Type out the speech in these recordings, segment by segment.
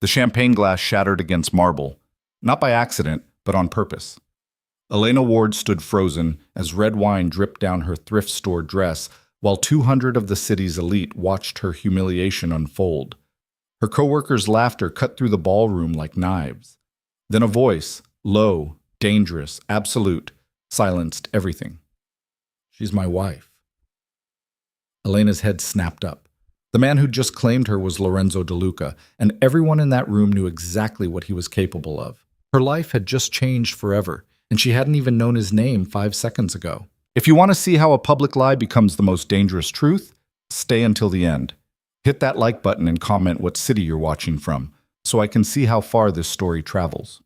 The champagne glass shattered against marble, not by accident, but on purpose. Elena Ward stood frozen as red wine dripped down her thrift store dress while 200 of the city's elite watched her humiliation unfold. Her coworkers' laughter cut through the ballroom like knives. Then a voice, low, dangerous, absolute, silenced everything. "She's my wife." Elena's head snapped up. The man who'd just claimed her was Lorenzo De Luca, and everyone in that room knew exactly what he was capable of. Her life had just changed forever, and she hadn't even known his name 5 seconds ago. If you want to see how a public lie becomes the most dangerous truth, stay until the end. Hit that like button and comment what city you're watching from, so I can see how far this story travels.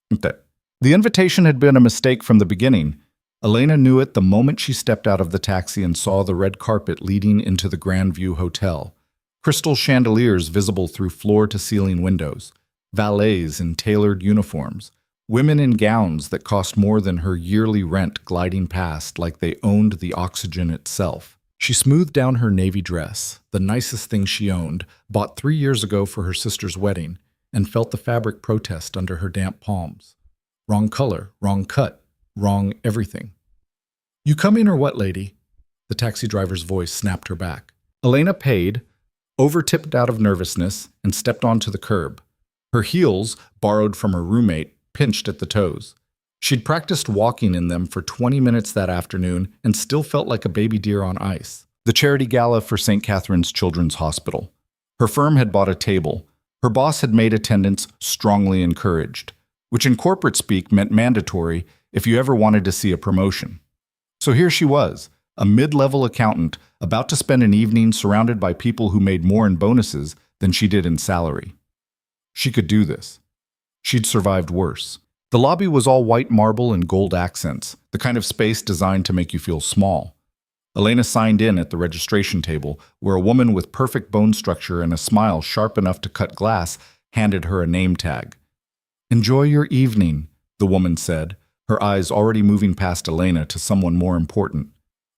The invitation had been a mistake from the beginning. Elena knew it the moment she stepped out of the taxi and saw the red carpet leading into the Grand View Hotel. Crystal chandeliers visible through floor-to-ceiling windows, valets in tailored uniforms, women in gowns that cost more than her yearly rent gliding past like they owned the oxygen itself. She smoothed down her navy dress, the nicest thing she owned, bought 3 years ago for her sister's wedding, and felt the fabric protest under her damp palms. Wrong color, wrong cut, wrong everything. "You coming or what, lady?" The taxi driver's voice snapped her back. Elena paid, over-tipped out of nervousness, and stepped onto the curb. Her heels, borrowed from her roommate, pinched at the toes. She'd practiced walking in them for 20 minutes that afternoon and still felt like a baby deer on ice. The charity gala for St. Catherine's Children's Hospital. Her firm had bought a table. Her boss had made attendance strongly encouraged, which in corporate speak meant mandatory if you ever wanted to see a promotion. So here she was, a mid-level accountant about to spend an evening surrounded by people who made more in bonuses than she did in salary. She could do this. She'd survived worse. The lobby was all white marble and gold accents, the kind of space designed to make you feel small. Elena signed in at the registration table, where a woman with perfect bone structure and a smile sharp enough to cut glass handed her a name tag. "Enjoy your evening," the woman said, her eyes already moving past Elena to someone more important.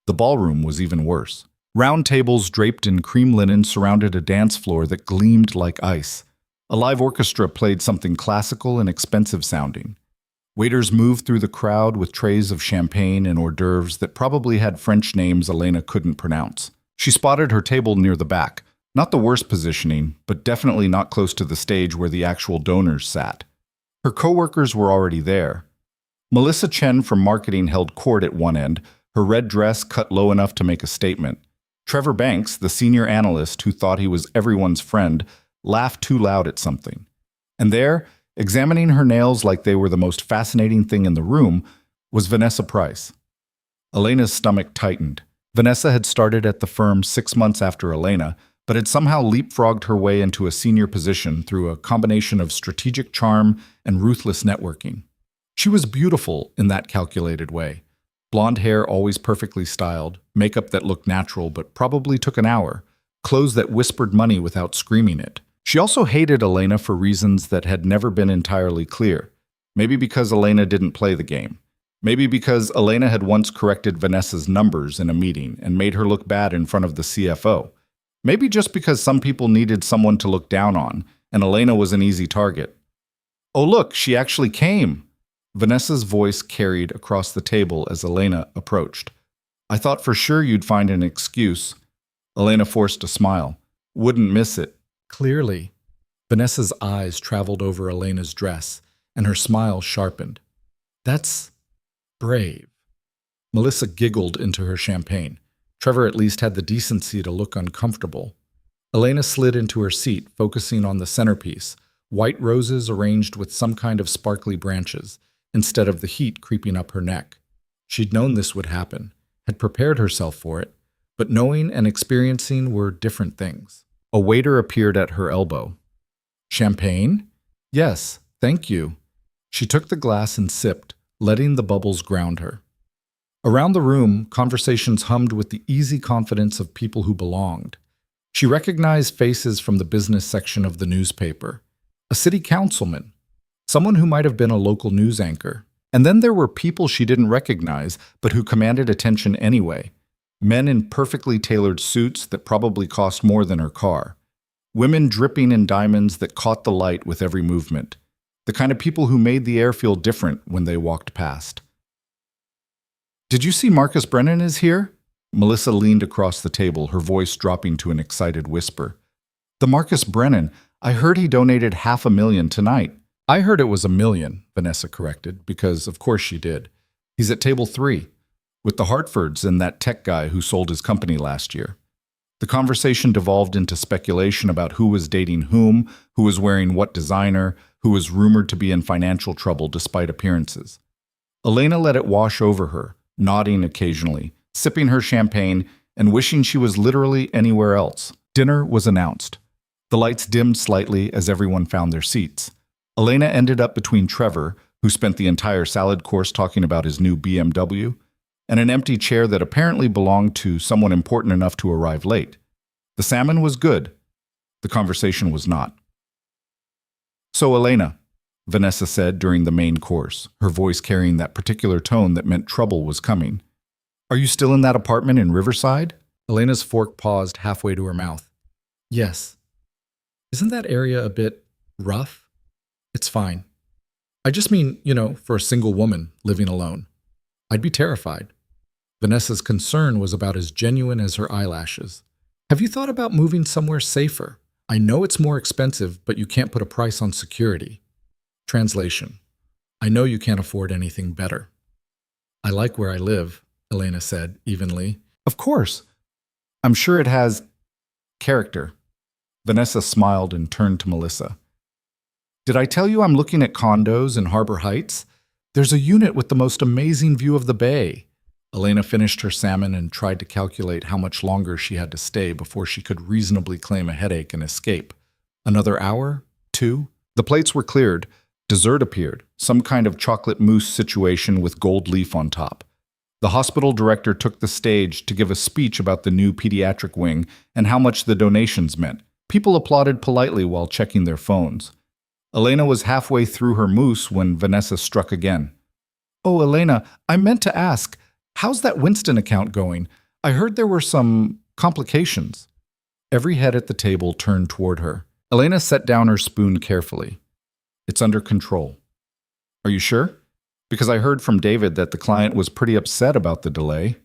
The ballroom was even worse. Round tables draped in cream linen surrounded a dance floor that gleamed like ice. A live orchestra played something classical and expensive sounding. Waiters moved through the crowd with trays of champagne and hors d'oeuvres that probably had French names Elena couldn't pronounce. She spotted her table near the back, not the worst positioning, but definitely not close to the stage where the actual donors sat. Her coworkers were already there. Melissa Chen from marketing held court at one end, her red dress cut low enough to make a statement. Trevor Banks, the senior analyst who thought he was everyone's friend, laughed too loud at something. And there, examining her nails like they were the most fascinating thing in the room, was Vanessa Price. Elena's stomach tightened. Vanessa had started at the firm 6 months after Elena, but had somehow leapfrogged her way into a senior position through a combination of strategic charm and ruthless networking. She was beautiful in that calculated way. Blonde hair always perfectly styled, makeup that looked natural but probably took an hour, clothes that whispered money without screaming it. She also hated Elena for reasons that had never been entirely clear. Maybe because Elena didn't play the game. Maybe because Elena had once corrected Vanessa's numbers in a meeting and made her look bad in front of the CFO. Maybe just because some people needed someone to look down on, and Elena was an easy target. "Oh look, she actually came!" Vanessa's voice carried across the table as Elena approached. "I thought for sure you'd find an excuse." Elena forced a smile. "Wouldn't miss it." Clearly. Vanessa's eyes traveled over Elena's dress, and her smile sharpened. "That's brave." Melissa giggled into her champagne. Trevor at least had the decency to look uncomfortable. Elena slid into her seat, focusing on the centerpiece, white roses arranged with some kind of sparkly branches, instead of the heat creeping up her neck. She'd known this would happen, had prepared herself for it, but knowing and experiencing were different things. A waiter appeared at her elbow. "Champagne?" "Yes, thank you." She took the glass and sipped, letting the bubbles ground her. Around the room, conversations hummed with the easy confidence of people who belonged. She recognized faces from the business section of the newspaper. A city councilman, someone who might have been a local news anchor. And then there were people she didn't recognize, but who commanded attention anyway. Men in perfectly tailored suits that probably cost more than her car. Women dripping in diamonds that caught the light with every movement. The kind of people who made the air feel different when they walked past. "Did you see Marcus Brennan is here?" Melissa leaned across the table, her voice dropping to an excited whisper. "The Marcus Brennan. I heard he donated $500,000 tonight." "I heard it was $1 million," Vanessa corrected, because of course she did. "He's at table 3, with the Hartfords and that tech guy who sold his company last year." The conversation devolved into speculation about who was dating whom, who was wearing what designer, who was rumored to be in financial trouble despite appearances. Elena let it wash over her, nodding occasionally, sipping her champagne, and wishing she was literally anywhere else. Dinner was announced. The lights dimmed slightly as everyone found their seats. Elena ended up between Trevor, who spent the entire salad course talking about his new BMW, and an empty chair that apparently belonged to someone important enough to arrive late. The salmon was good. The conversation was not. "So, Elena," Vanessa said during the main course, her voice carrying that particular tone that meant trouble was coming. "Are you still in that apartment in Riverside?" Elena's fork paused halfway to her mouth. "Yes." "Isn't that area a bit rough?" "It's fine. I just mean, for a single woman living alone. I'd be terrified." Vanessa's concern was about as genuine as her eyelashes. "Have you thought about moving somewhere safer? I know it's more expensive, but you can't put a price on security." Translation: "I know you can't afford anything better." "I like where I live," Elena said evenly. "Of course. I'm sure it has character." Vanessa smiled and turned to Melissa. "Did I tell you I'm looking at condos in Harbor Heights? There's a unit with the most amazing view of the bay." Elena finished her salmon and tried to calculate how much longer she had to stay before she could reasonably claim a headache and escape. Another hour? 2? The plates were cleared. Dessert appeared, some kind of chocolate mousse situation with gold leaf on top. The hospital director took the stage to give a speech about the new pediatric wing and how much the donations meant. People applauded politely while checking their phones. Elena was halfway through her mousse when Vanessa struck again. "Oh, Elena, I meant to ask, how's that Winston account going? I heard there were some complications." Every head at the table turned toward her. Elena set down her spoon carefully. "It's under control." "Are you sure? Because I heard from David that the client was pretty upset about the delay."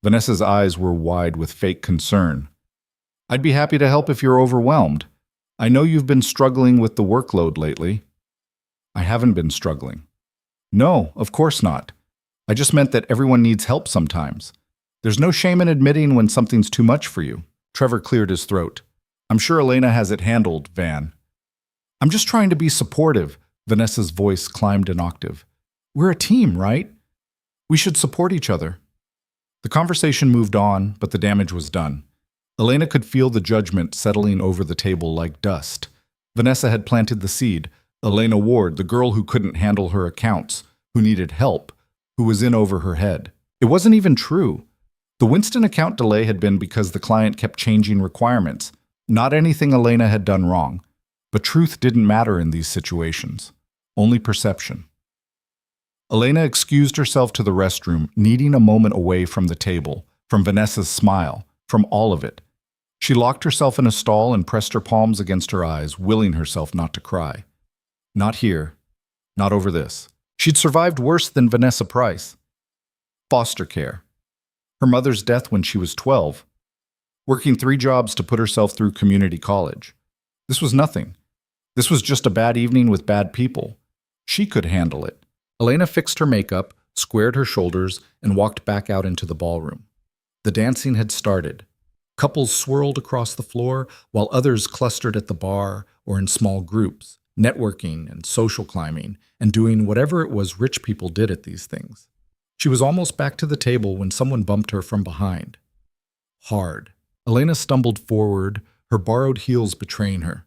Vanessa's eyes were wide with fake concern. "I'd be happy to help if you're overwhelmed. I know you've been struggling with the workload lately." "I haven't been struggling." "No, of course not. I just meant that everyone needs help sometimes. There's no shame in admitting when something's too much for you." Trevor cleared his throat. "I'm sure Elena has it handled, Van." "I'm just trying to be supportive." Vanessa's voice climbed an octave. "We're a team, right? We should support each other." The conversation moved on, but the damage was done. Elena could feel the judgment settling over the table like dust. Vanessa had planted the seed. Elena Ward, the girl who couldn't handle her accounts, who needed help, who was in over her head. It wasn't even true. The Winston account delay had been because the client kept changing requirements. Not anything Elena had done wrong. But truth didn't matter in these situations. Only perception. Elena excused herself to the restroom, needing a moment away from the table, from Vanessa's smile, from all of it. She locked herself in a stall and pressed her palms against her eyes, willing herself not to cry. Not here. Not over this. She'd survived worse than Vanessa Price. Foster care. Her mother's death when she was 12. Working 3 jobs to put herself through community college. This was nothing. This was just a bad evening with bad people. She could handle it. Elena fixed her makeup, squared her shoulders, and walked back out into the ballroom. The dancing had started. Couples swirled across the floor, while others clustered at the bar or in small groups, networking and social climbing, and doing whatever it was rich people did at these things. She was almost back to the table when someone bumped her from behind. Hard. Elena stumbled forward, her borrowed heels betraying her.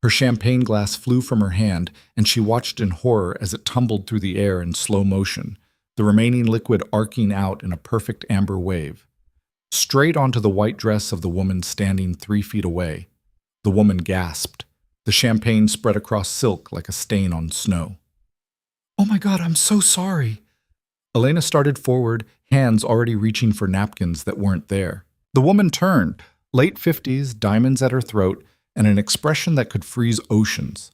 Her champagne glass flew from her hand, and she watched in horror as it tumbled through the air in slow motion, the remaining liquid arcing out in a perfect amber wave. Straight onto the white dress of the woman standing 3 feet away. The woman gasped. The champagne spread across silk like a stain on snow. "Oh my God, I'm so sorry." Elena started forward, hands already reaching for napkins that weren't there. The woman turned, late 50s, diamonds at her throat, and an expression that could freeze oceans.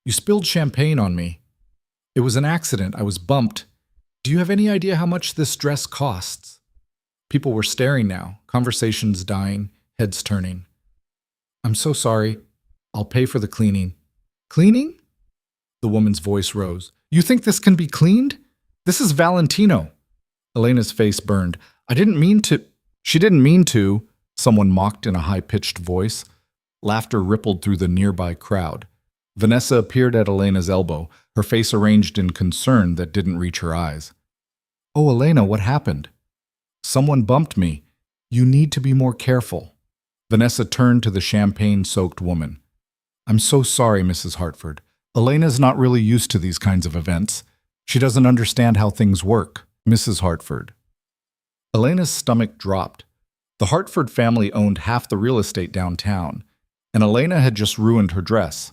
You spilled champagne on me. It was an accident. I was bumped. Do you have any idea how much this dress costs? People were staring now, conversations dying, heads turning. I'm so sorry. I'll pay for the cleaning. Cleaning? The woman's voice rose. You think this can be cleaned? This is Valentino. Elena's face burned. I didn't mean to. She didn't mean to, someone mocked in a high-pitched voice. Laughter rippled through the nearby crowd. Vanessa appeared at Elena's elbow, her face arranged in concern that didn't reach her eyes. Oh, Elena, what happened? Someone bumped me. You need to be more careful. Vanessa turned to the champagne-soaked woman. I'm so sorry, Mrs. Hartford. Elena's not really used to these kinds of events. She doesn't understand how things work, Mrs. Hartford. Elena's stomach dropped. The Hartford family owned half the real estate downtown, and Elena had just ruined her dress.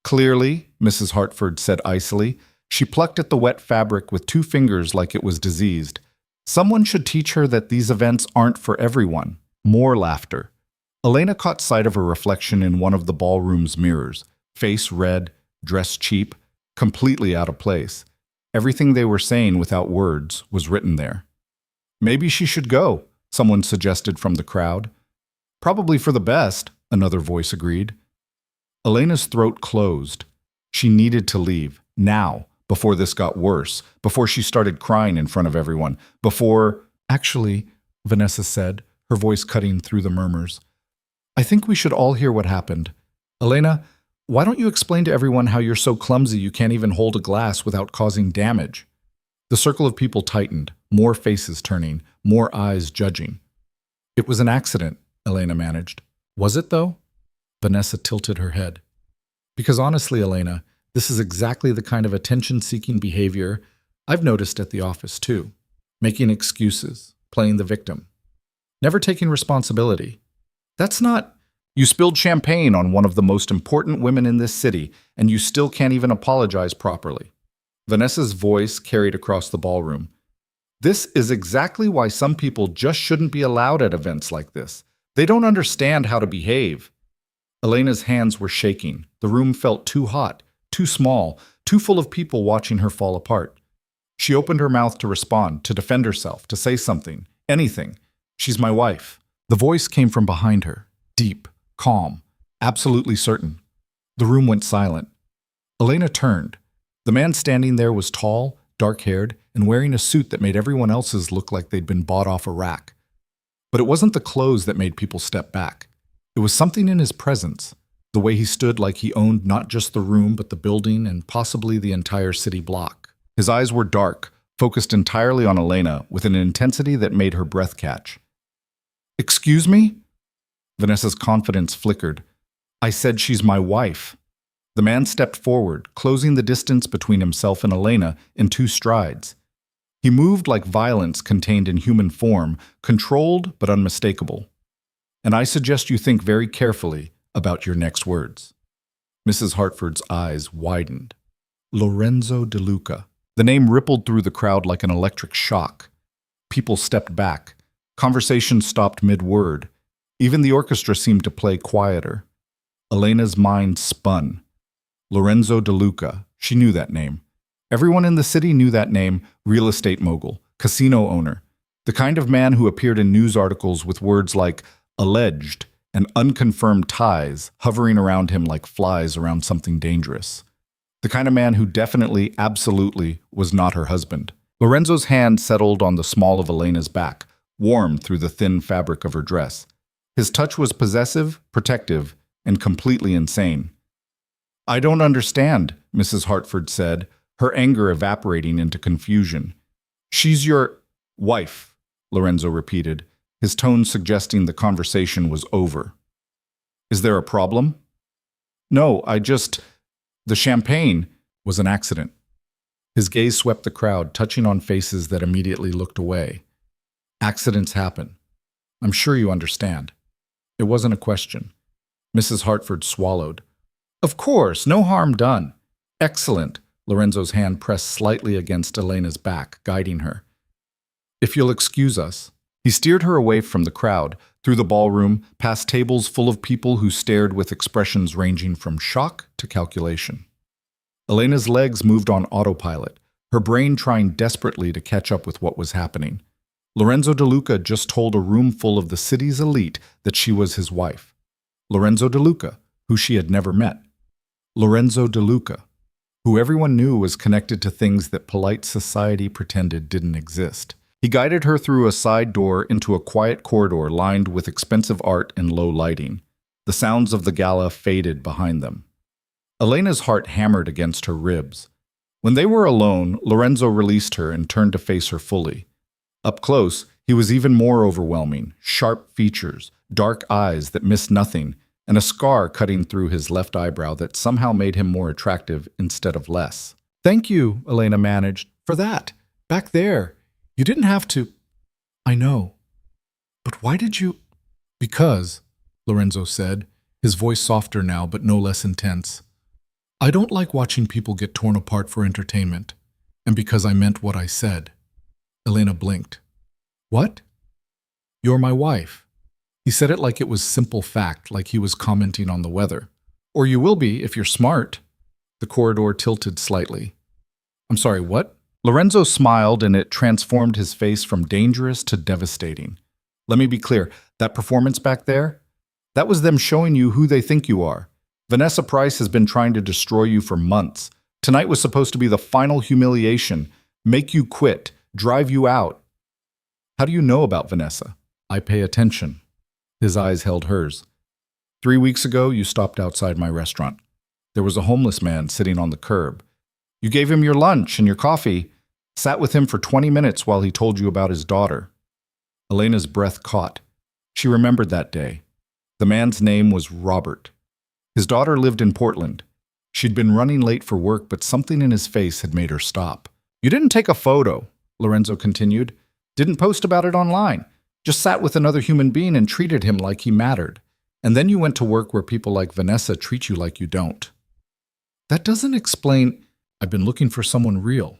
Clearly, Mrs. Hartford said icily, she plucked at the wet fabric with 2 fingers like it was diseased. Someone should teach her that these events aren't for everyone. More laughter. Elena caught sight of her reflection in one of the ballroom's mirrors, face red, dress cheap, completely out of place. Everything they were saying without words was written there. Maybe she should go, someone suggested from the crowd. Probably for the best, another voice agreed. Elena's throat closed. She needed to leave, now, before this got worse, before she started crying in front of everyone, before… Actually, Vanessa said, her voice cutting through the murmurs. I think we should all hear what happened. Elena, why don't you explain to everyone how you're so clumsy you can't even hold a glass without causing damage? The circle of people tightened, more faces turning, more eyes judging. It was an accident, Elena managed. Was it, though? Vanessa tilted her head. Because honestly, Elena, this is exactly the kind of attention-seeking behavior I've noticed at the office, too. Making excuses, playing the victim. Never taking responsibility. That's not… You spilled champagne on one of the most important women in this city, and you still can't even apologize properly. Vanessa's voice carried across the ballroom. This is exactly why some people just shouldn't be allowed at events like this. They don't understand how to behave. Elena's hands were shaking. The room felt too hot, too small, too full of people watching her fall apart. She opened her mouth to respond, to defend herself, to say something, anything. She's my wife. The voice came from behind her, deep, calm, absolutely certain. The room went silent. Elena turned. The man standing there was tall, dark-haired, and wearing a suit that made everyone else's look like they'd been bought off a rack. But it wasn't the clothes that made people step back. It was something in his presence, the way he stood like he owned not just the room but the building and possibly the entire city block. His eyes were dark, focused entirely on Elena with an intensity that made her breath catch. Excuse me? Vanessa's confidence flickered. I said she's my wife. The man stepped forward, closing the distance between himself and Elena in 2 strides. He moved like violence contained in human form, controlled but unmistakable. And I suggest you think very carefully about your next words. Mrs. Hartford's eyes widened. Lorenzo De Luca. The name rippled through the crowd like an electric shock. People stepped back. Conversation stopped mid-word. Even the orchestra seemed to play quieter. Elena's mind spun. Lorenzo De Luca. She knew that name. Everyone in the city knew that name, real estate mogul, casino owner. The kind of man who appeared in news articles with words like alleged and unconfirmed ties hovering around him like flies around something dangerous. The kind of man who definitely, absolutely, was not her husband. Lorenzo's hand settled on the small of Elena's back, warmed through the thin fabric of her dress. His touch was possessive, protective, and completely insane. I don't understand, Mrs. Hartford said, her anger evaporating into confusion. She's your wife, Lorenzo repeated, his tone suggesting the conversation was over. Is there a problem? No, the champagne was an accident. His gaze swept the crowd, touching on faces that immediately looked away. Accidents happen. I'm sure you understand. It wasn't a question. Mrs. Hartford swallowed. Of course, no harm done. Excellent. Lorenzo's hand pressed slightly against Elena's back, guiding her. If you'll excuse us. He steered her away from the crowd, through the ballroom, past tables full of people who stared with expressions ranging from shock to calculation. Elena's legs moved on autopilot, her brain trying desperately to catch up with what was happening. Lorenzo De Luca just told a room full of the city's elite that she was his wife. Lorenzo De Luca, who she had never met. Lorenzo De Luca, who everyone knew was connected to things that polite society pretended didn't exist. He guided her through a side door into a quiet corridor lined with expensive art and low lighting. The sounds of the gala faded behind them. Elena's heart hammered against her ribs. When they were alone, Lorenzo released her and turned to face her fully. Up close, he was even more overwhelming. Sharp features, dark eyes that missed nothing, and a scar cutting through his left eyebrow that somehow made him more attractive instead of less. "Thank you," Elena managed, "for that. Back there. You didn't have to." "I know. But why did you—" "Because," Lorenzo said, his voice softer now but no less intense. "I don't like watching people get torn apart for entertainment. And because I meant what I said." Elena blinked. "What?" "You're my wife." He said it like it was simple fact, like he was commenting on the weather. "Or you will be if you're smart." The corridor tilted slightly. "I'm sorry, what?" Lorenzo smiled, and it transformed his face from dangerous to devastating. "Let me be clear. That performance back there? That was them showing you who they think you are. Vanessa Price has been trying to destroy you for months. Tonight was supposed to be the final humiliation. Make you quit. Drive you out." "How do you know about Vanessa?" "I pay attention." His eyes held hers. 3 weeks ago, you stopped outside my restaurant. There was a homeless man sitting on the curb. You gave him your lunch and your coffee, sat with him for 20 minutes while he told you about his daughter." Elena's breath caught. She remembered that day. The man's name was Robert. His daughter lived in Portland. She'd been running late for work, but something in his face had made her stop. "You didn't take a photo," Lorenzo continued. "Didn't post about it online. Just sat with another human being and treated him like he mattered. And then you went to work where people like Vanessa treat you like you don't." "That doesn't explain—" "I've been looking for someone real."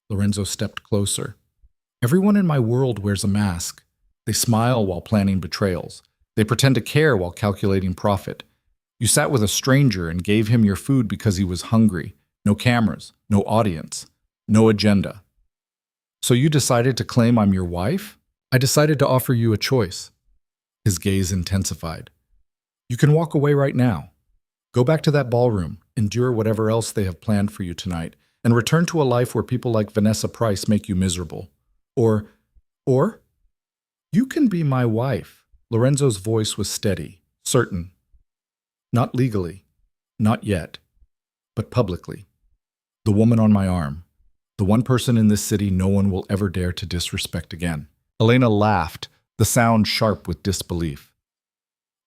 Lorenzo stepped closer. "Everyone in my world wears a mask. They smile while planning betrayals. They pretend to care while calculating profit. You sat with a stranger and gave him your food because he was hungry. No cameras, no audience, no agenda. So you decided to claim I'm your wife? I decided to offer you a choice." His gaze intensified. "You can walk away right now. Go back to that ballroom, endure whatever else they have planned for you tonight, and return to a life where people like Vanessa Price make you miserable. Or, you can be my wife." Lorenzo's voice was steady, certain. "Not legally, not yet, but publicly. The woman on my arm, the one person in this city no one will ever dare to disrespect again." Elena laughed, the sound sharp with disbelief.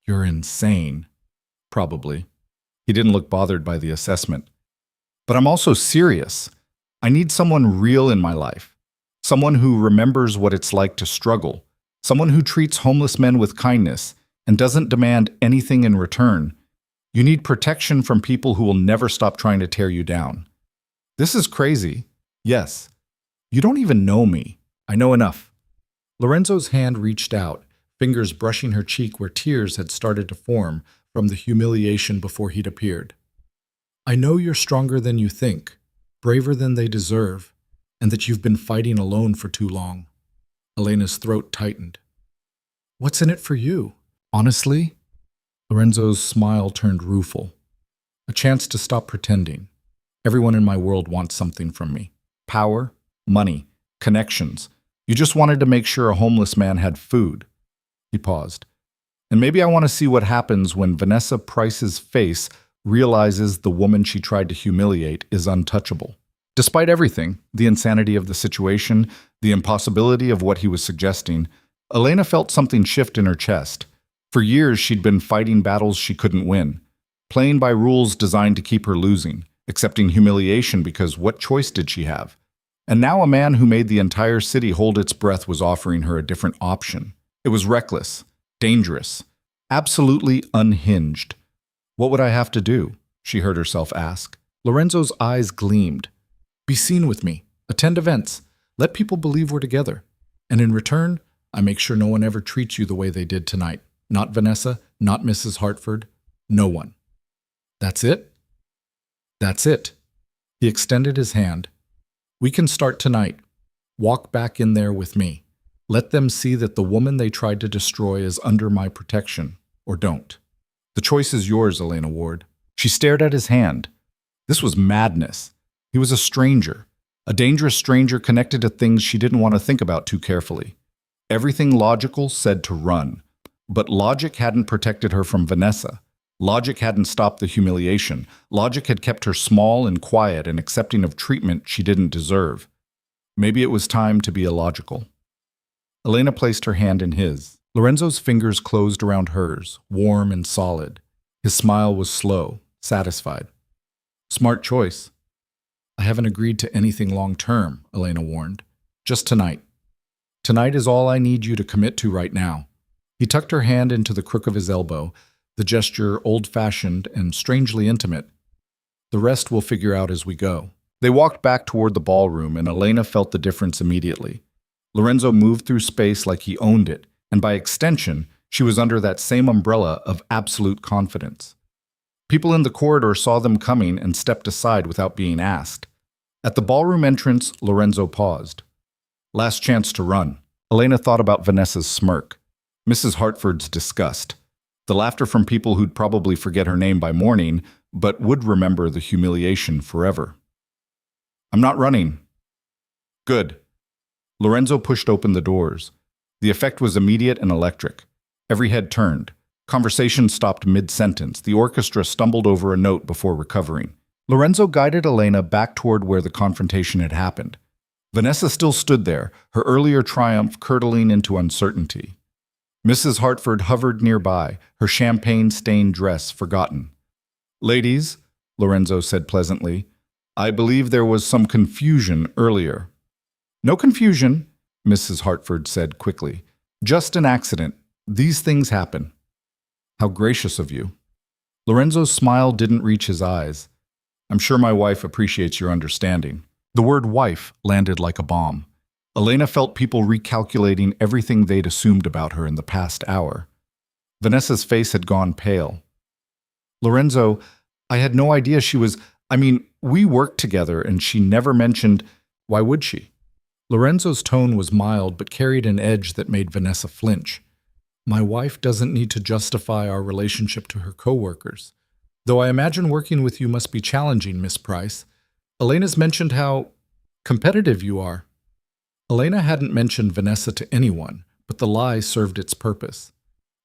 "You're insane." "Probably." He didn't look bothered by the assessment. "But I'm also serious. I need someone real in my life. Someone who remembers what it's like to struggle. Someone who treats homeless men with kindness and doesn't demand anything in return. You need protection from people who will never stop trying to tear you down." "This is crazy." "Yes. You don't even know me. I know enough." Lorenzo's hand reached out, fingers brushing her cheek where tears had started to form from the humiliation before he'd appeared. "I know you're stronger than you think, braver than they deserve, and that you've been fighting alone for too long." Elena's throat tightened. "What's in it for you?" "Honestly?" Lorenzo's smile turned rueful. "A chance to stop pretending. Everyone in my world wants something from me. Power, money, connections. You just wanted to make sure a homeless man had food." He paused. "And maybe I want to see what happens when Vanessa Price's face realizes the woman she tried to humiliate is untouchable." Despite everything, the insanity of the situation, the impossibility of what he was suggesting, Elena felt something shift in her chest. For years, she'd been fighting battles she couldn't win, playing by rules designed to keep her losing, accepting humiliation because what choice did she have? And now a man who made the entire city hold its breath was offering her a different option. It was reckless, dangerous, absolutely unhinged. "What would I have to do?" she heard herself ask. Lorenzo's eyes gleamed. Be seen with me. Attend events. Let people believe we're together. And in return, I make sure no one ever treats you the way they did tonight. Not Vanessa, not Mrs. Hartford, no one. That's it? That's it. He extended his hand. We can start tonight. Walk back in there with me. Let them see that the woman they tried to destroy is under my protection, or don't. The choice is yours, Elena Ward. She stared at his hand. This was madness. He was a stranger, a dangerous stranger connected to things she didn't want to think about too carefully. Everything logical said to run, but logic hadn't protected her from Vanessa. Logic hadn't stopped the humiliation. Logic had kept her small and quiet and accepting of treatment she didn't deserve. Maybe it was time to be illogical. Elena placed her hand in his. Lorenzo's fingers closed around hers, warm and solid. His smile was slow, satisfied. Smart choice. I haven't agreed to anything long-term, Elena warned. Just tonight. Tonight is all I need you to commit to right now. He tucked her hand into the crook of his elbow, the gesture old-fashioned and strangely intimate. The rest we'll figure out as we go. They walked back toward the ballroom, and Elena felt the difference immediately. Lorenzo moved through space like he owned it, and by extension, she was under that same umbrella of absolute confidence. People in the corridor saw them coming and stepped aside without being asked. At the ballroom entrance, Lorenzo paused. Last chance to run. Elena thought about Vanessa's smirk, Mrs. Hartford's disgust, the laughter from people who'd probably forget her name by morning, but would remember the humiliation forever. I'm not running. Good. Lorenzo pushed open the doors. The effect was immediate and electric. Every head turned. Conversation stopped mid-sentence. The orchestra stumbled over a note before recovering. Lorenzo guided Elena back toward where the confrontation had happened. Vanessa still stood there, her earlier triumph curdling into uncertainty. Mrs. Hartford hovered nearby, her champagne-stained dress forgotten. Ladies, Lorenzo said pleasantly, I believe there was some confusion earlier. No confusion, Mrs. Hartford said quickly. Just an accident. These things happen. How gracious of you. Lorenzo's smile didn't reach his eyes. I'm sure my wife appreciates your understanding. The word wife landed like a bomb. Elena felt people recalculating everything they'd assumed about her in the past hour. Vanessa's face had gone pale. Lorenzo, I had no idea she was… we worked together and she never mentioned… Why would she? Lorenzo's tone was mild but carried an edge that made Vanessa flinch. My wife doesn't need to justify our relationship to her coworkers. Though I imagine working with you must be challenging, Miss Price. Elena's mentioned how competitive you are. Elena hadn't mentioned Vanessa to anyone, but the lie served its purpose.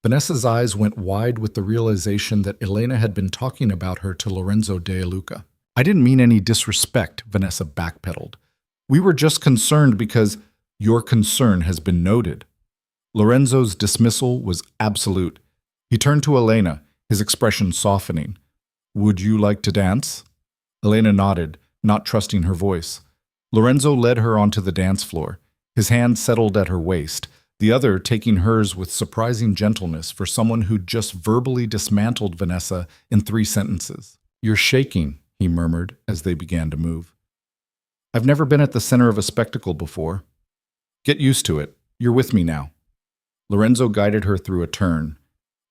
Vanessa's eyes went wide with the realization that Elena had been talking about her to Lorenzo de Luca. I didn't mean any disrespect, Vanessa backpedaled. We were just concerned because your concern has been noted. Lorenzo's dismissal was absolute. He turned to Elena, his expression softening. Would you like to dance? Elena nodded, not trusting her voice. Lorenzo led her onto the dance floor. His hand settled at her waist, the other taking hers with surprising gentleness for someone who'd just verbally dismantled Vanessa in 3 sentences. You're shaking, he murmured as they began to move. I've never been at the center of a spectacle before. Get used to it. You're with me now. Lorenzo guided her through a turn.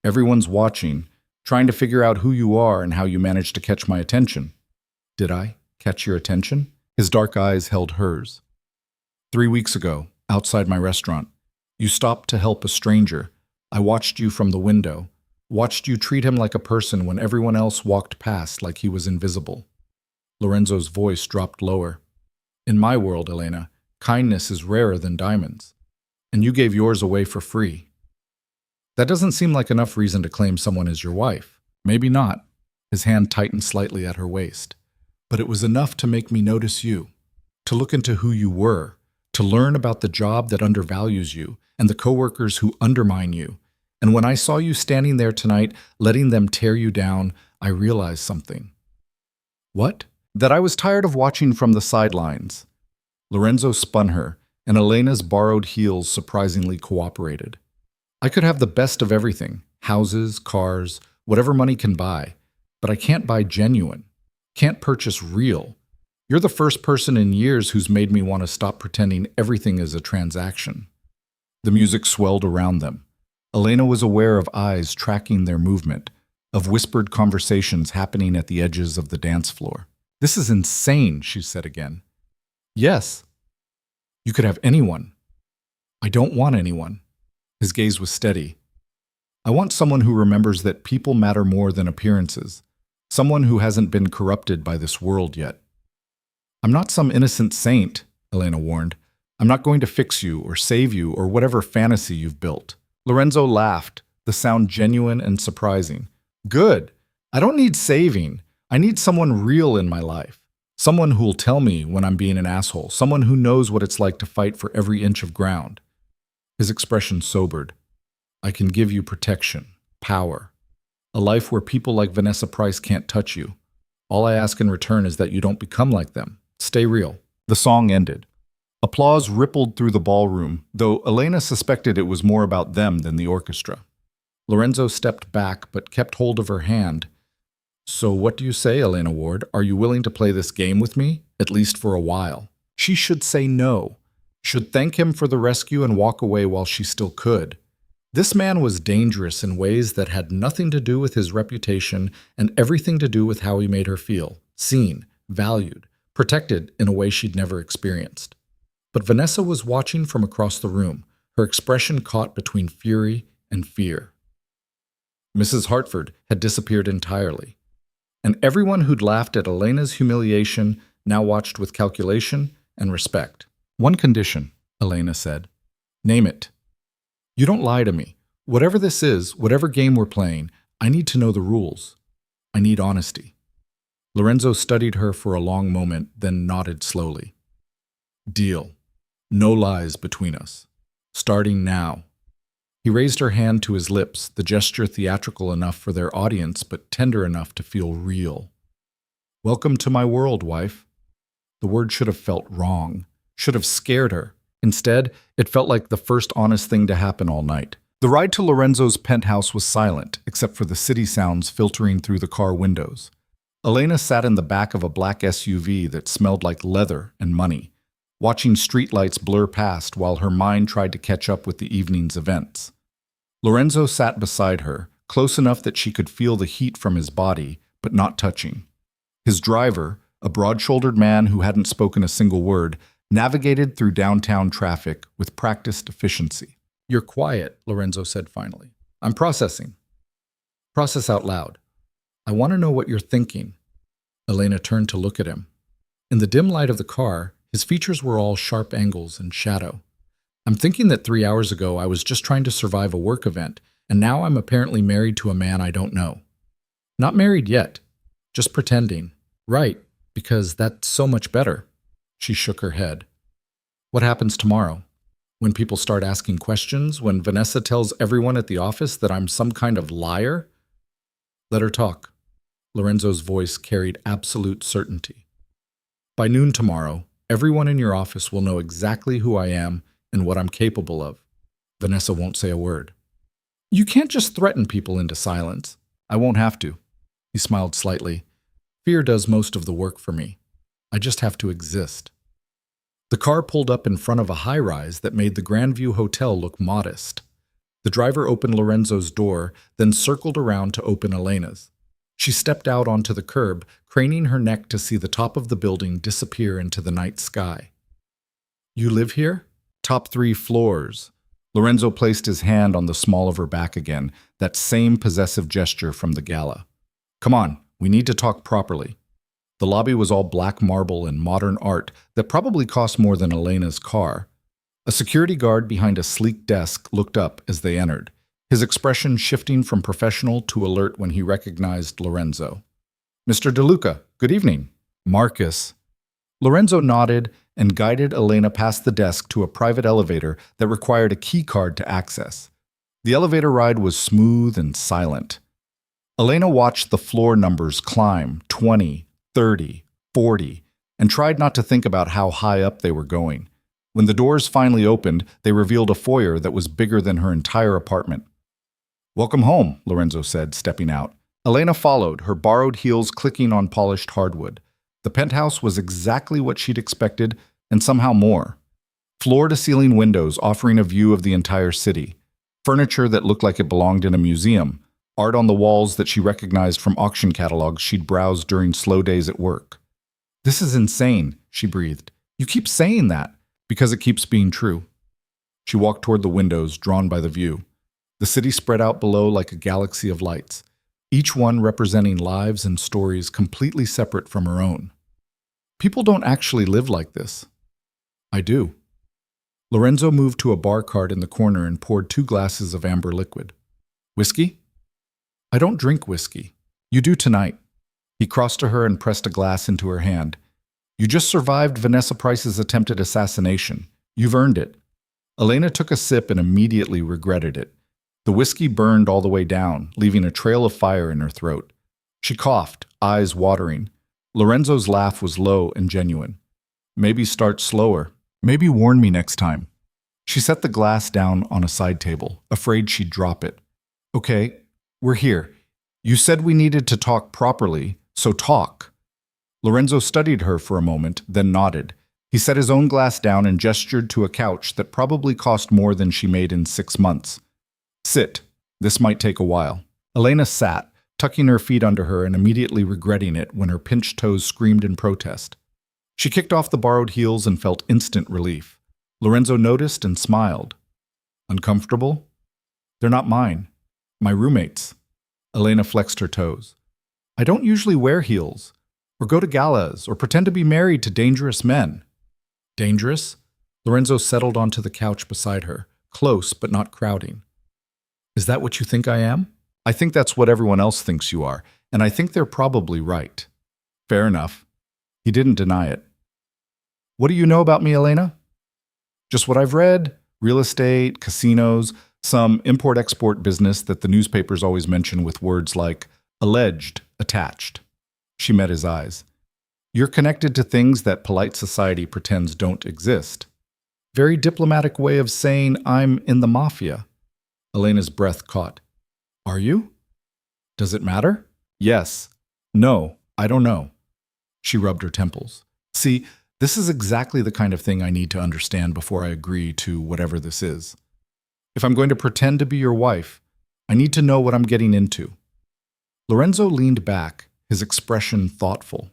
Everyone's watching, trying to figure out who you are and how you managed to catch my attention. Did I catch your attention? His dark eyes held hers. 3 weeks ago, outside my restaurant, you stopped to help a stranger. I watched you from the window, watched you treat him like a person when everyone else walked past like he was invisible. Lorenzo's voice dropped lower. In my world, Elena, kindness is rarer than diamonds, and you gave yours away for free. That doesn't seem like enough reason to claim someone as your wife. Maybe not. His hand tightened slightly at her waist. But it was enough to make me notice you, to look into who you were, to learn about the job that undervalues you and the coworkers who undermine you. And when I saw you standing there tonight, letting them tear you down, I realized something. What? That I was tired of watching from the sidelines. Lorenzo spun her, and Elena's borrowed heels surprisingly cooperated. I could have the best of everything, houses, cars, whatever money can buy, but I can't buy genuine, can't purchase real. You're the first person in years who's made me want to stop pretending everything is a transaction. The music swelled around them. Elena was aware of eyes tracking their movement, of whispered conversations happening at the edges of the dance floor. This is insane, she said again. Yes. You could have anyone. I don't want anyone. His gaze was steady. I want someone who remembers that people matter more than appearances. Someone who hasn't been corrupted by this world yet. I'm not some innocent saint, Elena warned. I'm not going to fix you or save you or whatever fantasy you've built. Lorenzo laughed, the sound genuine and surprising. Good. I don't need saving. I need someone real in my life. Someone who'll tell me when I'm being an asshole. Someone who knows what it's like to fight for every inch of ground. His expression sobered. I can give you protection, power, a life where people like Vanessa Price can't touch you. All I ask in return is that you don't become like them. Stay real. The song ended. Applause rippled through the ballroom, though Elena suspected it was more about them than the orchestra. Lorenzo stepped back but kept hold of her hand. So what do you say, Elena Ward? Are you willing to play this game with me, at least for a while? She should say no, should thank him for the rescue and walk away while she still could. This man was dangerous in ways that had nothing to do with his reputation and everything to do with how he made her feel, seen, valued, protected in a way she'd never experienced. But Vanessa was watching from across the room, her expression caught between fury and fear. Mrs. Hartford had disappeared entirely, and everyone who'd laughed at Elena's humiliation now watched with calculation and respect. One condition, Elena said. Name it. You don't lie to me. Whatever this is, whatever game we're playing, I need to know the rules. I need honesty. Lorenzo studied her for a long moment, then nodded slowly. Deal. No lies between us. Starting now. He raised her hand to his lips, the gesture theatrical enough for their audience, but tender enough to feel real. Welcome to my world, wife. The word should have felt wrong, should have scared her. Instead, it felt like the first honest thing to happen all night. The ride to Lorenzo's penthouse was silent, except for the city sounds filtering through the car windows. Elena sat in the back of a black SUV that smelled like leather and money, watching streetlights blur past while her mind tried to catch up with the evening's events. Lorenzo sat beside her, close enough that she could feel the heat from his body, but not touching. His driver, a broad-shouldered man who hadn't spoken a single word, navigated through downtown traffic with practiced efficiency. You're quiet, Lorenzo said finally. I'm processing. Process out loud. I want to know what you're thinking. Elena turned to look at him. In the dim light of the car, his features were all sharp angles and shadow. I'm thinking that 3 hours ago I was just trying to survive a work event, and now I'm apparently married to a man I don't know. Not married yet. Just pretending. Right, because that's so much better. She shook her head. What happens tomorrow? When people start asking questions? When Vanessa tells everyone at the office that I'm some kind of liar? Let her talk. Lorenzo's voice carried absolute certainty. By noon tomorrow, everyone in your office will know exactly who I am and what I'm capable of. Vanessa won't say a word. You can't just threaten people into silence. I won't have to. He smiled slightly. Fear does most of the work for me. I just have to exist. The car pulled up in front of a high-rise that made the Grandview Hotel look modest. The driver opened Lorenzo's door, then circled around to open Elena's. She stepped out onto the curb, craning her neck to see the top of the building disappear into the night sky. You live here? Top 3 floors. Lorenzo placed his hand on the small of her back again, that same possessive gesture from the gala. Come on, we need to talk properly. The lobby was all black marble and modern art that probably cost more than Elena's car. A security guard behind a sleek desk looked up as they entered, his expression shifting from professional to alert when he recognized Lorenzo. Mr. DeLuca, good evening. Marcus. Lorenzo nodded and guided Elena past the desk to a private elevator that required a key card to access. The elevator ride was smooth and silent. Elena watched the floor numbers climb 20, 30, 40, and tried not to think about how high up they were going. When the doors finally opened, they revealed a foyer that was bigger than her entire apartment. Welcome home, Lorenzo said, stepping out. Elena followed, her borrowed heels clicking on polished hardwood. The penthouse was exactly what she'd expected, and somehow more. Floor-to-ceiling windows offering a view of the entire city. Furniture that looked like it belonged in a museum. Art on the walls that she recognized from auction catalogs she'd browsed during slow days at work. "This is insane," she breathed. "You keep saying that." "Because it keeps being true." She walked toward the windows, drawn by the view. The city spread out below like a galaxy of lights, each one representing lives and stories completely separate from her own. "People don't actually live like this." "I do." Lorenzo moved to a bar cart in the corner and poured 2 glasses of amber liquid. "Whiskey?" "I don't drink whiskey." "You do tonight." He crossed to her and pressed a glass into her hand. "You just survived Vanessa Price's attempted assassination. You've earned it." Elena took a sip and immediately regretted it. The whiskey burned all the way down, leaving a trail of fire in her throat. She coughed, eyes watering. Lorenzo's laugh was low and genuine. "Maybe start slower. Maybe warn me next time." She set the glass down on a side table, afraid she'd drop it. "Okay, we're here. You said we needed to talk properly, so talk." Lorenzo studied her for a moment, then nodded. He set his own glass down and gestured to a couch that probably cost more than she made in 6 months. "Sit. This might take a while." Elena sat, tucking her feet under her and immediately regretting it when her pinched toes screamed in protest. She kicked off the borrowed heels and felt instant relief. Lorenzo noticed and smiled. "Uncomfortable?" "They're not mine. My roommates." Elena flexed her toes. "I don't usually wear heels, or go to galas, or pretend to be married to dangerous men." "Dangerous?" Lorenzo settled onto the couch beside her, close but not crowding. "Is that what you think I am?" "I think that's what everyone else thinks you are, and I think they're probably right." "Fair enough." He didn't deny it. "What do you know about me, Elena?" "Just what I've read. Real estate, casinos, some import-export business that the newspapers always mention with words like alleged attached." She met his eyes. "You're connected to things that polite society pretends don't exist." Very diplomatic way of saying I'm in the Mafia. Elena's breath caught. "Are you? Does it matter?" "Yes. No, I don't know." She rubbed her temples. "See, this is exactly the kind of thing I need to understand before I agree to whatever this is. If I'm going to pretend to be your wife, I need to know what I'm getting into." Lorenzo leaned back, his expression thoughtful.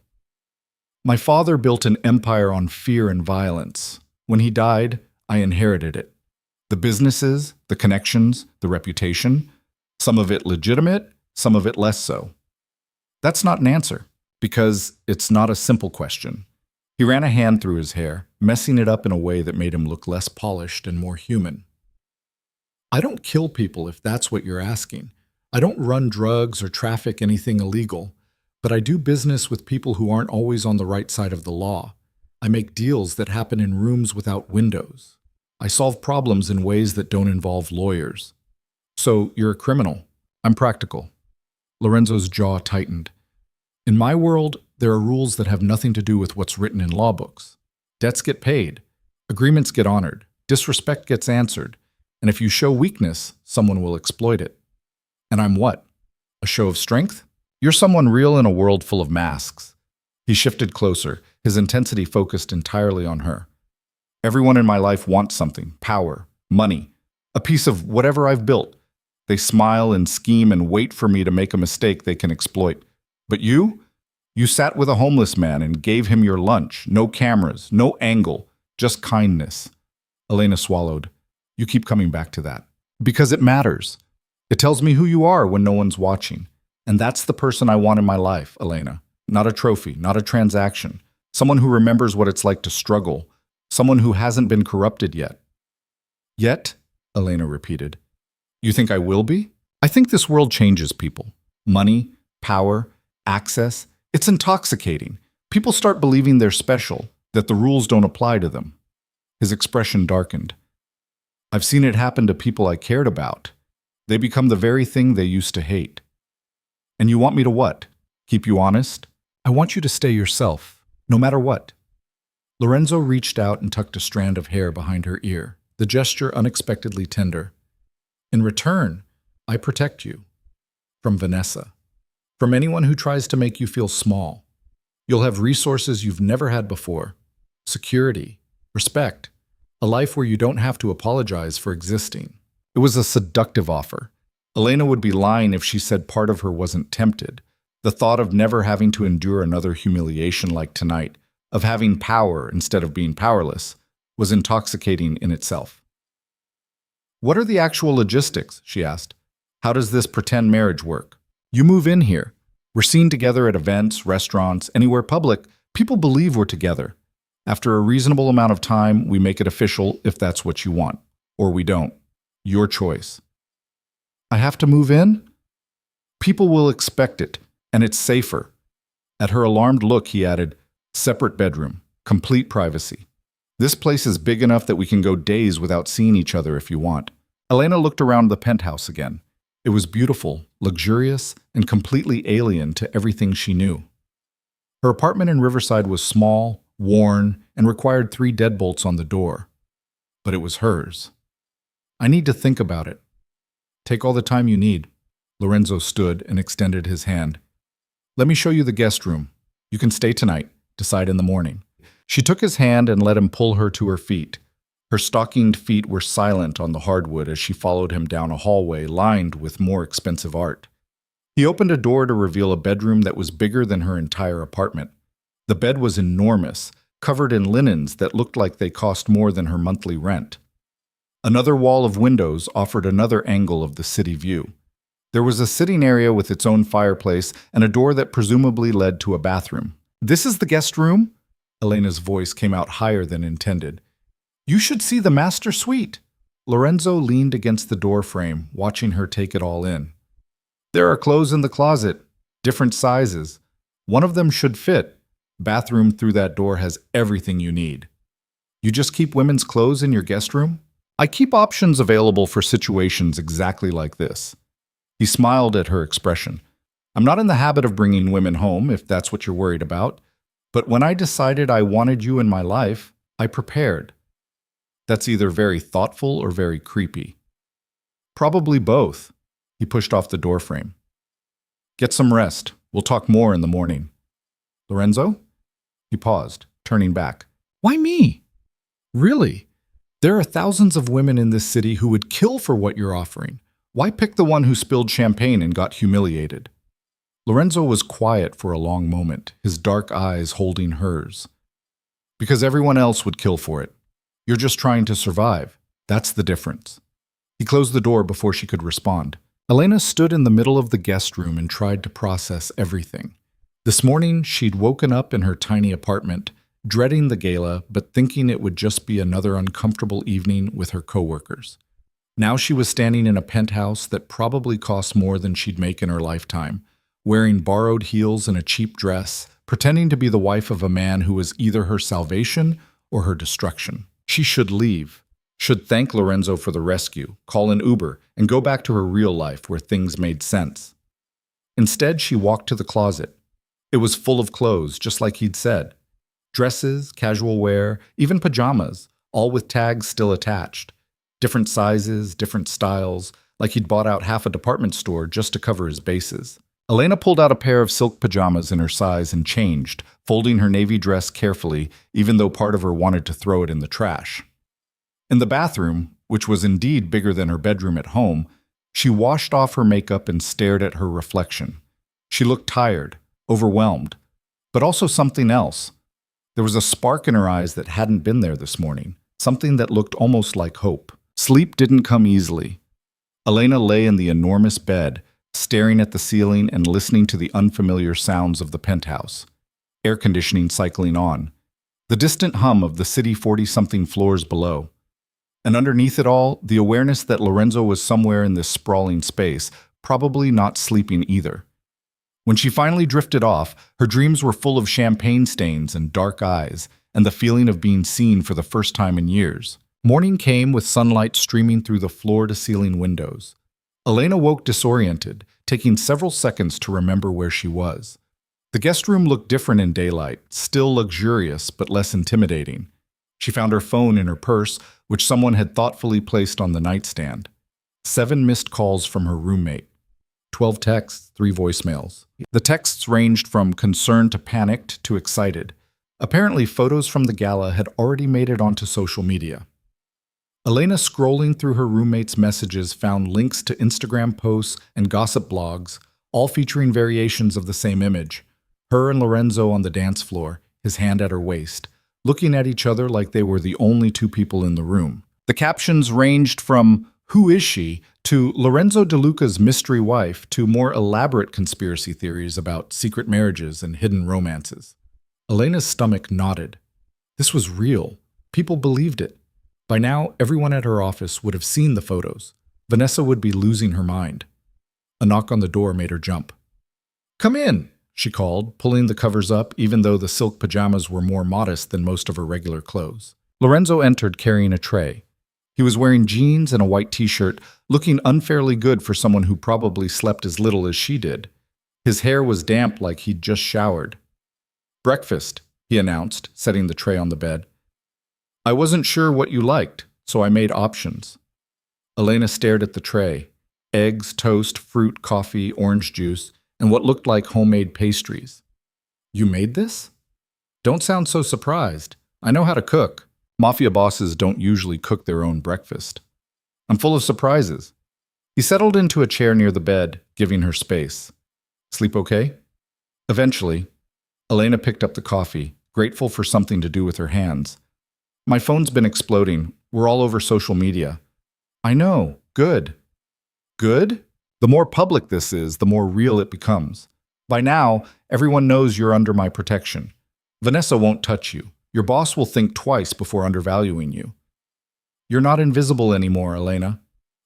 "My father built an empire on fear and violence. When he died, I inherited it. The businesses, the connections, the reputation, some of it legitimate, some of it less so. That's not an answer, because it's not a simple question." He ran a hand through his hair, messing it up in a way that made him look less polished and more human. "I don't kill people if that's what you're asking. I don't run drugs or traffic anything illegal, but I do business with people who aren't always on the right side of the law. I make deals that happen in rooms without windows. I solve problems in ways that don't involve lawyers." "So you're a criminal." "I'm practical." Lorenzo's jaw tightened. "In my world, there are rules that have nothing to do with what's written in law books. Debts get paid, agreements get honored, disrespect gets answered, and if you show weakness, someone will exploit it." "And I'm what? A show of strength?" "You're someone real in a world full of masks." He shifted closer, his intensity focused entirely on her. "Everyone in my life wants something: power, money, a piece of whatever I've built. They smile and scheme and wait for me to make a mistake they can exploit. But you sat with a homeless man and gave him your lunch. No cameras, no angle, just kindness." Elena swallowed. "You keep coming back to that." "Because it matters. It tells me who you are when no one's watching. And that's the person I want in my life, Elena. Not a trophy, not a transaction. Someone who remembers what it's like to struggle. Someone who hasn't been corrupted yet." "Yet?" Elena repeated. "You think I will be?" "I think this world changes people. Money, power, access. It's intoxicating. People start believing they're special, that the rules don't apply to them." His expression darkened. "I've seen it happen to people I cared about. They become the very thing they used to hate." "And you want me to what? Keep you honest?" "I want you to stay yourself, no matter what." Lorenzo reached out and tucked a strand of hair behind her ear, the gesture unexpectedly tender. "In return, I protect you. From Vanessa. From anyone who tries to make you feel small. You'll have resources you've never had before. Security, respect, a life where you don't have to apologize for existing. It was a seductive offer. Elena would be lying if she said part of her wasn't tempted. The thought of never having to endure another humiliation like tonight, of having power instead of being powerless, was intoxicating in itself. "What are the actual logistics?" she asked. "How does this pretend marriage work? You move in here. We're seen together at events, restaurants, anywhere public. People believe we're together. After a reasonable amount of time, we make it official if that's what you want. Or we don't. Your choice." "I have to move in?" "People will expect it, and it's safer." At her alarmed look, he added, "Separate bedroom, complete privacy. This place is big enough that we can go days without seeing each other if you want." Elena looked around the penthouse again. It was beautiful, luxurious, and completely alien to everything she knew. Her apartment in Riverside was small, worn, and required 3 deadbolts on the door. But it was hers. "I need to think about it." "Take all the time you need." Lorenzo stood and extended his hand. "Let me show you the guest room. You can stay tonight. Decide in the morning." She took his hand and let him pull her to her feet. Her stockinged feet were silent on the hardwood as she followed him down a hallway lined with more expensive art. He opened a door to reveal a bedroom that was bigger than her entire apartment. The bed was enormous, covered in linens that looked like they cost more than her monthly rent. Another wall of windows offered another angle of the city view. There was a sitting area with its own fireplace and a door that presumably led to a bathroom. "This is the guest room?" Elena's voice came out higher than intended. "You should see the master suite." Lorenzo leaned against the door frame, watching her take it all in. "There are clothes in the closet, different sizes. One of them should fit. Bathroom through that door has everything you need." "You just keep women's clothes in your guest room?" "I keep options available for situations exactly like this." He smiled at her expression. "I'm not in the habit of bringing women home, if that's what you're worried about. But when I decided I wanted you in my life, I prepared." "That's either very thoughtful or very creepy." "Probably both." He pushed off the doorframe. "Get some rest. We'll talk more in the morning." "Lorenzo?" He paused, turning back. "Why me? Really? There are thousands of women in this city who would kill for what you're offering. Why pick the one who spilled champagne and got humiliated?" Lorenzo was quiet for a long moment, his dark eyes holding hers. "Because everyone else would kill for it. You're just trying to survive. That's the difference." He closed the door before she could respond. Elena stood in the middle of the guest room and tried to process everything. This morning, she'd woken up in her tiny apartment, dreading the gala, but thinking it would just be another uncomfortable evening with her coworkers. Now she was standing in a penthouse that probably cost more than she'd make in her lifetime, wearing borrowed heels and a cheap dress, pretending to be the wife of a man who was either her salvation or her destruction. She should leave, should thank Lorenzo for the rescue, call an Uber, and go back to her real life where things made sense. Instead, she walked to the closet. It was full of clothes, just like he'd said. Dresses, casual wear, even pajamas, all with tags still attached. Different sizes, different styles, like he'd bought out half a department store just to cover his bases. Elena pulled out a pair of silk pajamas in her size and changed, folding her navy dress carefully, even though part of her wanted to throw it in the trash. In the bathroom, which was indeed bigger than her bedroom at home, she washed off her makeup and stared at her reflection. She looked tired, overwhelmed, but also something else. There was a spark in her eyes that hadn't been there this morning, something that looked almost like hope. Sleep didn't come easily. Elena lay in the enormous bed, staring at the ceiling and listening to the unfamiliar sounds of the penthouse. Air conditioning cycling on. The distant hum of the city 40-something floors below. And underneath it all, the awareness that Lorenzo was somewhere in this sprawling space, probably not sleeping either. When she finally drifted off, her dreams were full of champagne stains and dark eyes, and the feeling of being seen for the first time in years. Morning came with sunlight streaming through the floor-to-ceiling windows. Elena woke disoriented, taking several seconds to remember where she was. The guest room looked different in daylight, still luxurious but less intimidating. She found her phone in her purse, which someone had thoughtfully placed on the nightstand. 7 missed calls from her roommate. 12 texts, 3 voicemails. The texts ranged from concerned to panicked to excited. Apparently, photos from the gala had already made it onto social media. Elena, scrolling through her roommate's messages, found links to Instagram posts and gossip blogs, all featuring variations of the same image. Her and Lorenzo on the dance floor, his hand at her waist, looking at each other like they were the only 2 people in the room. The captions ranged from "Who is she?" to "Lorenzo De Luca's mystery wife" to more elaborate conspiracy theories about secret marriages and hidden romances. Elena's stomach knotted. This was real. People believed it. By now, everyone at her office would have seen the photos. Vanessa would be losing her mind. A knock on the door made her jump. "Come in," she called, pulling the covers up even though the silk pajamas were more modest than most of her regular clothes. Lorenzo entered carrying a tray. He was wearing jeans and a white t-shirt, looking unfairly good for someone who probably slept as little as she did. His hair was damp like he'd just showered. "Breakfast," he announced, setting the tray on the bed. "I wasn't sure what you liked, so I made options." Elena stared at the tray. Eggs, toast, fruit, coffee, orange juice, and what looked like homemade pastries. "You made this?" "Don't sound so surprised. I know how to cook. Mafia bosses don't usually cook their own breakfast." "I'm full of surprises." He settled into a chair near the bed, giving her space. "Sleep okay?" Eventually, Elena picked up the coffee, grateful for something to do with her hands. "My phone's been exploding. We're all over social media." "I know. Good." "Good? The more public this is, the more real it becomes. By now, everyone knows you're under my protection. Vanessa won't touch you. Your boss will think twice before undervaluing you." "You're not invisible anymore, Elena."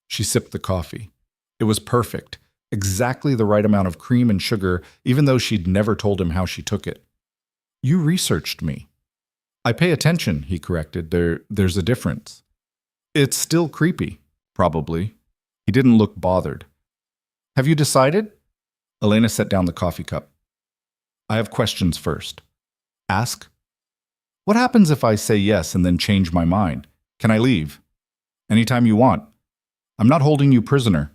She sipped the coffee. It was perfect, exactly the right amount of cream and sugar, even though she'd never told him how she took it. "You researched me." "I pay attention," he corrected. There's a difference." "It's still creepy." "Probably." He didn't look bothered. "Have you decided?" Elena set down the coffee cup. "I have questions first." "Ask." "What happens if I say yes and then change my mind? Can I leave?" "Anytime you want. I'm not holding you prisoner."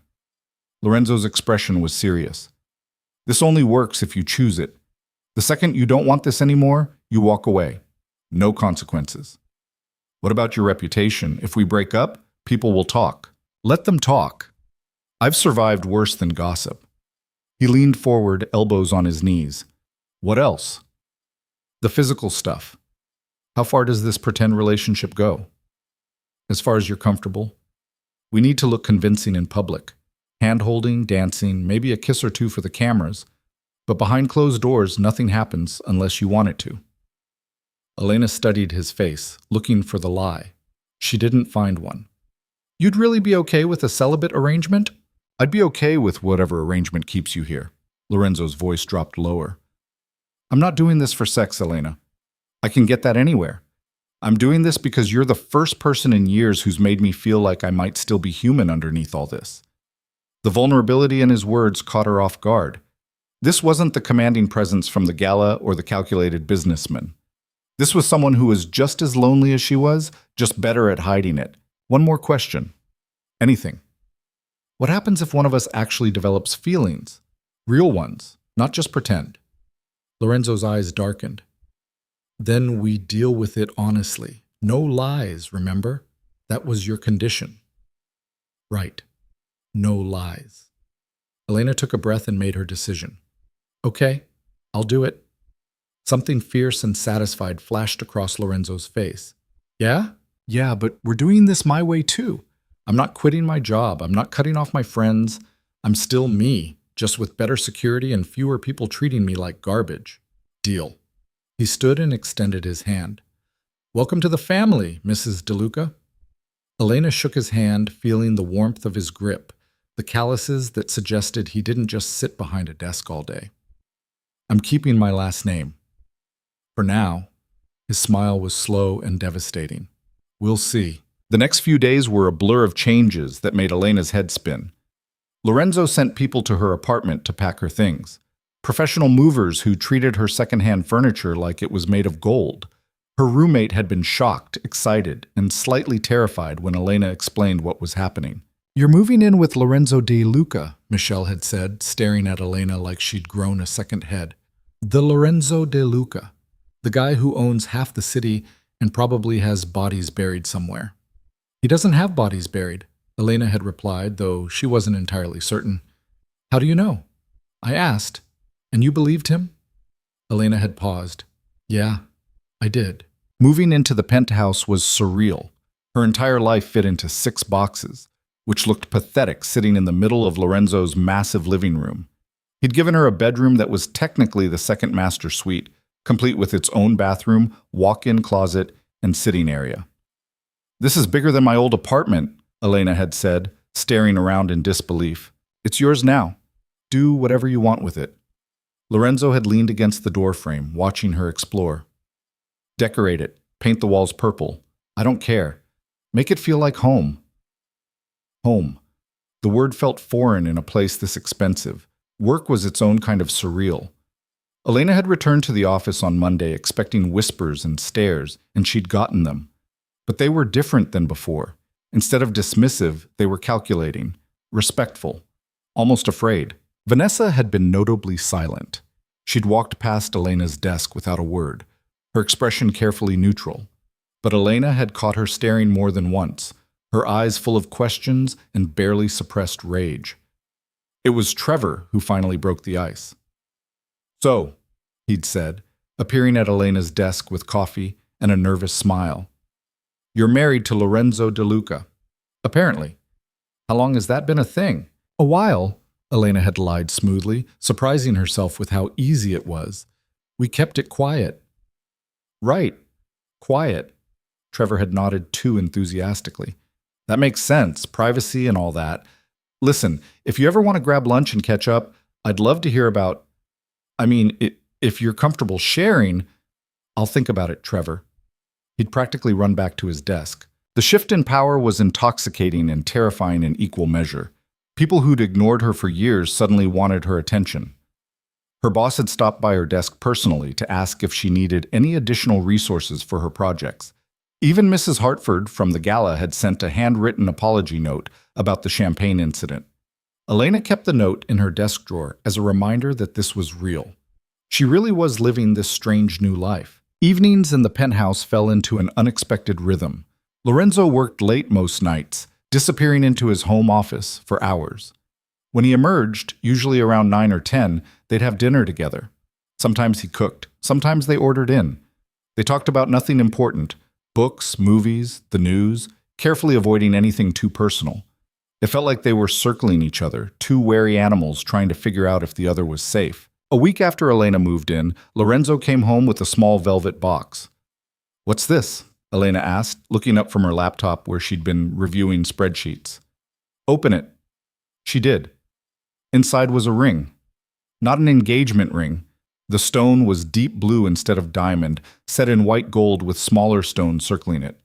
Lorenzo's expression was serious. "This only works if you choose it. The second you don't want this anymore, you walk away. No consequences." "What about your reputation? If we break up, people will talk." "Let them talk. I've survived worse than gossip." He leaned forward, elbows on his knees. "What else?" "The physical stuff. How far does this pretend relationship go?" "As far as you're comfortable. We need to look convincing in public. Hand-holding, dancing, maybe a kiss or 2 for the cameras. But behind closed doors, nothing happens unless you want it to." Elena studied his face, looking for the lie. She didn't find one. "You'd really be okay with a celibate arrangement?" "I'd be okay with whatever arrangement keeps you here." Lorenzo's voice dropped lower. "I'm not doing this for sex, Elena. I can get that anywhere. I'm doing this because you're the first person in years who's made me feel like I might still be human underneath all this." The vulnerability in his words caught her off guard. This wasn't the commanding presence from the gala or the calculated businessman. This was someone who was just as lonely as she was, just better at hiding it. "One more question." "Anything." "What happens if one of us actually develops feelings? Real ones, not just pretend?" Lorenzo's eyes darkened. "Then we deal with it honestly. No lies, remember? That was your condition." "Right. No lies." Elena took a breath and made her decision. "Okay, I'll do it." Something fierce and satisfied flashed across Lorenzo's face. "Yeah? Yeah, but we're doing this my way too. I'm not quitting my job. I'm not cutting off my friends. I'm still me, just with better security and fewer people treating me like garbage." "Deal." He stood and extended his hand. "Welcome to the family, Mrs. De Luca." Elena shook his hand, feeling the warmth of his grip, the calluses that suggested he didn't just sit behind a desk all day. "I'm keeping my last name." For now. His smile was slow and devastating. "We'll see." The next few days were a blur of changes that made Elena's head spin. Lorenzo sent people to her apartment to pack her things. Professional movers who treated her secondhand furniture like it was made of gold. Her roommate had been shocked, excited, and slightly terrified when Elena explained what was happening. You're moving in with Lorenzo de Luca, Michelle had said, staring at Elena like she'd grown a second head. The Lorenzo de Luca, the guy who owns half the city and probably has bodies buried somewhere. He doesn't have bodies buried, Elena had replied, though she wasn't entirely certain. How do you know? I asked. And you believed him? Elena had paused. Yeah, I did. Moving into the penthouse was surreal. Her entire life fit into 6 boxes, which looked pathetic sitting in the middle of Lorenzo's massive living room. He'd given her a bedroom that was technically the second master suite, complete with its own bathroom, walk-in closet, and sitting area. This is bigger than my old apartment, Elena had said, staring around in disbelief. It's yours now. Do whatever you want with it. Lorenzo had leaned against the doorframe, watching her explore. Decorate it. Paint the walls purple. I don't care. Make it feel like home. Home. The word felt foreign in a place this expensive. Work was its own kind of surreal. Elena had returned to the office on Monday expecting whispers and stares, and she'd gotten them. But they were different than before. Instead of dismissive, they were calculating, respectful, almost afraid. Vanessa had been notably silent. She'd walked past Elena's desk without a word, her expression carefully neutral. But Elena had caught her staring more than once, her eyes full of questions and barely suppressed rage. It was Trevor who finally broke the ice. So, he'd said, appearing at Elena's desk with coffee and a nervous smile. You're married to Lorenzo de Luca. Apparently. How long has that been a thing? A while, Elena had lied smoothly, surprising herself with how easy it was. We kept it quiet. Right. Quiet. Trevor had nodded too enthusiastically. That makes sense, privacy and all that. Listen, if you ever want to grab lunch and catch up, I'd love to hear about... if you're comfortable sharing, I'll think about it, Trevor. He'd practically run back to his desk. The shift in power was intoxicating and terrifying in equal measure. People who'd ignored her for years suddenly wanted her attention. Her boss had stopped by her desk personally to ask if she needed any additional resources for her projects. Even Mrs. Hartford from the gala had sent a handwritten apology note about the champagne incident. Elena kept the note in her desk drawer as a reminder that this was real. She really was living this strange new life. Evenings in the penthouse fell into an unexpected rhythm. Lorenzo worked late most nights, disappearing into his home office for hours. When he emerged, usually around 9 or 10, they'd have dinner together. Sometimes he cooked, sometimes they ordered in. They talked about nothing important, books, movies, the news, carefully avoiding anything too personal. It felt like they were circling each other, two wary animals trying to figure out if the other was safe. A week after Elena moved in, Lorenzo came home with a small velvet box. What's this? Elena asked, looking up from her laptop where she'd been reviewing spreadsheets. Open it. She did. Inside was a ring. Not an engagement ring. The stone was deep blue instead of diamond, set in white gold with smaller stones circling it.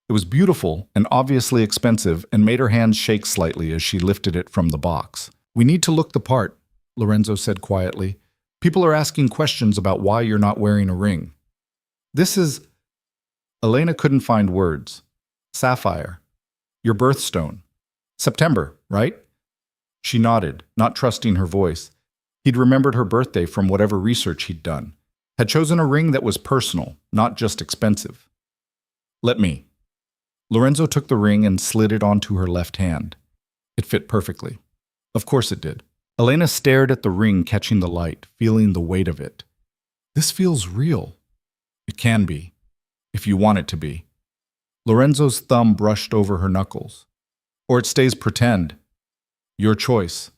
It was beautiful and obviously expensive and made her hands shake slightly as she lifted it from the box. We need to look the part, Lorenzo said quietly. People are asking questions about why you're not wearing a ring. This is... Elena couldn't find words. Sapphire. Your birthstone. September, right? She nodded, not trusting her voice. He'd remembered her birthday from whatever research he'd done. Had chosen a ring that was personal, not just expensive. Let me. Lorenzo took the ring and slid it onto her left hand. It fit perfectly. Of course it did. Elena stared at the ring catching the light, feeling the weight of it. This feels real. It can be, if you want it to be. Lorenzo's thumb brushed over her knuckles. Or it stays pretend. Your choice.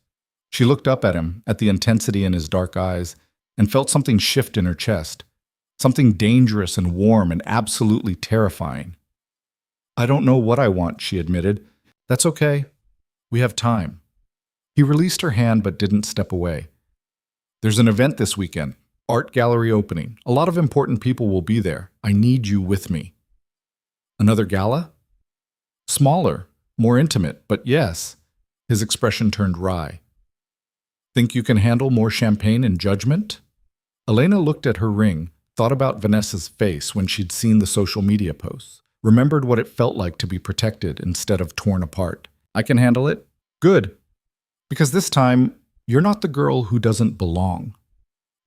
She looked up at him, at the intensity in his dark eyes, and felt something shift in her chest. Something dangerous and warm and absolutely terrifying. I don't know what I want, she admitted. That's okay. We have time. He released her hand but didn't step away. There's an event this weekend. Art gallery opening. A lot of important people will be there. I need you with me. Another gala? Smaller, more intimate, but yes. His expression turned wry. Think you can handle more champagne and judgment? Elena looked at her ring, thought about Vanessa's face when she'd seen the social media posts, remembered what it felt like to be protected instead of torn apart. I can handle it. Good. Because this time, you're not the girl who doesn't belong.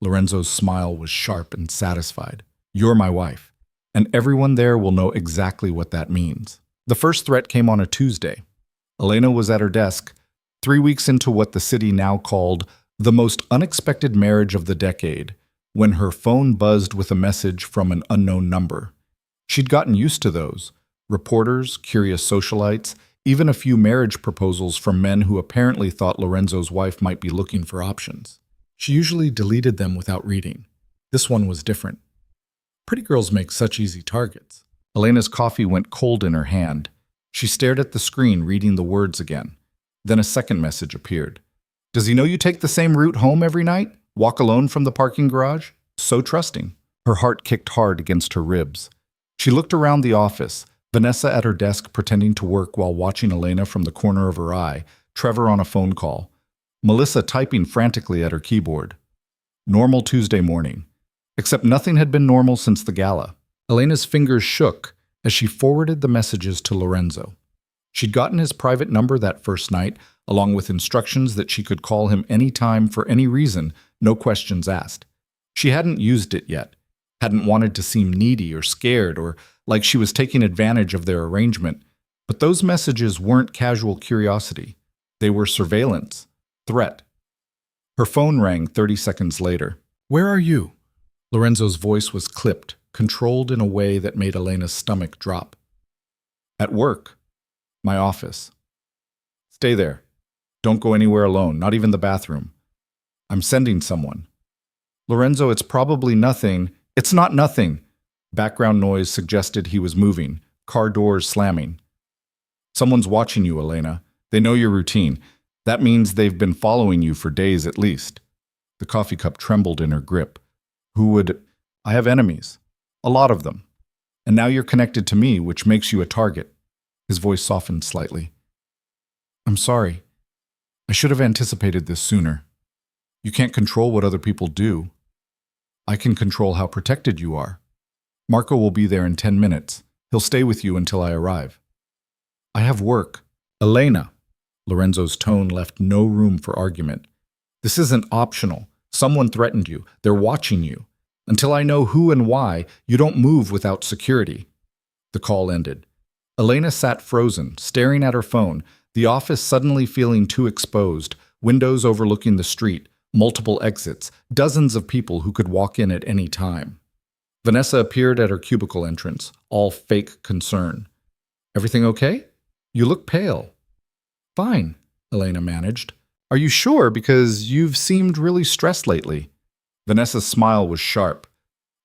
Lorenzo's smile was sharp and satisfied. You're my wife, and everyone there will know exactly what that means. The first threat came on a Tuesday. Elena was at her desk, 3 weeks into what the city now called the most unexpected marriage of the decade, when her phone buzzed with a message from an unknown number. She'd gotten used to those. Reporters, curious socialites, even a few marriage proposals from men who apparently thought Lorenzo's wife might be looking for options. She usually deleted them without reading. This one was different. Pretty girls make such easy targets. Elena's coffee went cold in her hand. She stared at the screen, reading the words again. Then a second message appeared. Does he know you take the same route home every night? Walk alone from the parking garage? So trusting. Her heart kicked hard against her ribs. She looked around the office, Vanessa at her desk pretending to work while watching Elena from the corner of her eye, Trevor on a phone call, Melissa typing frantically at her keyboard. Normal Tuesday morning. Except nothing had been normal since the gala. Elena's fingers shook as she forwarded the messages to Lorenzo. She'd gotten his private number that first night, along with instructions that she could call him any time for any reason, no questions asked. She hadn't used it yet, hadn't wanted to seem needy or scared or like she was taking advantage of their arrangement, but those messages weren't casual curiosity. They were surveillance, threat. Her phone rang 30 seconds later. Where are you? Lorenzo's voice was clipped, controlled in a way that made Elena's stomach drop. At work. My office. Stay there. Don't go anywhere alone, not even the bathroom. I'm sending someone. Lorenzo, it's probably nothing. It's not nothing. Background noise suggested he was moving, car doors slamming. Someone's watching you, Elena. They know your routine. That means they've been following you for days at least. The coffee cup trembled in her grip. Who would... I have enemies. A lot of them. And now you're connected to me, which makes you a target. His voice softened slightly. I'm sorry. I should have anticipated this sooner. You can't control what other people do. I can control how protected you are. Marco will be there in 10 minutes. He'll stay with you until I arrive. I have work. Elena. Lorenzo's tone left no room for argument. This isn't optional. Someone threatened you. They're watching you. Until I know who and why, you don't move without security. The call ended. Elena sat frozen, staring at her phone, the office suddenly feeling too exposed, windows overlooking the street, multiple exits, dozens of people who could walk in at any time. Vanessa appeared at her cubicle entrance, all fake concern. Everything okay? You look pale. Fine, Elena managed. Are you sure? Because you've seemed really stressed lately. Vanessa's smile was sharp.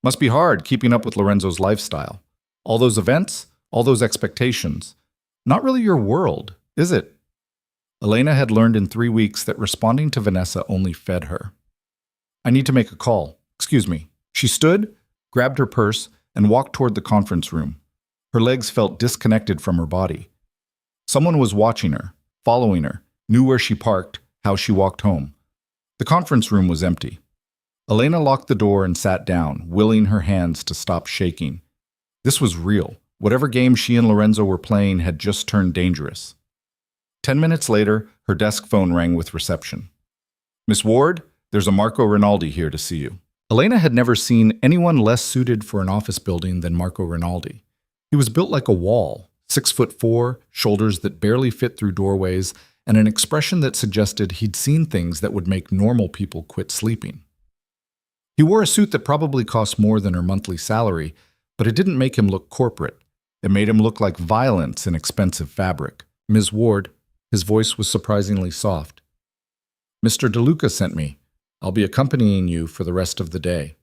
Must be hard keeping up with Lorenzo's lifestyle. All those events, all those expectations. Not really your world, is it? Elena had learned in 3 weeks that responding to Vanessa only fed her. I need to make a call. Excuse me. She stood, grabbed her purse, and walked toward the conference room. Her legs felt disconnected from her body. Someone was watching her, following her, knew where she parked, how she walked home. The conference room was empty. Elena locked the door and sat down, willing her hands to stop shaking. This was real. Whatever game she and Lorenzo were playing had just turned dangerous. 10 minutes later, her desk phone rang with reception. Miss Ward, there's a Marco Rinaldi here to see you. Elena had never seen anyone less suited for an office building than Marco Rinaldi. He was built like a wall, 6'4", shoulders that barely fit through doorways, and an expression that suggested he'd seen things that would make normal people quit sleeping. He wore a suit that probably cost more than her monthly salary, but it didn't make him look corporate. It made him look like violence in expensive fabric. Ms. Ward, his voice was surprisingly soft. Mr. DeLuca sent me. I'll be accompanying you for the rest of the day.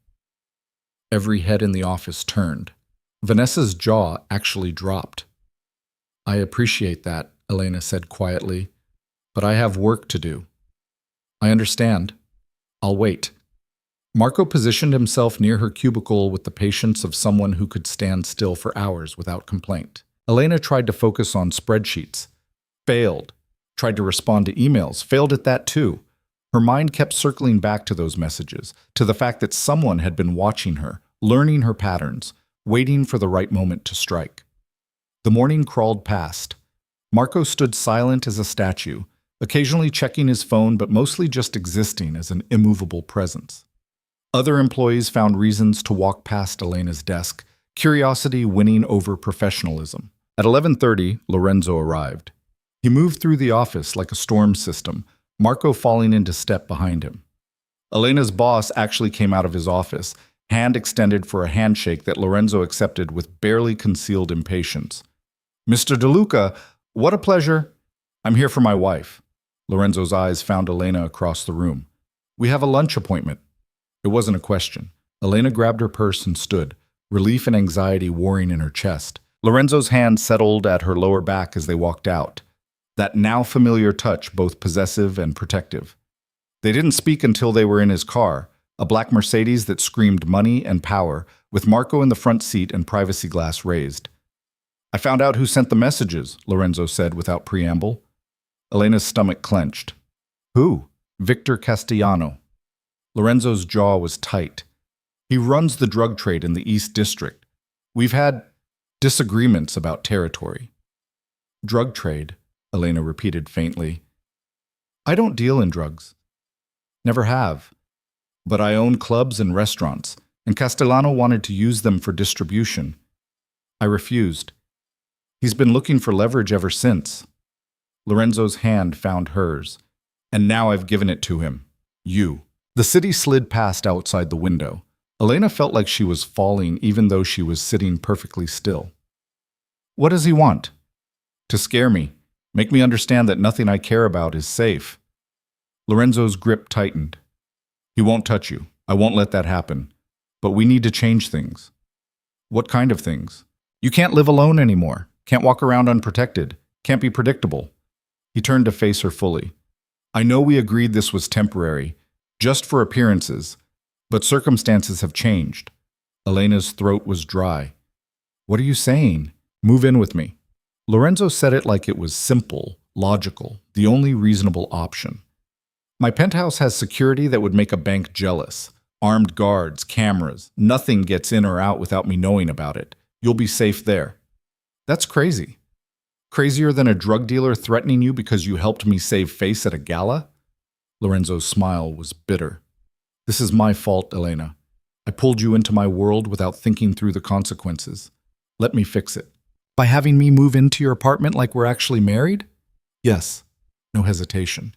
Every head in the office turned. Vanessa's jaw actually dropped. I appreciate that, Elena said quietly, but I have work to do. I understand. I'll wait. Marco positioned himself near her cubicle with the patience of someone who could stand still for hours without complaint. Elena tried to focus on spreadsheets. Failed. Tried to respond to emails. Failed at that too. Her mind kept circling back to those messages, to the fact that someone had been watching her, learning her patterns, waiting for the right moment to strike. The morning crawled past. Marco stood silent as a statue, occasionally checking his phone but mostly just existing as an immovable presence. Other employees found reasons to walk past Elena's desk, curiosity winning over professionalism. At 11:30, Lorenzo arrived. He moved through the office like a storm system, Marco falling into step behind him. Elena's boss actually came out of his office, hand extended for a handshake that Lorenzo accepted with barely concealed impatience. "Mr. DeLuca, what a pleasure. I'm here for my wife." Lorenzo's eyes found Elena across the room. "We have a lunch appointment." It wasn't a question. Elena grabbed her purse and stood, relief and anxiety warring in her chest. Lorenzo's hand settled at her lower back as they walked out. That now familiar touch, both possessive and protective. They didn't speak until they were in his car, a black Mercedes that screamed money and power, with Marco in the front seat and privacy glass raised. "I found out who sent the messages," Lorenzo said without preamble. Elena's stomach clenched. "Who?" "Victor Castellano." Lorenzo's jaw was tight. "He runs the drug trade in the East District. We've had disagreements about territory." "Drug trade," Elena repeated faintly. "I don't deal in drugs. Never have. But I own clubs and restaurants, and Castellano wanted to use them for distribution. I refused. He's been looking for leverage ever since." Lorenzo's hand found hers. "And now I've given it to him. You." The city slid past outside the window. Elena felt like she was falling even though she was sitting perfectly still. "What does he want?" "To scare me. Make me understand that nothing I care about is safe." Lorenzo's grip tightened. "He won't touch you. I won't let that happen. But we need to change things." "What kind of things?" "You can't live alone anymore. Can't walk around unprotected. Can't be predictable." He turned to face her fully. "I know we agreed this was temporary, just for appearances, but circumstances have changed." Elena's throat was dry. "What are you saying?" "Move in with me." Lorenzo said it like it was simple, logical, the only reasonable option. "My penthouse has security that would make a bank jealous. Armed guards, cameras. Nothing gets in or out without me knowing about it. You'll be safe there." "That's crazy." "Crazier than a drug dealer threatening you because you helped me save face at a gala?" Lorenzo's smile was bitter. "This is my fault, Elena. I pulled you into my world without thinking through the consequences. Let me fix it." "By having me move into your apartment like we're actually married?" "Yes." No hesitation.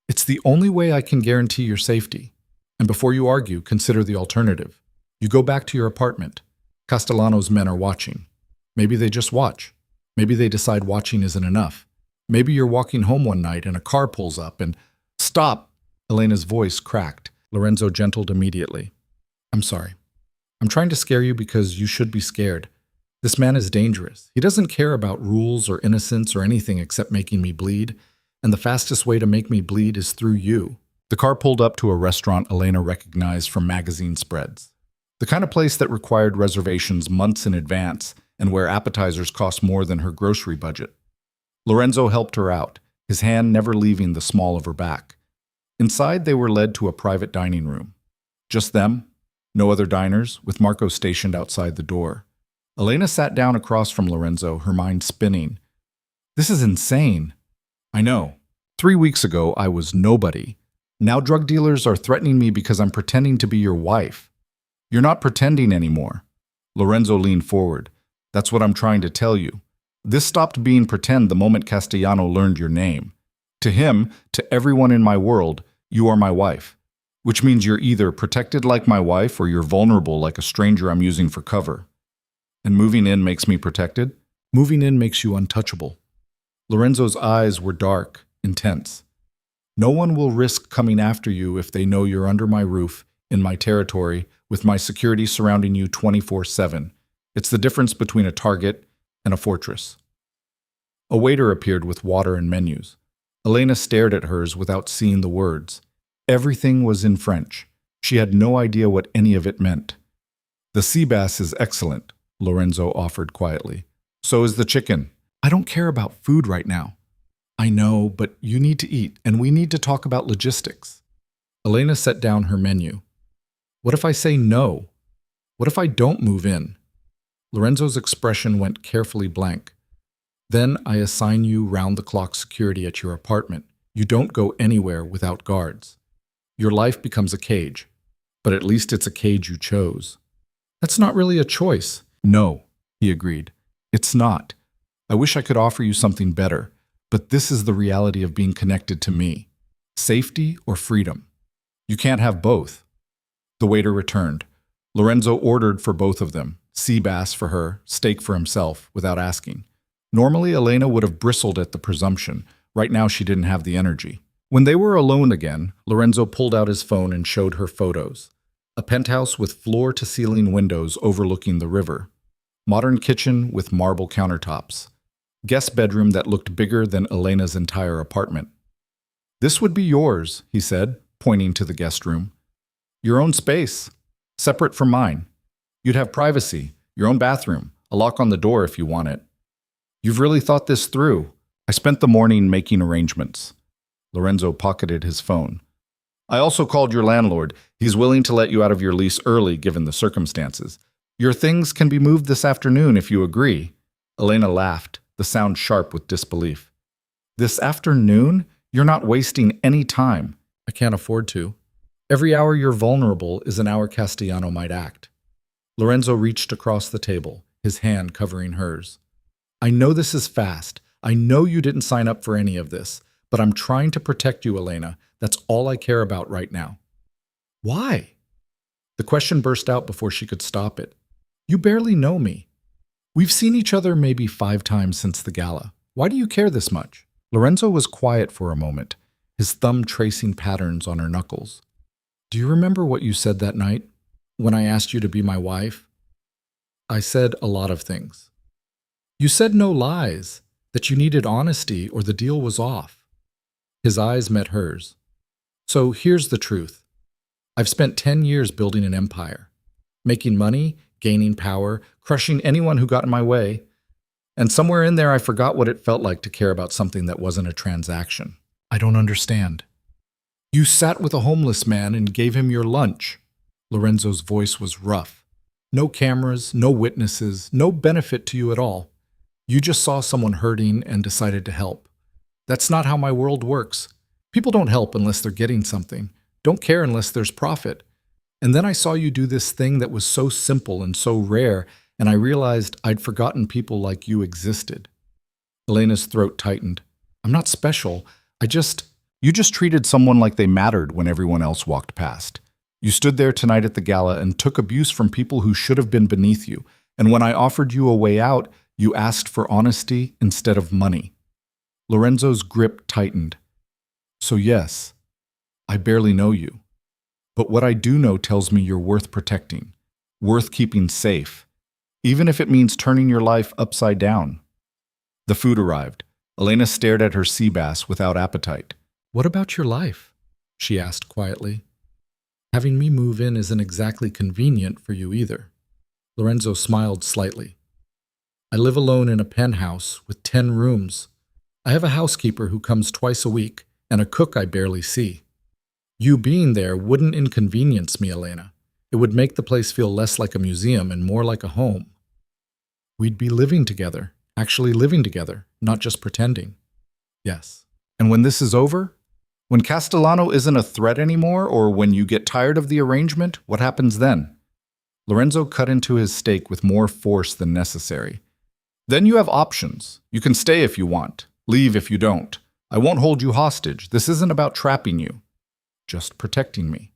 "It's the only way I can guarantee your safety. And before you argue, consider the alternative. You go back to your apartment. Castellano's men are watching. Maybe they just watch. Maybe they decide watching isn't enough. Maybe you're walking home one night and a car pulls up and—" "Stop!" Elena's voice cracked. Lorenzo gentled immediately. "I'm sorry. I'm trying to scare you because you should be scared. This man is dangerous. He doesn't care about rules or innocence or anything except making me bleed. And the fastest way to make me bleed is through you." The car pulled up to a restaurant Elena recognized from magazine spreads. The kind of place that required reservations months in advance and where appetizers cost more than her grocery budget. Lorenzo helped her out, his hand never leaving the small of her back. Inside, they were led to a private dining room. Just them, no other diners, with Marco stationed outside the door. Elena sat down across from Lorenzo, her mind spinning. "This is insane." "I know. 3 weeks ago, I was nobody. Now drug dealers are threatening me because I'm pretending to be your wife." "You're not pretending anymore." Lorenzo leaned forward. "That's what I'm trying to tell you. This stopped being pretend the moment Castellano learned your name. To him, to everyone in my world, you are my wife. Which means you're either protected like my wife or you're vulnerable like a stranger I'm using for cover. And moving in makes me protected? Moving in makes you untouchable." Lorenzo's eyes were dark, intense. "No one will risk coming after you if they know you're under my roof, in my territory, with my security surrounding you 24/7. It's the difference between a target and a fortress." A waiter appeared with water and menus. Elena stared at hers without seeing the words. Everything was in French. She had no idea what any of it meant. "The sea bass is excellent," Lorenzo offered quietly. "So is the chicken." "I don't care about food right now." "I know, but you need to eat, and we need to talk about logistics." Elena set down her menu. "What if I say no? What if I don't move in?" Lorenzo's expression went carefully blank. Then I assign you round-the-clock security at your apartment. You don't go anywhere without guards. Your life becomes a cage, but at least it's a cage you chose. That's not really a choice. No, he agreed. It's not. I wish I could offer you something better, but this is the reality of being connected to me. Safety or freedom. You can't have both. The waiter returned. Lorenzo ordered for both of them, sea bass for her, steak for himself, without asking. Normally, Elena would have bristled at the presumption. Right now, she didn't have the energy. When they were alone again, Lorenzo pulled out his phone and showed her photos. A penthouse with floor-to-ceiling windows overlooking the river. Modern kitchen with marble countertops. Guest bedroom that looked bigger than Elena's entire apartment. This would be yours, he said, pointing to the guest room. Your own space, separate from mine. You'd have privacy, your own bathroom, a lock on the door if you want it. You've really thought this through. I spent the morning making arrangements. Lorenzo pocketed his phone. I also called your landlord. He's willing to let you out of your lease early given the circumstances. Your things can be moved this afternoon if you agree. Elena laughed, the sound sharp with disbelief. This afternoon? You're not wasting any time. I can't afford to. Every hour you're vulnerable is an hour Castellano might act. Lorenzo reached across the table, his hand covering hers. I know this is fast. I know you didn't sign up for any of this, but I'm trying to protect you, Elena. That's all I care about right now. Why? The question burst out before she could stop it. You barely know me. We've seen each other maybe 5 times since the gala. Why do you care this much? Lorenzo was quiet for a moment, his thumb tracing patterns on her knuckles. Do you remember what you said that night, when I asked you to be my wife? I said a lot of things. You said no lies, that you needed honesty or the deal was off. His eyes met hers. So here's the truth. I've spent 10 years building an empire, making money, gaining power, crushing anyone who got in my way. And somewhere in there I forgot what it felt like to care about something that wasn't a transaction. I don't understand. You sat with a homeless man and gave him your lunch. Lorenzo's voice was rough. No cameras, no witnesses, no benefit to you at all. You just saw someone hurting and decided to help. That's not how my world works. People don't help unless they're getting something, don't care unless there's profit. And then I saw you do this thing that was so simple and so rare, and I realized I'd forgotten people like you existed. Elena's throat tightened. I'm not special. You just treated someone like they mattered when everyone else walked past. You stood there tonight at the gala and took abuse from people who should have been beneath you. And when I offered you a way out, you asked for honesty instead of money. Lorenzo's grip tightened. So yes, I barely know you. But what I do know tells me you're worth protecting, worth keeping safe, even if it means turning your life upside down. The food arrived. Elena stared at her sea bass without appetite. What about your life? She asked quietly. Having me move in isn't exactly convenient for you either. Lorenzo smiled slightly. I live alone in a penthouse with 10 rooms. I have a housekeeper who comes twice a week and a cook I barely see. You being there wouldn't inconvenience me, Elena. It would make the place feel less like a museum and more like a home. We'd be living together, actually living together, not just pretending. Yes. And when this is over? When Castellano isn't a threat anymore, or when you get tired of the arrangement, what happens then? Lorenzo cut into his steak with more force than necessary. Then you have options. You can stay if you want, leave if you don't. I won't hold you hostage. This isn't about trapping you. Just protecting me.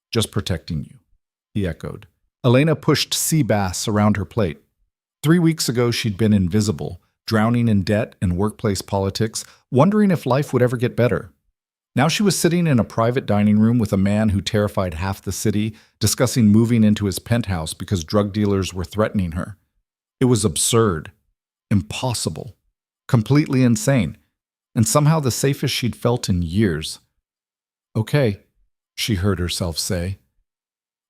Just protecting you, he echoed. Elena pushed sea bass around her plate. 3 weeks ago, she'd been invisible, drowning in debt and workplace politics, wondering if life would ever get better. Now she was sitting in a private dining room with a man who terrified half the city, discussing moving into his penthouse because drug dealers were threatening her. It was absurd, impossible, completely insane, and somehow the safest she'd felt in years. Okay, she heard herself say.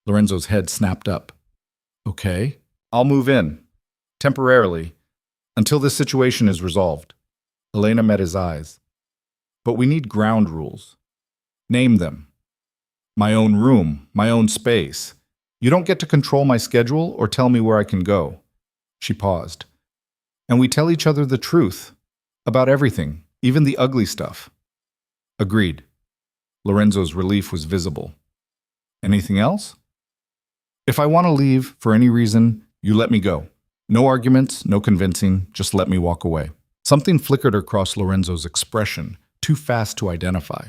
Lorenzo's head snapped up. Okay, I'll move in, temporarily, until this situation is resolved. Elena met his eyes. But we need ground rules. Name them. My own room, my own space. You don't get to control my schedule or tell me where I can go. She paused. And we tell each other the truth about everything, even the ugly stuff. Agreed. Lorenzo's relief was visible. Anything else? If I want to leave for any reason, you let me go. No arguments, no convincing, just let me walk away. Something flickered across Lorenzo's expression, too fast to identify.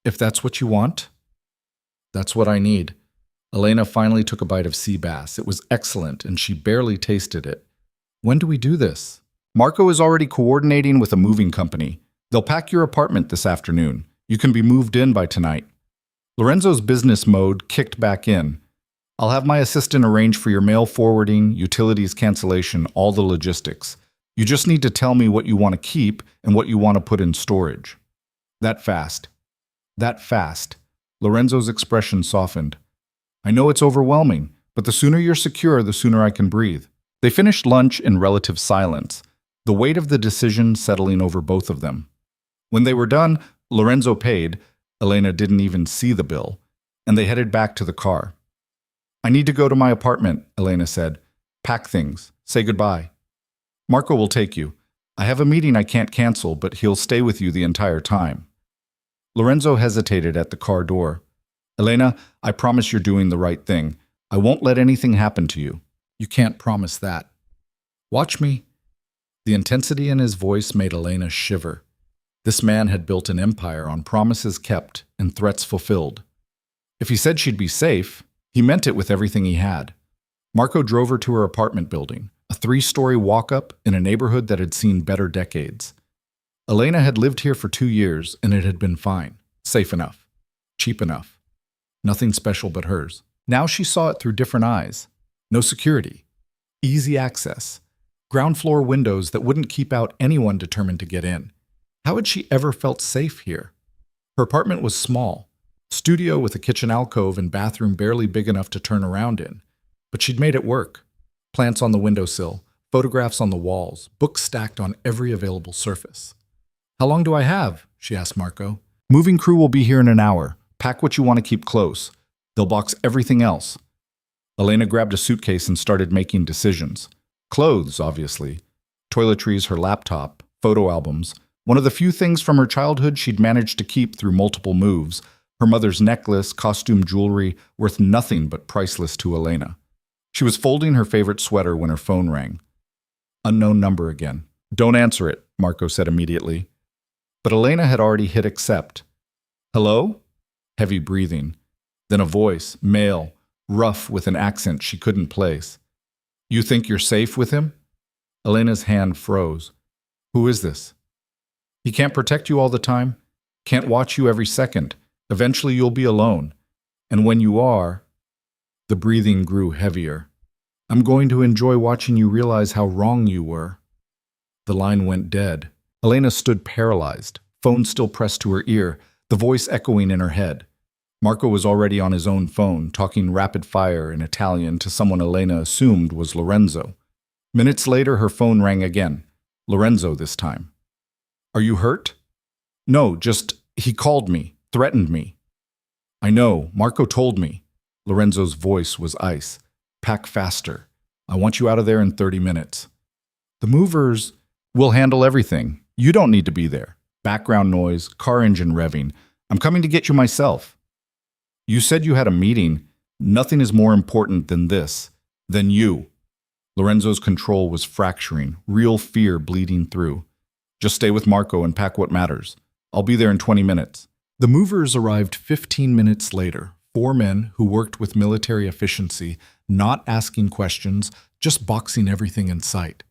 If that's what you want, that's what I need. Elena finally took a bite of sea bass. It was excellent, and she barely tasted it. When do we do this? Marco is already coordinating with a moving company. They'll pack your apartment this afternoon. You can be moved in by tonight. Lorenzo's business mode kicked back in. I'll have my assistant arrange for your mail forwarding, utilities cancellation, all the logistics. You just need to tell me what you want to keep and what you want to put in storage. That fast. That fast. Lorenzo's expression softened. I know it's overwhelming, but the sooner you're secure, the sooner I can breathe. They finished lunch in relative silence, the weight of the decision settling over both of them. When they were done, Lorenzo paid. Elena didn't even see the bill, and they headed back to the car. I need to go to my apartment, Elena said. Pack things. Say goodbye. Marco will take you. I have a meeting I can't cancel, but he'll stay with you the entire time. Lorenzo hesitated at the car door. Elena, I promise you're doing the right thing. I won't let anything happen to you. You can't promise that. Watch me. The intensity in his voice made Elena shiver. This man had built an empire on promises kept and threats fulfilled. If he said she'd be safe, he meant it with everything he had. Marco drove her to her apartment building, a 3-story walk-up in a neighborhood that had seen better decades. Elena had lived here for 2 years, and it had been fine, safe enough, cheap enough. Nothing special but hers. Now she saw it through different eyes. No security. Easy access. Ground floor windows that wouldn't keep out anyone determined to get in. How had she ever felt safe here? Her apartment was small. Studio with a kitchen alcove and bathroom barely big enough to turn around in. But she'd made it work. Plants on the windowsill, photographs on the walls, books stacked on every available surface. How long do I have? She asked Marco. Moving crew will be here in an hour. Pack what you want to keep close. They'll box everything else. Elena grabbed a suitcase and started making decisions. Clothes, obviously. Toiletries, her laptop, photo albums. One of the few things from her childhood she'd managed to keep through multiple moves. Her mother's necklace, costume jewelry, worth nothing but priceless to Elena. She was folding her favorite sweater when her phone rang. Unknown number again. Don't answer it, Marco said immediately. But Elena had already hit accept. Hello? Heavy breathing. Then a voice, male, rough with an accent she couldn't place. You think you're safe with him? Elena's hand froze. Who is this? He can't protect you all the time. Can't watch you every second. Eventually you'll be alone. And when you are, the breathing grew heavier. I'm going to enjoy watching you realize how wrong you were. The line went dead. Elena stood paralyzed, phone still pressed to her ear, the voice echoing in her head. Marco was already on his own phone, talking rapid fire in Italian to someone Elena assumed was Lorenzo. Minutes later, her phone rang again. Lorenzo this time. Are you hurt? No, just, he called me, threatened me. I know, Marco told me. Lorenzo's voice was ice. Pack faster. I want you out of there in 30 minutes. The movers will handle everything. You don't need to be there. Background noise, car engine revving. I'm coming to get you myself. You said you had a meeting. Nothing is more important than this, than you. Lorenzo's control was fracturing, real fear bleeding through. Just stay with Marco and pack what matters. I'll be there in 20 minutes. The movers arrived 15 minutes later. 4 men who worked with military efficiency, not asking questions, just boxing everything in sight.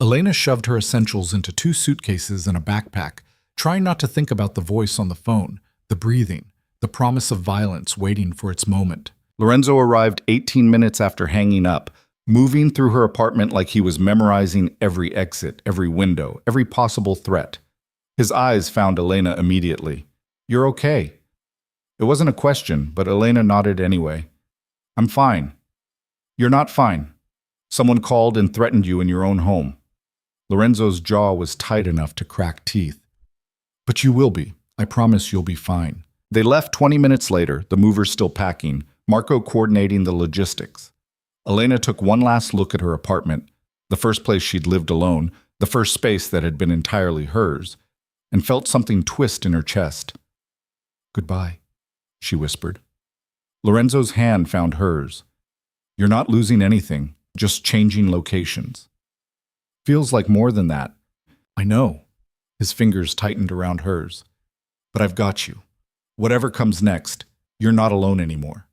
Elena shoved her essentials into 2 suitcases and a backpack, trying not to think about the voice on the phone, the breathing, the promise of violence waiting for its moment. Lorenzo arrived 18 minutes after hanging up, moving through her apartment like he was memorizing every exit, every window, every possible threat. His eyes found Elena immediately. You're okay. It wasn't a question, but Elena nodded anyway. I'm fine. You're not fine. Someone called and threatened you in your own home. Lorenzo's jaw was tight enough to crack teeth. But you will be. I promise you'll be fine. They left 20 minutes later, the movers still packing, Marco coordinating the logistics. Elena took one last look at her apartment, The first place she'd lived alone, the first space that had been entirely hers, and felt something twist in her chest. "Goodbye," she whispered. Lorenzo's hand found hers. "You're not losing anything, just changing locations." "Feels like more than that." "I know." His fingers tightened around hers. "But I've got you. Whatever comes next, you're not alone anymore."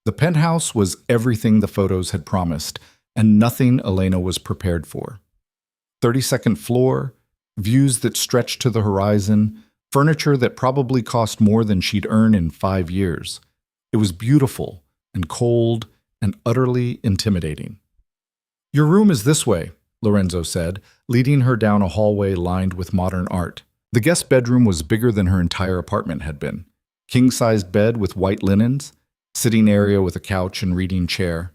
The penthouse was everything the photos had promised, and nothing Elena was prepared for. 32nd floor, views that stretched to the horizon, furniture that probably cost more than she'd earn in 5 years. It was beautiful and cold and utterly intimidating. "Your room is this way," Lorenzo said, leading her down a hallway lined with modern art. The guest bedroom was bigger than her entire apartment had been. King-sized bed with white linens, sitting area with a couch and reading chair,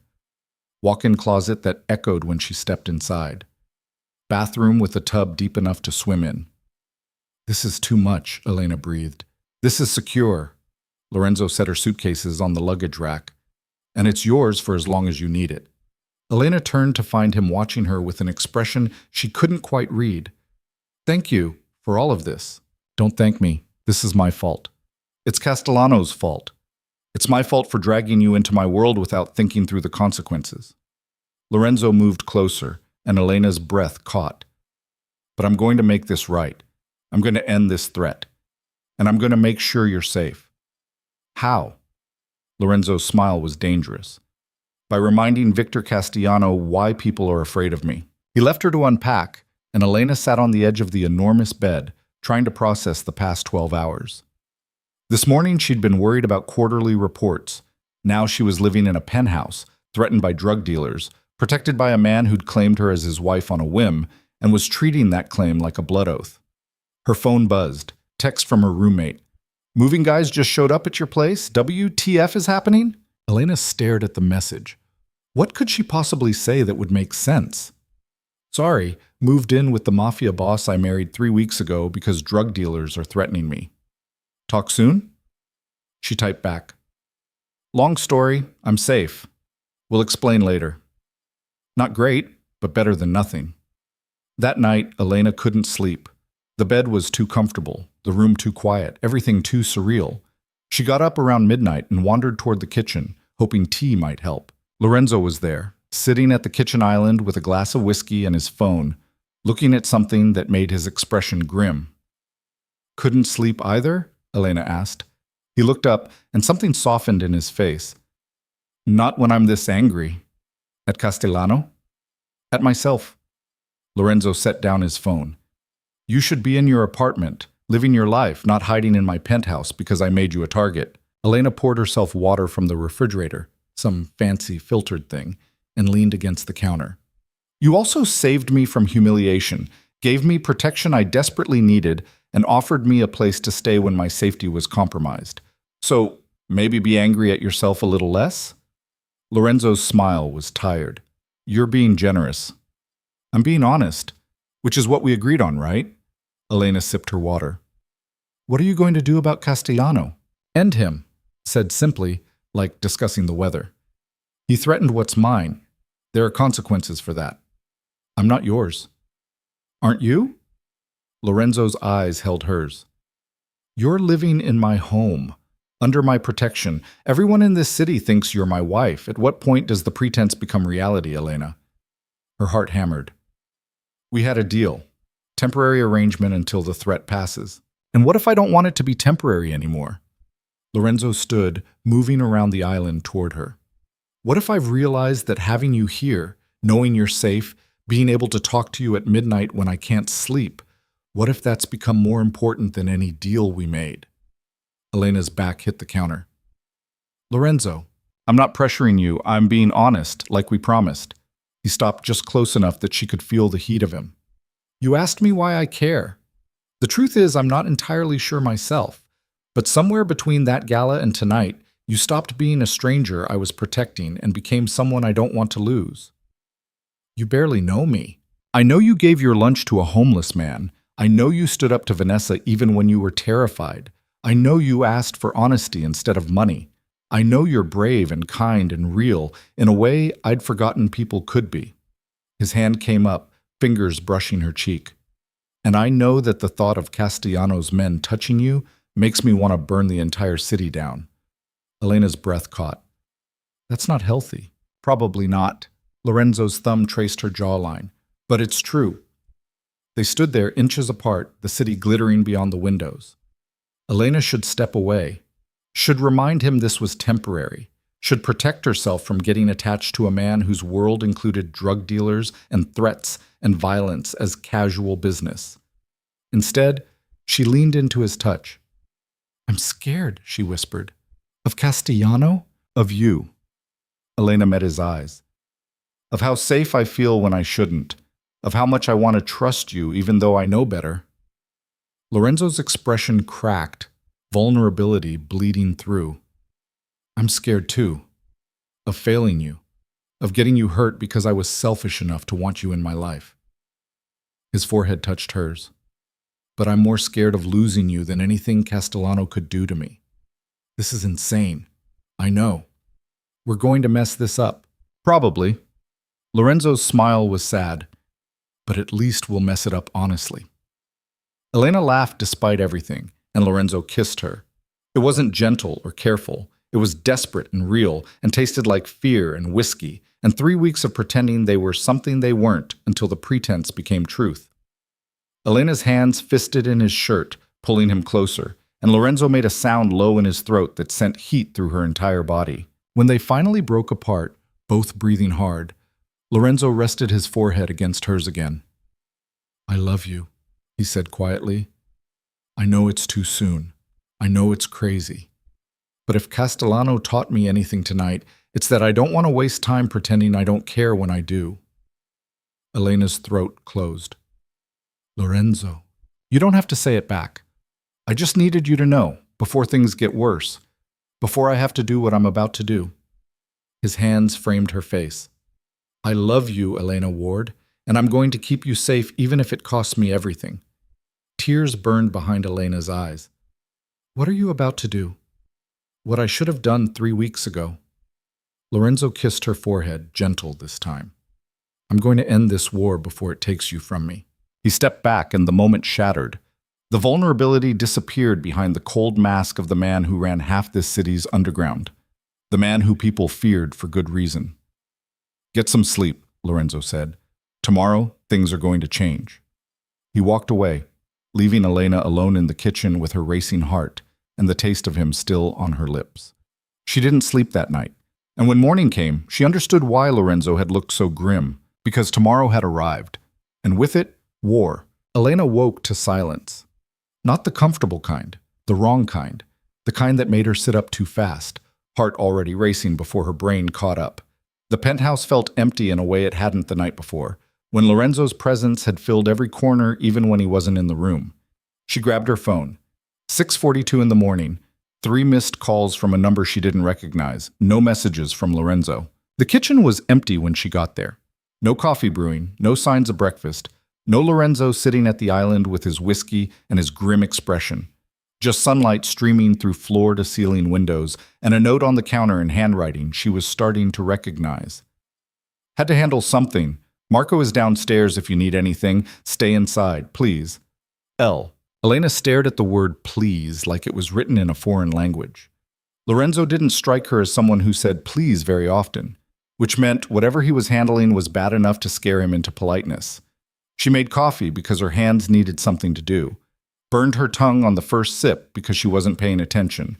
walk-in closet that echoed when she stepped inside, bathroom with a tub deep enough to swim in. "This is too much," Elena breathed. "This is secure." Lorenzo set her suitcases on the luggage rack. "And it's yours for as long as you need it." Elena turned to find him watching her with an expression she couldn't quite read. "Thank you for all of this." "Don't thank me. This is my fault." "It's Castellano's fault. It's my fault for dragging you into my world without thinking through the consequences." Lorenzo moved closer, and Elena's breath caught. "But I'm going to make this right. I'm going to end this threat. And I'm going to make sure you're safe." "How?" Lorenzo's smile was dangerous. "By reminding Victor Castellano why people are afraid of me." He left her to unpack, and Elena sat on the edge of the enormous bed, trying to process the past 12 hours. This morning she'd been worried about quarterly reports. Now she was living in a penthouse, threatened by drug dealers, protected by a man who'd claimed her as his wife on a whim, and was treating that claim like a blood oath. Her phone buzzed, text from her roommate. "Moving guys just showed up at your place? WTF is happening?" Elena stared at the message. What could she possibly say that would make sense? "Sorry, moved in with the Mafia boss I married 3 weeks ago because drug dealers are threatening me." "Talk soon?" She typed back. "Long story, I'm safe. We'll explain later." Not great, but better than nothing. That night, Elena couldn't sleep. The bed was too comfortable, the room too quiet, everything too surreal. She got up around midnight and wandered toward the kitchen, hoping tea might help. Lorenzo was there, sitting at the kitchen island with a glass of whiskey and his phone, looking at something that made his expression grim. "Couldn't sleep either?" Elena asked. He looked up, and something softened in his face. "Not when I'm this angry." "At Castellano?" "At myself." Lorenzo set down his phone. "You should be in your apartment, living your life, not hiding in my penthouse because I made you a target." Elena poured herself water from the refrigerator, some fancy filtered thing, and leaned against the counter. "You also saved me from humiliation, gave me protection I desperately needed, and offered me a place to stay when my safety was compromised. So, maybe be angry at yourself a little less?" Lorenzo's smile was tired. "You're being generous." "I'm being honest, which is what we agreed on, right?" Elena sipped her water. "What are you going to do about Castellano?" "End him," said simply, like discussing the weather. "He threatened what's mine. There are consequences for that. I'm not yours." "Aren't you?" Lorenzo's eyes held hers. "You're living in my home, under my protection. Everyone in this city thinks you're my wife. At what point does the pretense become reality, Elena?" Her heart hammered. "We had a deal. Temporary arrangement until the threat passes. And what if I don't want it to be temporary anymore?" Lorenzo stood, moving around the island toward her. "What if I've realized that having you here, knowing you're safe, being able to talk to you at midnight when I can't sleep, what if that's become more important than any deal we made?" Elena's back hit the counter. "Lorenzo, I'm not pressuring you. I'm being honest, like we promised." He stopped just close enough that she could feel the heat of him. "You asked me why I care. The truth is, I'm not entirely sure myself. But somewhere between that gala and tonight, you stopped being a stranger I was protecting and became someone I don't want to lose. You barely know me. I know you gave your lunch to a homeless man. I know you stood up to Vanessa even when you were terrified. I know you asked for honesty instead of money. I know you're brave and kind and real in a way I'd forgotten people could be. His hand came up, fingers brushing her cheek. And I know that the thought of Castellano's men touching you makes me want to burn the entire city down. Elena's breath caught. That's not healthy. Probably not. Lorenzo's thumb traced her jawline. But it's true. They stood there inches apart, the city glittering beyond the windows. Elena should step away, should remind him this was temporary, should protect herself from getting attached to a man whose world included drug dealers and threats and violence as casual business. Instead, she leaned into his touch. I'm scared, she whispered. Of Castellano? Of you. Elena met his eyes. Of how safe I feel when I shouldn't. Of how much I want to trust you even though I know better. Lorenzo's expression cracked, vulnerability bleeding through. I'm scared too. Of failing you. Of getting you hurt because I was selfish enough to want you in my life. His forehead touched hers. But I'm more scared of losing you than anything Castellano could do to me. This is insane. I know. We're going to mess this up. Probably. Lorenzo's smile was sad. But at least we'll mess it up honestly. Elena laughed despite everything, and Lorenzo kissed her. It wasn't gentle or careful. It was desperate and real, and tasted like fear and whiskey, and 3 weeks of pretending they were something they weren't until the pretense became truth. Elena's hands fisted in his shirt, pulling him closer, and Lorenzo made a sound low in his throat that sent heat through her entire body. When they finally broke apart, both breathing hard, Lorenzo rested his forehead against hers again. I love you, he said quietly. I know it's too soon. I know it's crazy. But if Castellano taught me anything tonight, it's that I don't want to waste time pretending I don't care when I do. Elena's throat closed. Lorenzo, you don't have to say it back. I just needed you to know, before things get worse, before I have to do what I'm about to do. His hands framed her face. I love you, Elena Ward, and I'm going to keep you safe even if it costs me everything. Tears burned behind Elena's eyes. What are you about to do? What I should have done 3 weeks ago. Lorenzo kissed her forehead, gentle this time. I'm going to end this war before it takes you from me. He stepped back and the moment shattered. The vulnerability disappeared behind the cold mask of the man who ran half this city's underground. The man who people feared for good reason. Get some sleep, Lorenzo said. Tomorrow, things are going to change. He walked away, leaving Elena alone in the kitchen with her racing heart and the taste of him still on her lips. She didn't sleep that night, and when morning came, she understood why Lorenzo had looked so grim, because tomorrow had arrived, and with it, war. Elena woke to silence. Not the comfortable kind, the wrong kind, the kind that made her sit up too fast, heart already racing before her brain caught up. The penthouse felt empty in a way it hadn't the night before, when Lorenzo's presence had filled every corner even when he wasn't in the room. She grabbed her phone. 6:42 in the morning, 3 missed calls from a number she didn't recognize, no messages from Lorenzo. The kitchen was empty when she got there. No coffee brewing, no signs of breakfast, no Lorenzo sitting at the island with his whiskey and his grim expression. Just sunlight streaming through floor-to-ceiling windows and a note on the counter in handwriting she was starting to recognize. Had to handle something. Marco is downstairs if you need anything. Stay inside, please. L. Elena stared at the word please like it was written in a foreign language. Lorenzo didn't strike her as someone who said please very often, which meant whatever he was handling was bad enough to scare him into politeness. She made coffee because her hands needed something to do. Burned her tongue on the first sip because she wasn't paying attention.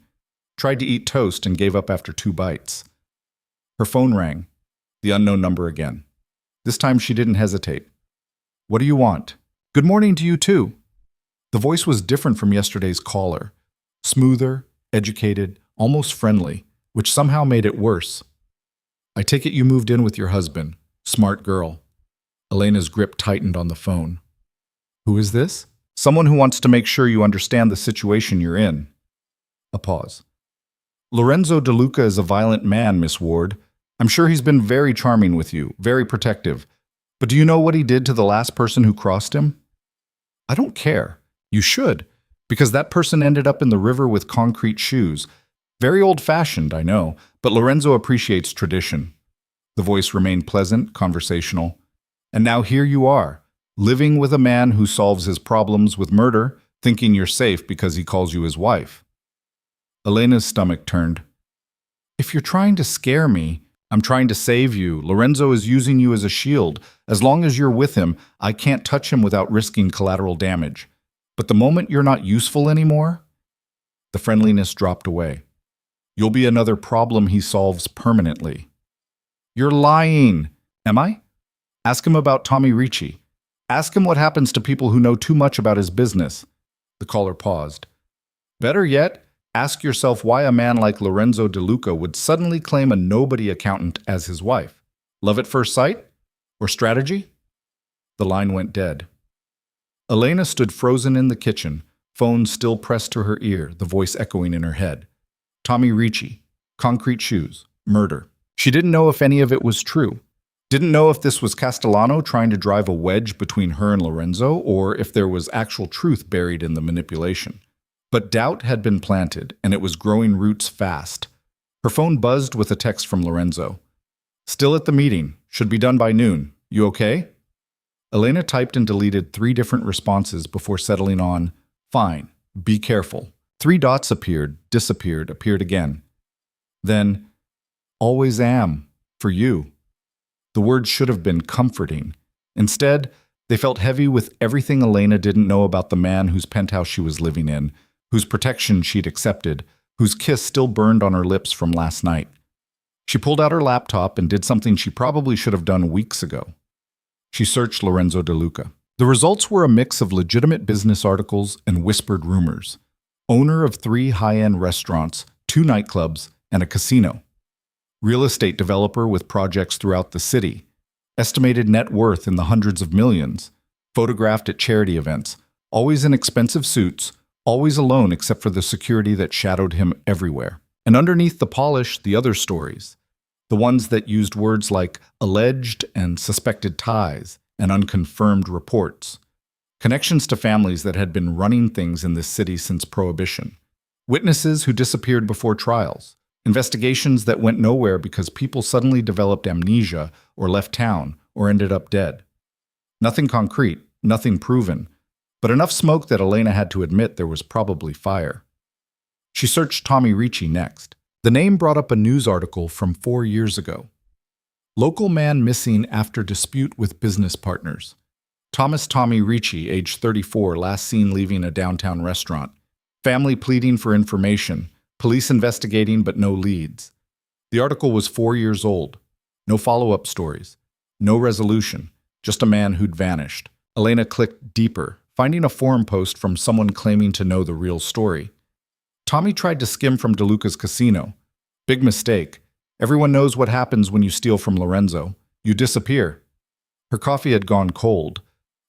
Tried to eat toast and gave up after 2 bites. Her phone rang. The unknown number again. This time she didn't hesitate. What do you want? Good morning to you too. The voice was different from yesterday's caller. Smoother, educated, almost friendly, which somehow made it worse. I take it you moved in with your husband. Smart girl. Elena's grip tightened on the phone. Who is this? Someone who wants to make sure you understand the situation you're in. A pause. Lorenzo De Luca is a violent man, Miss Ward. I'm sure he's been very charming with you, very protective. But do you know what he did to the last person who crossed him? I don't care. You should, because that person ended up in the river with concrete shoes. Very old-fashioned, I know, but Lorenzo appreciates tradition. The voice remained pleasant, conversational. And now here you are, living with a man who solves his problems with murder, thinking you're safe because he calls you his wife. Elena's stomach turned. If you're trying to scare me, I'm trying to save you. Lorenzo is using you as a shield. As long as you're with him, I can't touch him without risking collateral damage. But the moment you're not useful anymore, the friendliness dropped away. You'll be another problem he solves permanently. You're lying. Am I? Ask him about Tommy Ricci. Ask him what happens to people who know too much about his business. The caller paused. Better yet, ask yourself why a man like Lorenzo De Luca would suddenly claim a nobody accountant as his wife. Love at first sight? Or strategy? The line went dead. Elena stood frozen in the kitchen, phone still pressed to her ear, the voice echoing in her head. Tommy Ricci, concrete shoes, murder. She didn't know if any of it was true. Didn't know if this was Castellano trying to drive a wedge between her and Lorenzo, or if there was actual truth buried in the manipulation. But doubt had been planted, and it was growing roots fast. Her phone buzzed with a text from Lorenzo. Still at the meeting. Should be done by noon. You okay? Elena typed and deleted 3 different responses before settling on, fine, be careful. 3 dots appeared, disappeared, appeared again. Then, always am, for you. The words should have been comforting. Instead, they felt heavy with everything Elena didn't know about the man whose penthouse she was living in, whose protection she'd accepted, whose kiss still burned on her lips from last night. She pulled out her laptop and did something she probably should have done weeks ago. She searched Lorenzo De Luca. The results were a mix of legitimate business articles and whispered rumors. Owner of 3 high-end restaurants, 2 nightclubs, and a casino. Real estate developer with projects throughout the city. Estimated net worth in the hundreds of millions. Photographed at charity events. Always in expensive suits. Always alone except for the security that shadowed him everywhere. And underneath the polish, the other stories. The ones that used words like alleged and suspected ties and unconfirmed reports. Connections to families that had been running things in this city since Prohibition. Witnesses who disappeared before trials. Investigations that went nowhere because people suddenly developed amnesia or left town or ended up dead. Nothing concrete, nothing proven, but enough smoke that Elena had to admit there was probably fire. She searched Tommy Ricci next. The name brought up a news article from 4 years ago. Local man missing after dispute with business partners. Tommy Ricci, age 34, last seen leaving a downtown restaurant. Family pleading for information. Police investigating but no leads. The article was 4 years old. No follow-up stories. No resolution. Just a man who'd vanished. Elena clicked deeper, finding a forum post from someone claiming to know the real story. Tommy tried to skim from De Luca's casino. Big mistake. Everyone knows what happens when you steal from Lorenzo. You disappear. Her coffee had gone cold.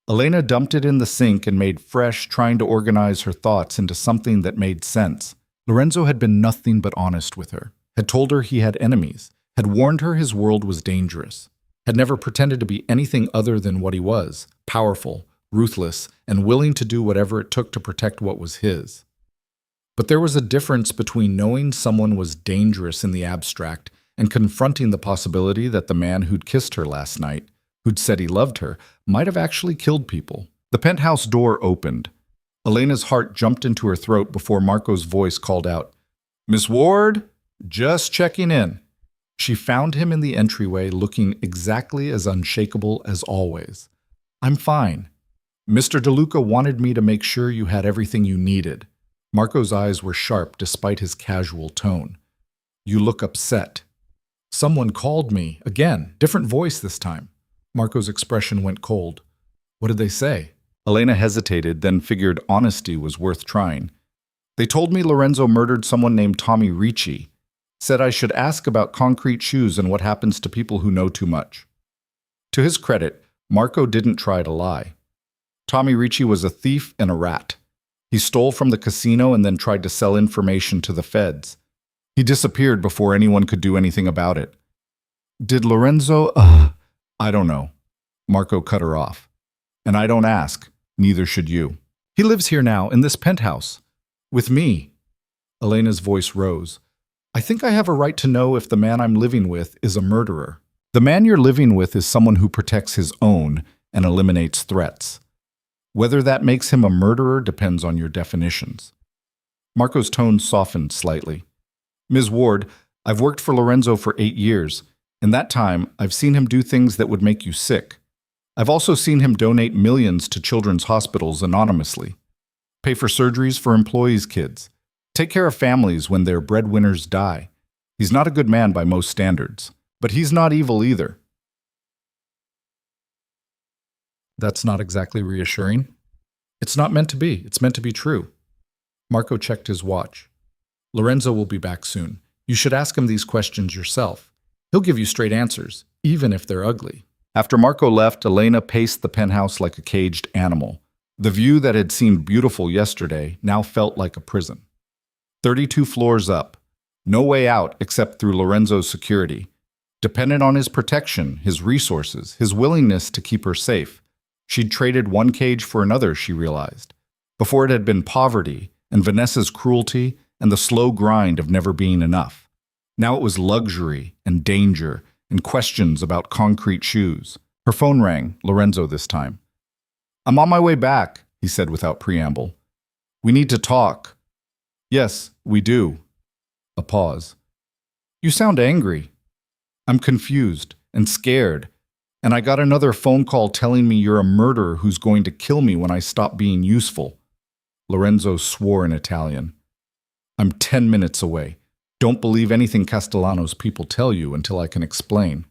Elena dumped it in the sink and made fresh, trying to organize her thoughts into something that made sense. Lorenzo had been nothing but honest with her, had told her he had enemies, had warned her his world was dangerous, had never pretended to be anything other than what he was, powerful, ruthless, and willing to do whatever it took to protect what was his. But there was a difference between knowing someone was dangerous in the abstract and confronting the possibility that the man who'd kissed her last night, who'd said he loved her, might have actually killed people. The penthouse door opened. Elena's heart jumped into her throat before Marco's voice called out, "Miss Ward, just checking in." She found him in the entryway looking exactly as unshakable as always. "I'm fine. Mr. De Luca wanted me to make sure you had everything you needed." Marco's eyes were sharp despite his casual tone. "You look upset." "Someone called me. Again, different voice this time." Marco's expression went cold. "What did they say?" Elena hesitated, then figured honesty was worth trying. "They told me Lorenzo murdered someone named Tommy Ricci. Said I should ask about concrete shoes and what happens to people who know too much." To his credit, Marco didn't try to lie. Tommy Ricci was a thief and a rat. He stole from the casino and then tried to sell information to the feds. He disappeared before anyone could do anything about it. "Did Lorenzo, I don't know." Marco cut her off. "And I don't ask. Neither should you. He lives here now, in this penthouse. With me." Elena's voice rose. "I think I have a right to know if the man I'm living with is a murderer." The man you're living with is someone who protects his own and eliminates threats. Whether that makes him a murderer depends on your definitions. Marco's tone softened slightly. Ms. Ward, I've worked for Lorenzo for 8 years. In that time, I've seen him do things that would make you sick. I've also seen him donate millions to children's hospitals anonymously. Pay for surgeries for employees' kids. Take care of families when their breadwinners die. He's not a good man by most standards, but he's not evil either. That's not exactly reassuring. It's not meant to be. It's meant to be true. Marco checked his watch. Lorenzo will be back soon. You should ask him these questions yourself. He'll give you straight answers, even if they're ugly. After Marco left, Elena paced the penthouse like a caged animal. The view that had seemed beautiful yesterday now felt like a prison. 32 floors up. No way out except through Lorenzo's security. Dependent on his protection, his resources, his willingness to keep her safe. She'd traded one cage for another, she realized. Before it had been poverty and Vanessa's cruelty and the slow grind of never being enough. Now it was luxury and danger and questions about concrete shoes. Her phone rang, Lorenzo this time. I'm on my way back, he said without preamble. We need to talk. Yes, we do. A pause. You sound angry. I'm confused and scared, and I got another phone call telling me you're a murderer who's going to kill me when I stop being useful. Lorenzo swore in Italian. I'm 10 minutes away. Don't believe anything Castellano's people tell you until I can explain.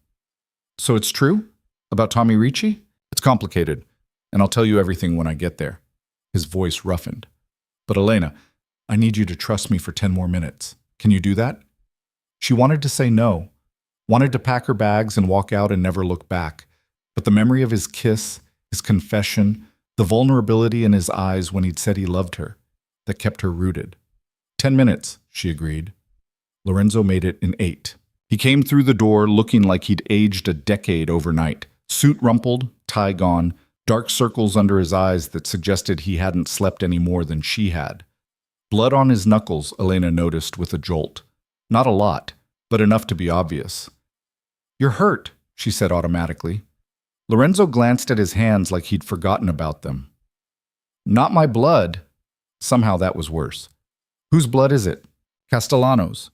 So it's true? About Tommy Ricci? It's complicated, and I'll tell you everything when I get there. His voice roughened. But Elena, I need you to trust me for 10 more minutes. Can you do that? She wanted to say no, wanted to pack her bags and walk out and never look back. But the memory of his kiss, his confession, the vulnerability in his eyes when he'd said he loved her, that kept her rooted. 10 minutes, she agreed. Lorenzo made it in 8. He came through the door looking like he'd aged a decade overnight. Suit rumpled, tie gone, dark circles under his eyes that suggested he hadn't slept any more than she had. Blood on his knuckles, Elena noticed with a jolt. Not a lot, but enough to be obvious. You're hurt, she said automatically. Lorenzo glanced at his hands like he'd forgotten about them. Not my blood. Somehow that was worse. Whose blood is it? Castellano's.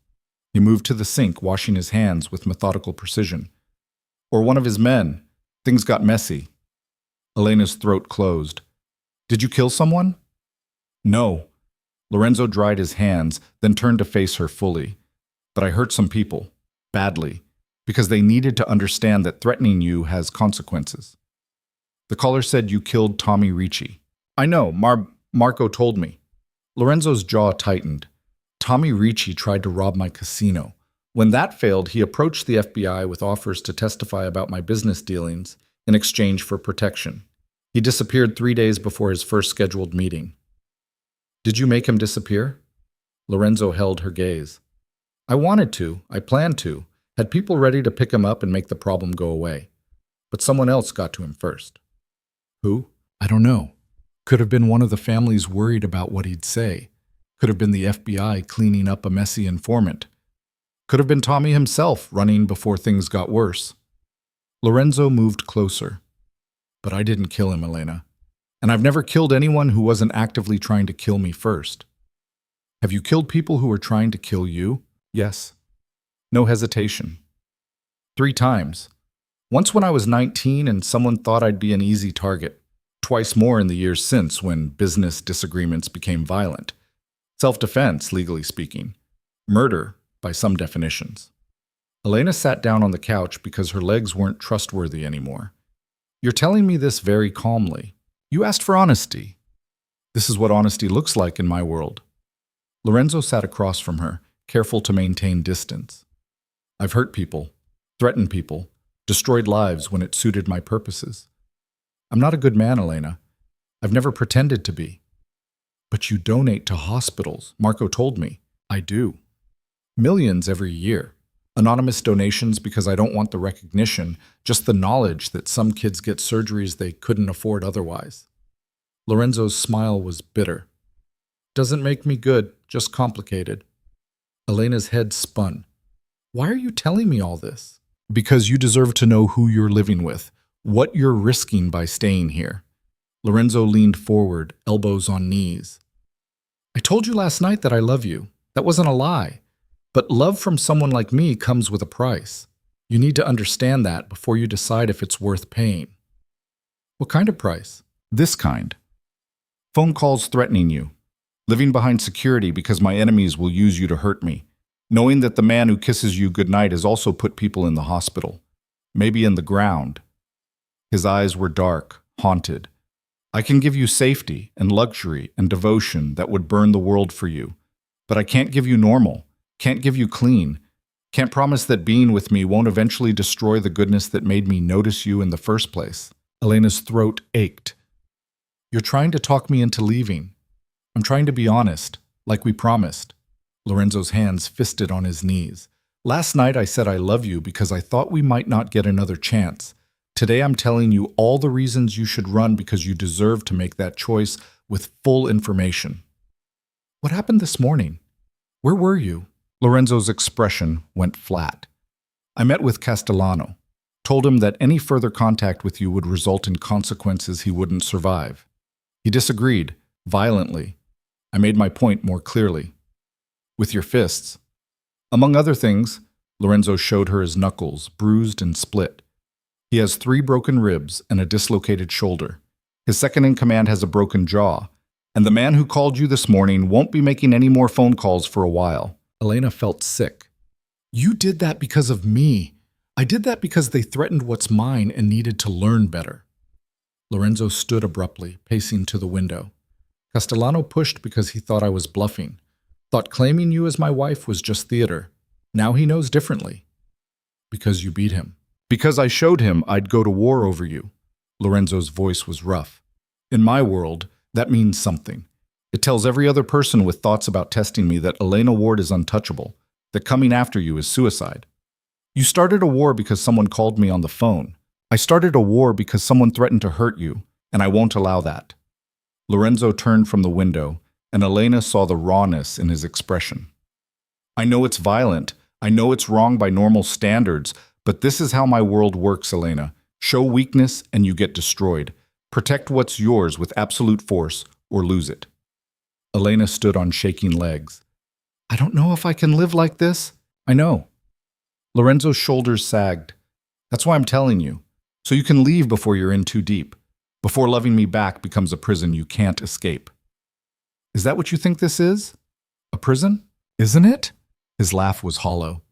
He moved to the sink, washing his hands with methodical precision. Or one of his men. Things got messy. Elena's throat closed. Did you kill someone? No. Lorenzo dried his hands, then turned to face her fully. But I hurt some people. Badly. Because they needed to understand that threatening you has consequences. The caller said you killed Tommy Ricci. I know, Marco told me. Lorenzo's jaw tightened. Tommy Ricci tried to rob my casino. When that failed, he approached the FBI with offers to testify about my business dealings in exchange for protection. He disappeared 3 days before his first scheduled meeting. Did you make him disappear? Lorenzo held her gaze. I wanted to. I planned to. Had people ready to pick him up and make the problem go away. But someone else got to him first. Who? I don't know. Could have been one of the families worried about what he'd say. Could have been the FBI cleaning up a messy informant. Could have been Tommy himself running before things got worse. Lorenzo moved closer. But I didn't kill him, Elena. And I've never killed anyone who wasn't actively trying to kill me first. Have you killed people who were trying to kill you? Yes. No hesitation. 3 times. Once when I was 19 and someone thought I'd be an easy target. Twice more in the years since when business disagreements became violent. Self-defense, legally speaking. Murder, by some definitions. Elena sat down on the couch because her legs weren't trustworthy anymore. You're telling me this very calmly. You asked for honesty. This is what honesty looks like in my world. Lorenzo sat across from her, careful to maintain distance. I've hurt people, threatened people, destroyed lives when it suited my purposes. I'm not a good man, Elena. I've never pretended to be. But you donate to hospitals, Marco told me. I do. Millions every year. Anonymous donations because I don't want the recognition, just the knowledge that some kids get surgeries they couldn't afford otherwise. Lorenzo's smile was bitter. Doesn't make me good, just complicated. Elena's head spun. Why are you telling me all this? Because you deserve to know who you're living with, what you're risking by staying here. Lorenzo leaned forward, elbows on knees. I told you last night that I love you. That wasn't a lie. But love from someone like me comes with a price. You need to understand that before you decide if it's worth paying. What kind of price? This kind. Phone calls threatening you. Living behind security because my enemies will use you to hurt me. Knowing that the man who kisses you goodnight has also put people in the hospital. Maybe in the ground. His eyes were dark, haunted. I can give you safety and luxury and devotion that would burn the world for you. But I can't give you normal, can't give you clean, can't promise that being with me won't eventually destroy the goodness that made me notice you in the first place. Elena's throat ached. You're trying to talk me into leaving. I'm trying to be honest, like we promised. Lorenzo's hands fisted on his knees. Last night I said I love you because I thought we might not get another chance. Today I'm telling you all the reasons you should run because you deserve to make that choice with full information. What happened this morning? Where were you? Lorenzo's expression went flat. I met with Castellano. Told him that any further contact with you would result in consequences he wouldn't survive. He disagreed, violently. I made my point more clearly. With your fists. Among other things, Lorenzo showed her his knuckles, bruised and split. He has 3 broken ribs and a dislocated shoulder. His second-in-command has a broken jaw. And the man who called you this morning won't be making any more phone calls for a while. Elena felt sick. You did that because of me. I did that because they threatened what's mine and needed to learn better. Lorenzo stood abruptly, pacing to the window. Castellano pushed because he thought I was bluffing. Thought claiming you as my wife was just theater. Now he knows differently. Because you beat him. Because I showed him I'd go to war over you. Lorenzo's voice was rough. In my world, that means something. It tells every other person with thoughts about testing me that Elena Ward is untouchable, that coming after you is suicide. You started a war because someone called me on the phone. I started a war because someone threatened to hurt you, and I won't allow that. Lorenzo turned from the window, and Elena saw the rawness in his expression. I know it's violent. I know it's wrong by normal standards, but this is how my world works, Elena. Show weakness and you get destroyed. Protect what's yours with absolute force or lose it. Elena stood on shaking legs. I don't know if I can live like this. I know. Lorenzo's shoulders sagged. That's why I'm telling you. So you can leave before you're in too deep. Before loving me back becomes a prison you can't escape. Is that what you think this is? A prison? Isn't it? His laugh was hollow.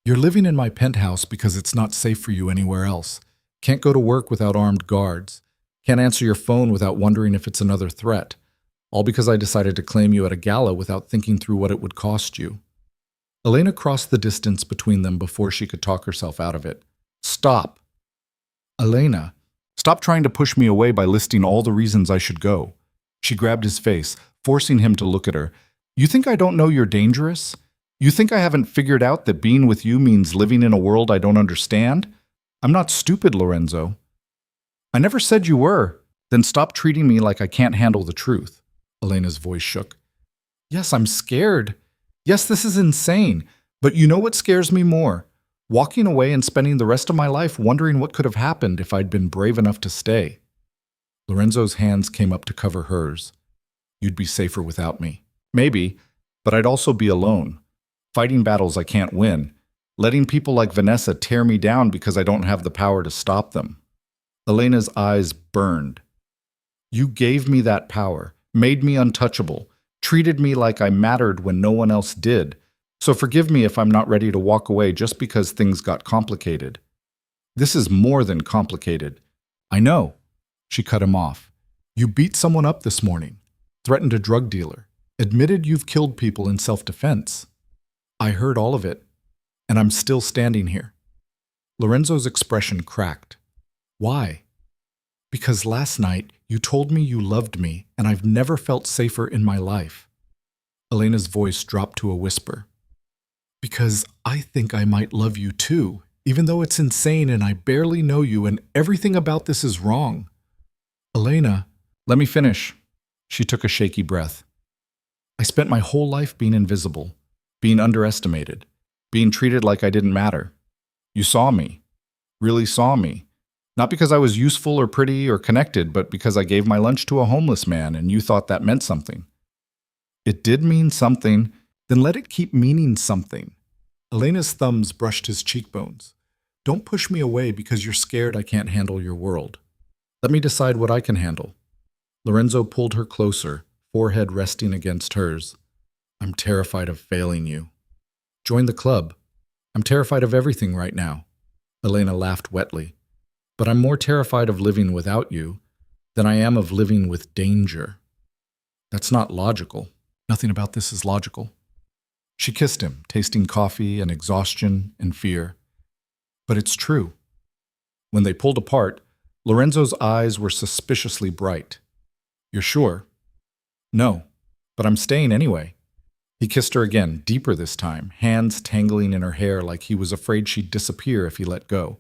You're living in my penthouse because it's not safe for you anywhere else. Can't go to work without armed guards. Can't answer your phone without wondering if it's another threat. All because I decided to claim you at a gala without thinking through what it would cost you. Elena crossed the distance between them before she could talk herself out of it. Stop. Elena, stop trying to push me away by listing all the reasons I should go. She grabbed his face, forcing him to look at her. You think I don't know you're dangerous? You think I haven't figured out that being with you means living in a world I don't understand? I'm not stupid, Lorenzo. I never said you were. Then stop treating me like I can't handle the truth. Elena's voice shook. Yes, I'm scared. Yes, this is insane. But you know what scares me more? Walking away and spending the rest of my life wondering what could have happened if I'd been brave enough to stay. Lorenzo's hands came up to cover hers. You'd be safer without me. Maybe, but I'd also be alone. Fighting battles I can't win. Letting people like Vanessa tear me down because I don't have the power to stop them. Elena's eyes burned. You gave me that power, made me untouchable, treated me like I mattered when no one else did. So forgive me if I'm not ready to walk away just because things got complicated. This is more than complicated. I know. She cut him off. You beat someone up this morning, threatened a drug dealer, admitted you've killed people in self-defense. I heard all of it, and I'm still standing here. Lorenzo's expression cracked. Why? Because last night you told me you loved me, and I've never felt safer in my life. Elena's voice dropped to a whisper. Because I think I might love you too, even though it's insane and I barely know you and everything about this is wrong. Elena, let me finish. She took a shaky breath. I spent my whole life being invisible, being underestimated, being treated like I didn't matter. You saw me. Really saw me. Not because I was useful or pretty or connected, but because I gave my lunch to a homeless man and you thought that meant something. It did mean something. Then let it keep meaning something. Elena's thumbs brushed his cheekbones. Don't push me away because you're scared I can't handle your world. Let me decide what I can handle. Lorenzo pulled her closer, forehead resting against hers. I'm terrified of failing you. Join the club. I'm terrified of everything right now. Elena laughed wetly. But I'm more terrified of living without you than I am of living with danger. That's not logical. Nothing about this is logical. She kissed him, tasting coffee and exhaustion and fear. But it's true. When they pulled apart, Lorenzo's eyes were suspiciously bright. You're sure? No, but I'm staying anyway. He kissed her again, deeper this time, hands tangling in her hair like he was afraid she'd disappear if he let go.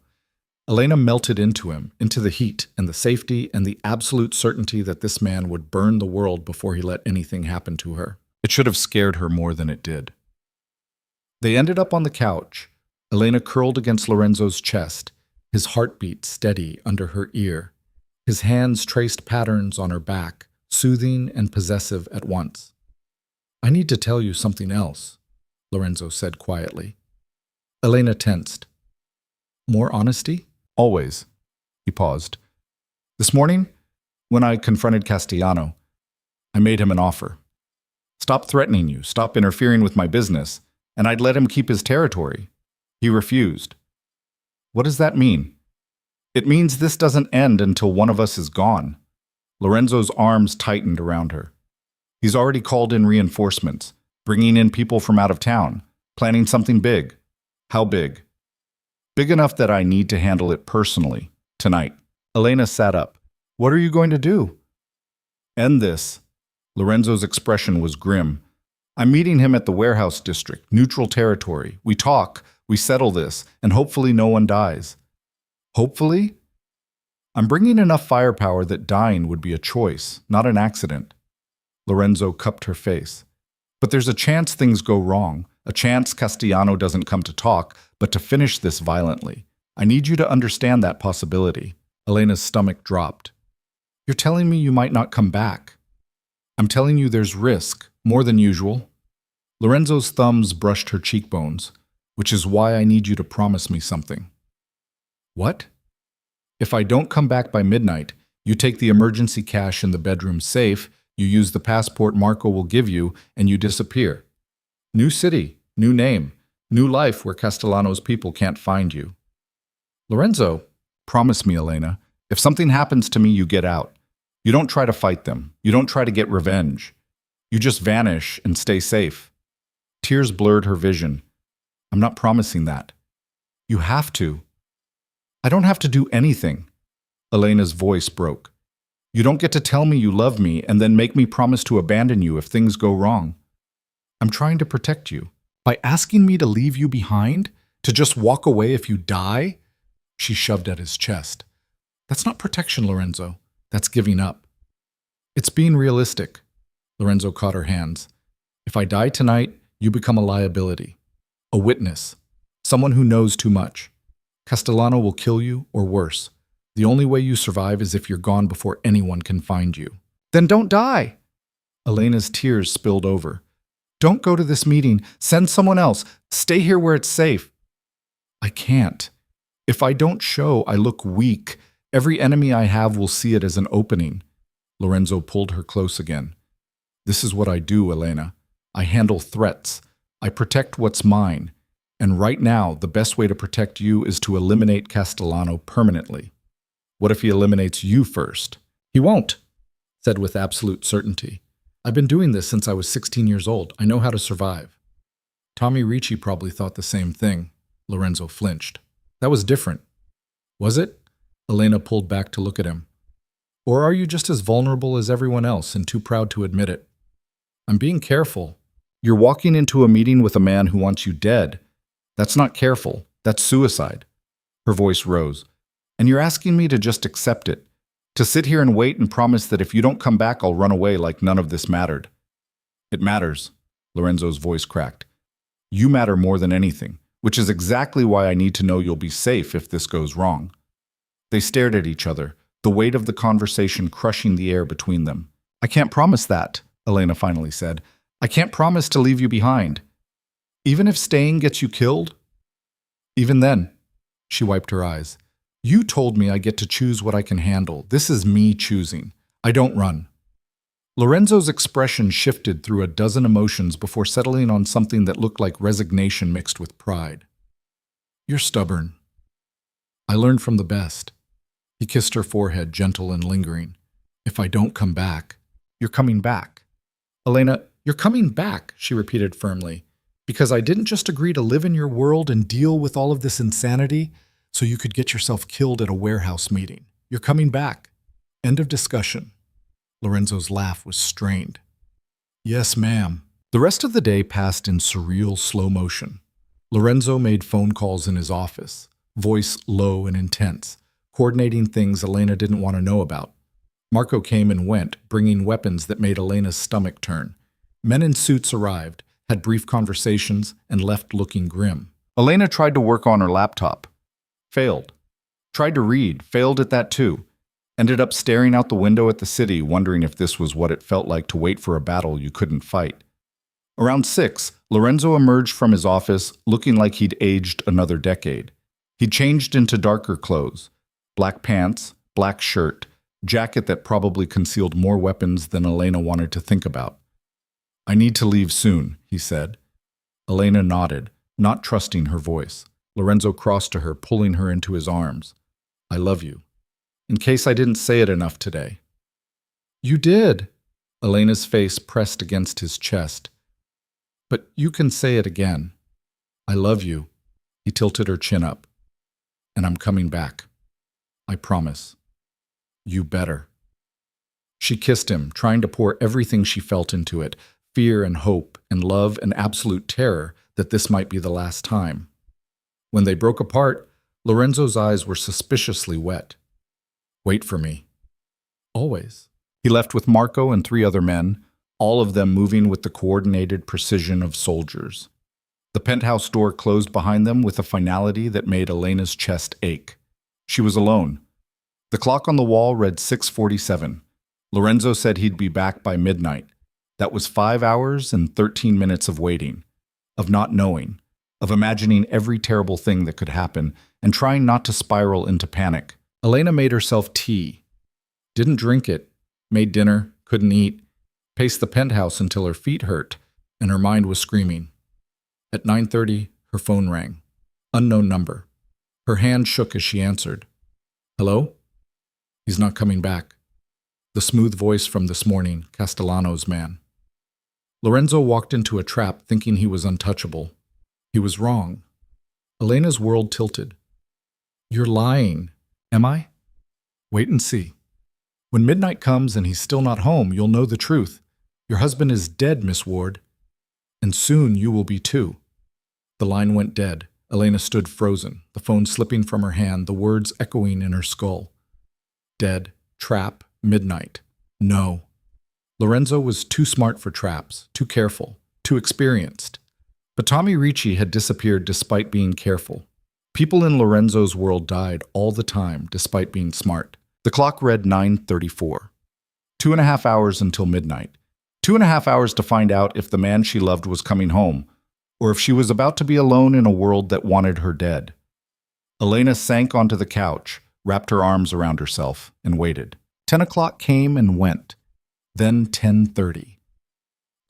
Elena melted into him, into the heat and the safety and the absolute certainty that this man would burn the world before he let anything happen to her. It should have scared her more than it did. They ended up on the couch, Elena curled against Lorenzo's chest, his heartbeat steady under her ear. His hands traced patterns on her back, soothing and possessive at once. I need to tell you something else, Lorenzo said quietly. Elena tensed. More honesty? Always. He paused. This morning, when I confronted Castellano, I made him an offer. Stop threatening you, stop interfering with my business, and I'd let him keep his territory. He refused. What does that mean? It means this doesn't end until one of us is gone. Lorenzo's arms tightened around her. He's already called in reinforcements, bringing in people from out of town, planning something big. How big? Big enough that I need to handle it personally, tonight. Elena sat up. What are you going to do? End this. Lorenzo's expression was grim. I'm meeting him at the warehouse district, neutral territory. We talk, we settle this, and hopefully no one dies. Hopefully? I'm bringing enough firepower that dying would be a choice, not an accident. Lorenzo cupped her face. But there's a chance things go wrong, a chance Castellano doesn't come to talk, but to finish this violently. I need you to understand that possibility. Elena's stomach dropped. You're telling me you might not come back. I'm telling you there's risk, more than usual. Lorenzo's thumbs brushed her cheekbones, which is why I need you to promise me something. What? If I don't come back by midnight, you take the emergency cash in the bedroom safe, you use the passport Marco will give you, and you disappear. New city, new name, new life where Castellano's people can't find you. Lorenzo, promise me, Elena, if something happens to me, you get out. You don't try to fight them. You don't try to get revenge. You just vanish and stay safe. Tears blurred her vision. I'm not promising that. You have to. I don't have to do anything. Elena's voice broke. You don't get to tell me you love me and then make me promise to abandon you if things go wrong. I'm trying to protect you. By asking me to leave you behind? To just walk away if you die? She shoved at his chest. That's not protection, Lorenzo. That's giving up. It's being realistic. Lorenzo caught her hands. If I die tonight, you become a liability. A witness. Someone who knows too much. Castellano will kill you, or worse. The only way you survive is if you're gone before anyone can find you. Then don't die! Elena's tears spilled over. Don't go to this meeting. Send someone else. Stay here where it's safe. I can't. If I don't show, I look weak. Every enemy I have will see it as an opening. Lorenzo pulled her close again. This is what I do, Elena. I handle threats. I protect what's mine. And right now, the best way to protect you is to eliminate Castellano permanently. What if he eliminates you first? He won't, said with absolute certainty. I've been doing this since I was 16 years old. I know how to survive. Tommy Ricci probably thought the same thing. Lorenzo flinched. That was different. Was it? Elena pulled back to look at him. Or are you just as vulnerable as everyone else and too proud to admit it? I'm being careful. You're walking into a meeting with a man who wants you dead. That's not careful. That's suicide. Her voice rose. And you're asking me to just accept it. To sit here and wait and promise that if you don't come back, I'll run away like none of this mattered. It matters. Lorenzo's voice cracked. You matter more than anything. which is exactly why I need to know you'll be safe if this goes wrong." They stared at each other, the weight of the conversation crushing the air between them. "I can't promise that," Elena finally said. "I can't promise to leave you behind. Even if staying gets you killed?" "Even then," she wiped her eyes. "You told me I get to choose what I can handle. This is me choosing. I don't run." Lorenzo's expression shifted through a dozen emotions before settling on something that looked like resignation mixed with pride. "You're stubborn. I learned from the best." He kissed her forehead, gentle and lingering. "If I don't come back, you're coming back." "Elena, you're coming back," she repeated firmly, "because I didn't just agree to live in your world and deal with all of this insanity so you could get yourself killed at a warehouse meeting. You're coming back. End of discussion." Lorenzo's laugh was strained. "Yes, ma'am." The rest of the day passed in surreal slow motion. Lorenzo made phone calls in his office, voice low and intense, coordinating things Elena didn't want to know about. Marco came and went, bringing weapons that made Elena's stomach turn. Men in suits arrived, had brief conversations, and left looking grim. Elena tried to work on her laptop. Failed. Tried to read. Failed at that too. Ended up staring out the window at the city, wondering if this was what it felt like to wait for a battle you couldn't fight. Around 6, Lorenzo emerged from his office looking like he'd aged another decade. He'd changed into darker clothes. Black pants, black shirt, jacket that probably concealed more weapons than Elena wanted to think about. "I need to leave soon," he said. Elena nodded, not trusting her voice. Lorenzo crossed to her, pulling her into his arms. "I love you. In case I didn't say it enough today." "You did." Elena's face pressed against his chest. "But you can say it again. I love you." He tilted her chin up. "And I'm coming back. I promise. You better." She kissed him, trying to pour everything she felt into it, fear and hope and love and absolute terror that this might be the last time. When they broke apart, Lorenzo's eyes were suspiciously wet. "Wait for me." "Always." He left with Marco and 3 other men, all of them moving with the coordinated precision of soldiers. The penthouse door closed behind them with a finality that made Elena's chest ache. She was alone. The clock on the wall read 6:47. Lorenzo said he'd be back by midnight. That was 5 hours and 13 minutes of waiting, of not knowing, of imagining every terrible thing that could happen, and trying not to spiral into panic. Elena made herself tea. Didn't drink it. Made dinner, couldn't eat. Paced the penthouse until her feet hurt, and her mind was screaming. At 9:30, her phone rang. Unknown number. Her hand shook as she answered. "Hello?" "He's not coming back." The smooth voice from this morning, Castellano's man. Lorenzo walked into a trap thinking he was untouchable. He was wrong. Elena's world tilted. "You're lying." "Am I?" "Wait and see. When midnight comes and he's still not home, you'll know the truth. Your husband is dead, Miss Ward. And soon you will be too." The line went dead. Elena stood frozen, the phone slipping from her hand, the words echoing in her skull. Dead, trap, midnight. No. Lorenzo was too smart for traps, too careful, too experienced. But Tommy Ricci had disappeared despite being careful. People in Lorenzo's world died all the time despite being smart. The clock read 9:34. 2.5 hours until midnight. 2.5 hours to find out if the man she loved was coming home, or if she was about to be alone in a world that wanted her dead. Elena sank onto the couch, wrapped her arms around herself, and waited. 10 o'clock came and went. Then 10:30.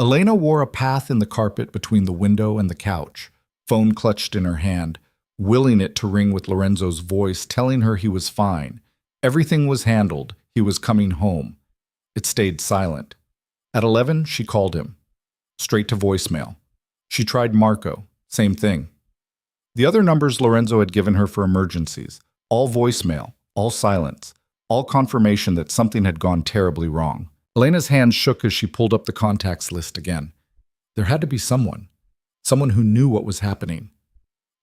Elena wore a path in the carpet between the window and the couch, phone clutched in her hand, willing it to ring with Lorenzo's voice telling her he was fine. Everything was handled. He was coming home. It stayed silent. At 11, she called him. Straight to voicemail. She tried Marco. Same thing. The other numbers Lorenzo had given her for emergencies. All voicemail. All silence. All confirmation that something had gone terribly wrong. Elena's hands shook as she pulled up the contacts list again. There had to be someone. Someone who knew what was happening.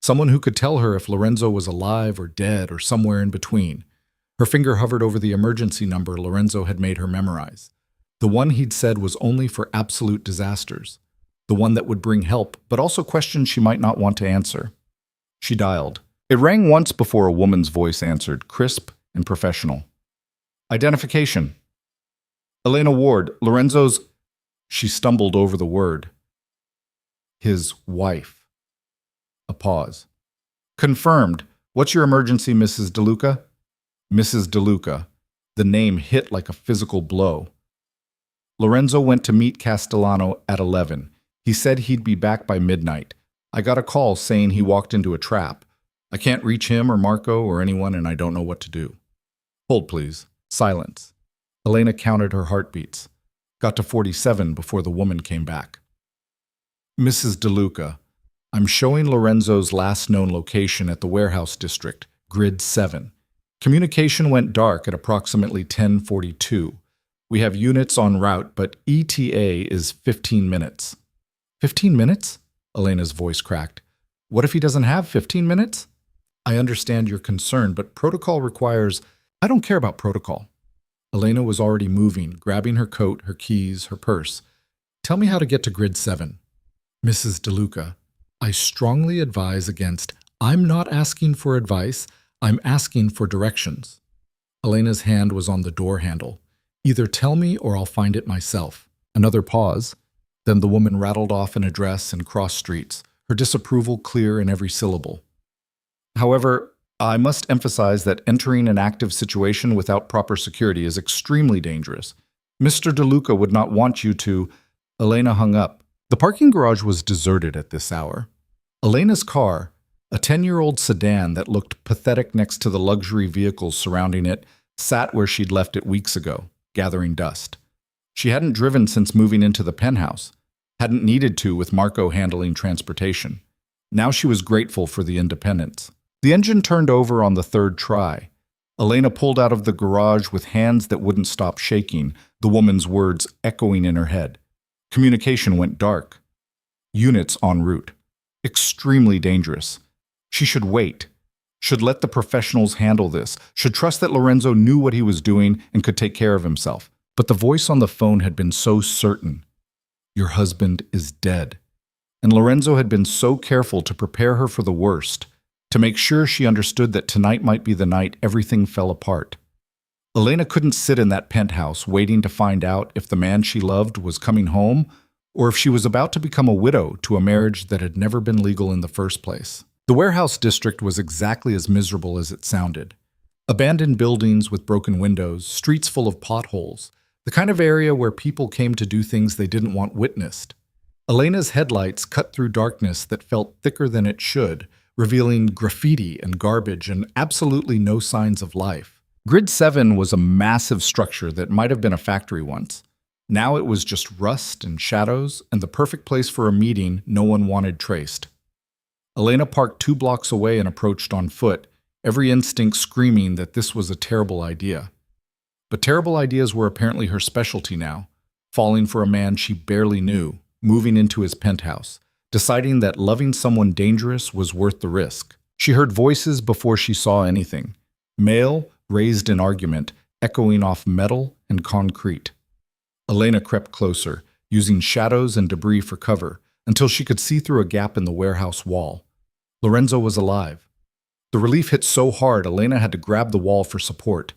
Someone who could tell her if Lorenzo was alive or dead or somewhere in between. Her finger hovered over the emergency number Lorenzo had made her memorize. The one he'd said was only for absolute disasters. The one that would bring help, but also questions she might not want to answer. She dialed. It rang once before a woman's voice answered, crisp and professional. Identification. Elena Ward, Lorenzo's... She stumbled over the word. His wife. A pause. Confirmed. What's your emergency, Mrs. DeLuca? Mrs. DeLuca. The name hit like a physical blow. Lorenzo went to meet Castellano at 11. He said he'd be back by midnight. I got a call saying he walked into a trap. I can't reach him or Marco or anyone, and I don't know what to do. Hold, please. Silence. Elena counted her heartbeats. Got to 47 before the woman came back. Mrs. DeLuca, I'm showing Lorenzo's last known location at the warehouse district, grid 7. Communication went dark at approximately 10:42. We have units en route, but ETA is 15 minutes. 15 minutes? Elena's voice cracked. What if he doesn't have 15 minutes? I understand your concern, but protocol requires... I don't care about protocol. Elena was already moving, grabbing her coat, her keys, her purse. Tell me how to get to grid 7. Mrs. DeLuca, I strongly advise against... I'm not asking for advice. I'm asking for directions. Elena's hand was on the door handle. Either tell me or I'll find it myself. Another pause. Then the woman rattled off an address and cross streets, her disapproval clear in every syllable. However, I must emphasize that entering an active situation without proper security is extremely dangerous. Mr. DeLuca would not want you to... Elena hung up. The parking garage was deserted at this hour. Elena's car, a 10-year-old sedan that looked pathetic next to the luxury vehicles surrounding it, sat where she'd left it weeks ago, gathering dust. She hadn't driven since moving into the penthouse, hadn't needed to with Marco handling transportation. Now she was grateful for the independence. The engine turned over on the third try. Elena pulled out of the garage with hands that wouldn't stop shaking, the woman's words echoing in her head. Communication went dark. Units en route. Extremely dangerous. She should wait. Should let the professionals handle this. Should trust that Lorenzo knew what he was doing and could take care of himself. But the voice on the phone had been so certain. Your husband is dead. And Lorenzo had been so careful to prepare her for the worst, to make sure she understood that tonight might be the night everything fell apart. Elena couldn't sit in that penthouse waiting to find out if the man she loved was coming home or if she was about to become a widow to a marriage that had never been legal in the first place. The warehouse district was exactly as miserable as it sounded. Abandoned buildings with broken windows, streets full of potholes, the kind of area where people came to do things they didn't want witnessed. Elena's headlights cut through darkness that felt thicker than it should, revealing graffiti and garbage and absolutely no signs of life. Grid 7 was a massive structure that might have been a factory once. Now it was just rust and shadows and the perfect place for a meeting no one wanted traced. Elena parked 2 blocks away and approached on foot, every instinct screaming that this was a terrible idea. But terrible ideas were apparently her specialty now, falling for a man she barely knew, moving into his penthouse, deciding that loving someone dangerous was worth the risk. She heard voices before she saw anything. Male, raised in argument, echoing off metal and concrete. Elena crept closer, using shadows and debris for cover, until she could see through a gap in the warehouse wall. Lorenzo was alive. The relief hit so hard Elena had to grab the wall for support.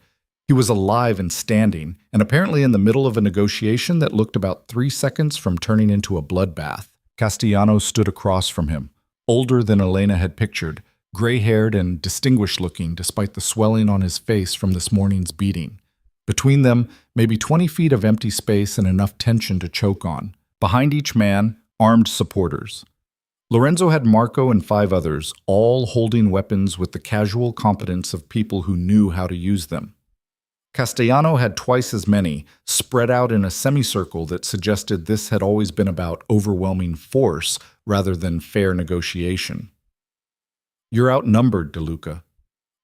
He was alive and standing, and apparently in the middle of a negotiation that looked about 3 seconds from turning into a bloodbath. Castellano stood across from him, older than Elena had pictured, gray-haired and distinguished-looking despite the swelling on his face from this morning's beating. Between them, maybe 20 feet of empty space and enough tension to choke on. Behind each man, armed supporters. Lorenzo had Marco and 5 others, all holding weapons with the casual competence of people who knew how to use them. Castellano had twice as many, spread out in a semicircle that suggested this had always been about overwhelming force rather than fair negotiation. You're outnumbered, DeLuca.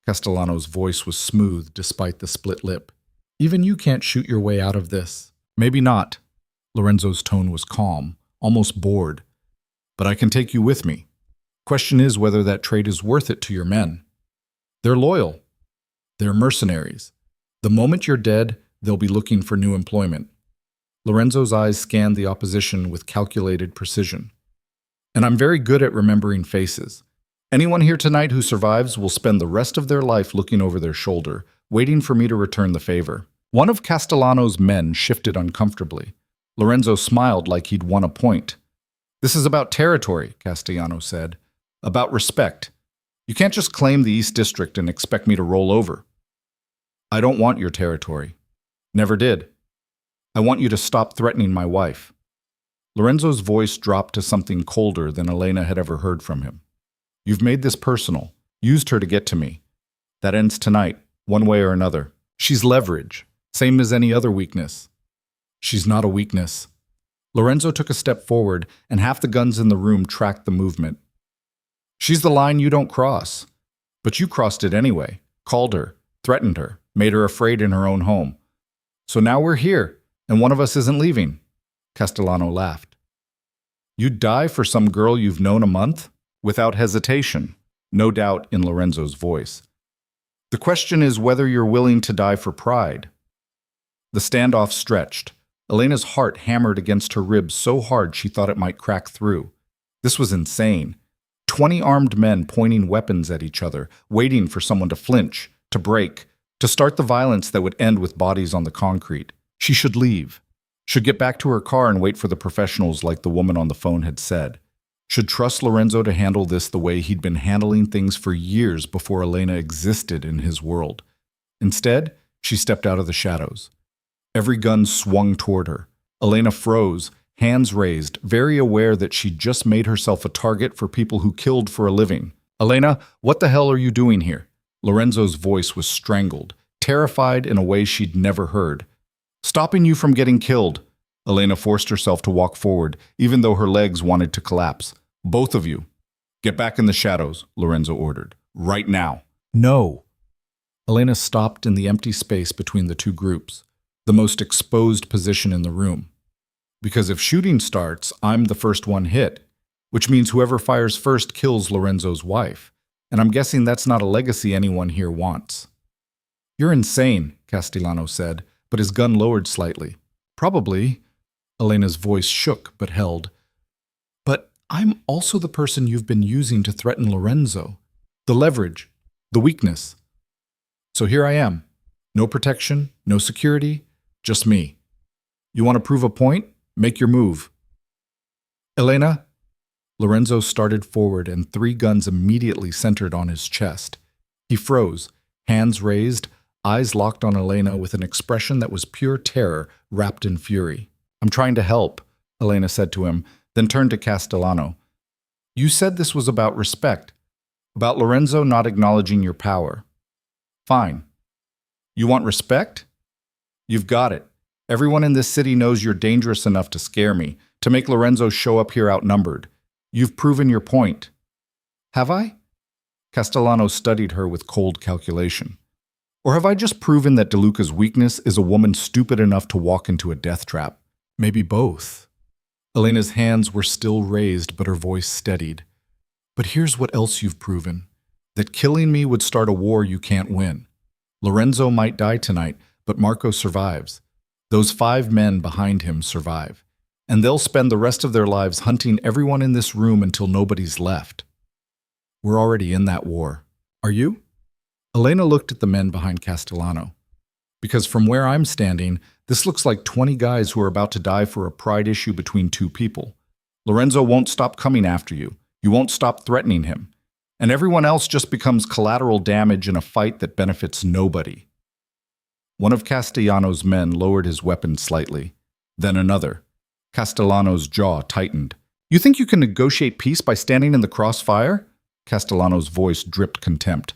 Castellano's voice was smooth despite the split lip. Even you can't shoot your way out of this. Maybe not. Lorenzo's tone was calm, almost bored. But I can take you with me. Question is whether that trade is worth it to your men. They're loyal. They're mercenaries. The moment you're dead, they'll be looking for new employment. Lorenzo's eyes scanned the opposition with calculated precision. And I'm very good at remembering faces. Anyone here tonight who survives will spend the rest of their life looking over their shoulder, waiting for me to return the favor. One of Castellano's men shifted uncomfortably. Lorenzo smiled like he'd won a point. This is about territory, Castellano said. About respect. You can't just claim the East District and expect me to roll over. I don't want your territory. Never did. I want you to stop threatening my wife. Lorenzo's voice dropped to something colder than Elena had ever heard from him. You've made this personal, used her to get to me. That ends tonight, one way or another. She's leverage, same as any other weakness. She's not a weakness. Lorenzo took a step forward, and half the guns in the room tracked the movement. She's the line you don't cross. But you crossed it anyway, called her, threatened her, made her afraid in her own home. So now we're here, and one of us isn't leaving. Castellano laughed. You'd die for some girl you've known a month? Without hesitation, no doubt in Lorenzo's voice. The question is whether you're willing to die for pride. The standoff stretched. Elena's heart hammered against her ribs so hard she thought it might crack through. This was insane. 20 armed men pointing weapons at each other, waiting for someone to flinch, to break, to start the violence that would end with bodies on the concrete. She should leave. Should get back to her car and wait for the professionals like the woman on the phone had said. Should trust Lorenzo to handle this the way he'd been handling things for years before Elena existed in his world. Instead, she stepped out of the shadows. Every gun swung toward her. Elena froze, hands raised, very aware that she'd just made herself a target for people who killed for a living. Elena, what the hell are you doing here? Lorenzo's voice was strangled, terrified in a way she'd never heard. Stopping you from getting killed. Elena forced herself to walk forward, even though her legs wanted to collapse. Both of you. Get back in the shadows, Lorenzo ordered. Right now. No. Elena stopped in the empty space between the two groups, the most exposed position in the room. Because if shooting starts, I'm the first one hit, which means whoever fires first kills Lorenzo's wife. And I'm guessing that's not a legacy anyone here wants. You're insane, Castellano said, but his gun lowered slightly. Probably. Elena's voice shook but held. But I'm also the person you've been using to threaten Lorenzo. The leverage. The weakness. So here I am. No protection, no security, just me. You want to prove a point? Make your move. Elena? Lorenzo started forward and 3 guns immediately centered on his chest. He froze, hands raised, eyes locked on Elena with an expression that was pure terror wrapped in fury. I'm trying to help, Elena said to him, then turned to Castellano. You said this was about respect, about Lorenzo not acknowledging your power. Fine. You want respect? You've got it. Everyone in this city knows you're dangerous enough to scare me, to make Lorenzo show up here outnumbered. You've proven your point. Have I? Castellano studied her with cold calculation. Or have I just proven that DeLuca's weakness is a woman stupid enough to walk into a death trap? Maybe both. Elena's hands were still raised, but her voice steadied. But here's what else you've proven. That killing me would start a war you can't win. Lorenzo might die tonight, but Marco survives. Those 5 men behind him survive. And they'll spend the rest of their lives hunting everyone in this room until nobody's left. We're already in that war. Are you? Elena looked at the men behind Castellano. Because from where I'm standing, this looks like 20 guys who are about to die for a pride issue between 2 people. Lorenzo won't stop coming after you. You won't stop threatening him. And everyone else just becomes collateral damage in a fight that benefits nobody. One of Castellano's men lowered his weapon slightly. Then another. Castellano's jaw tightened. You think you can negotiate peace by standing in the crossfire? Castellano's voice dripped contempt.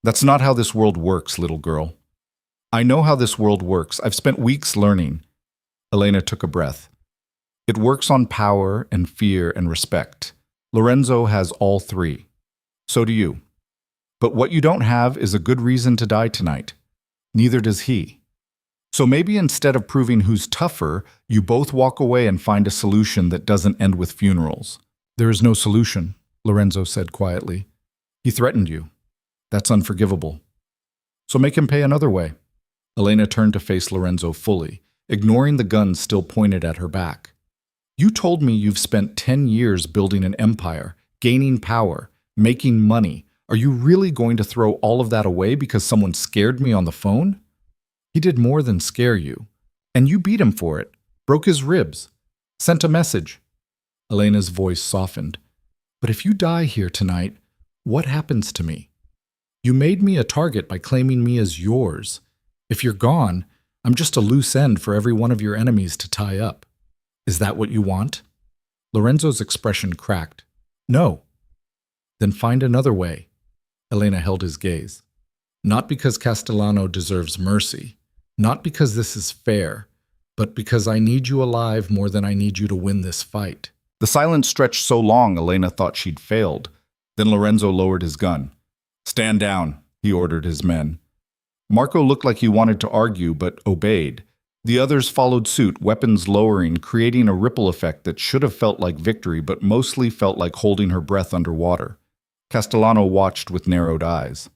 That's not how this world works, little girl. I know how this world works. I've spent weeks learning. Elena took a breath. It works on power and fear and respect. Lorenzo has all 3. So do you. But what you don't have is a good reason to die tonight. Neither does he. So maybe instead of proving who's tougher, you both walk away and find a solution that doesn't end with funerals. There is no solution, Lorenzo said quietly. He threatened you. That's unforgivable. So make him pay another way. Elena turned to face Lorenzo fully, ignoring the guns still pointed at her back. You told me you've spent 10 years building an empire, gaining power, making money. Are you really going to throw all of that away because someone scared me on the phone? He did more than scare you. And you beat him for it, broke his ribs, sent a message. Elena's voice softened. But if you die here tonight, what happens to me? You made me a target by claiming me as yours. If you're gone, I'm just a loose end for every one of your enemies to tie up. Is that what you want? Lorenzo's expression cracked. No. Then find another way. Elena held his gaze. Not because Castellano deserves mercy, not because this is fair, but because I need you alive more than I need you to win this fight. The silence stretched so long Elena thought she'd failed. Then Lorenzo lowered his gun. Stand down, he ordered his men. Marco looked like he wanted to argue, but obeyed. The others followed suit, weapons lowering, creating a ripple effect that should have felt like victory, but mostly felt like holding her breath underwater. Castellano watched with narrowed eyes.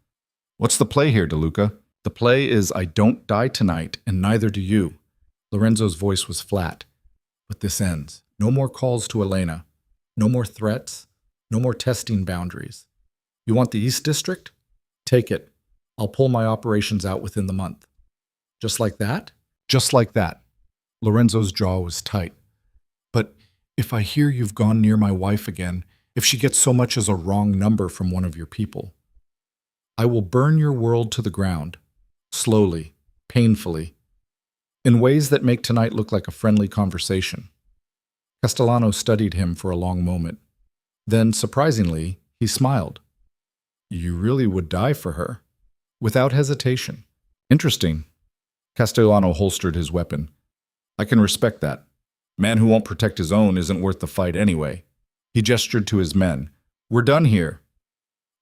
What's the play here, DeLuca? The play is I don't die tonight, and neither do you. Lorenzo's voice was flat. But this ends. No more calls to Elena. No more threats. No more testing boundaries. You want the East District? Take it. I'll pull my operations out within the month. Just like that? Just like that. Lorenzo's jaw was tight. But if I hear you've gone near my wife again, if she gets so much as a wrong number from one of your people, I will burn your world to the ground, slowly, painfully, in ways that make tonight look like a friendly conversation. Castellano studied him for a long moment. Then, surprisingly, he smiled. You really would die for her? Without hesitation. Interesting. Castellano holstered his weapon. I can respect that. Man who won't protect his own isn't worth the fight anyway. He gestured to his men. We're done here.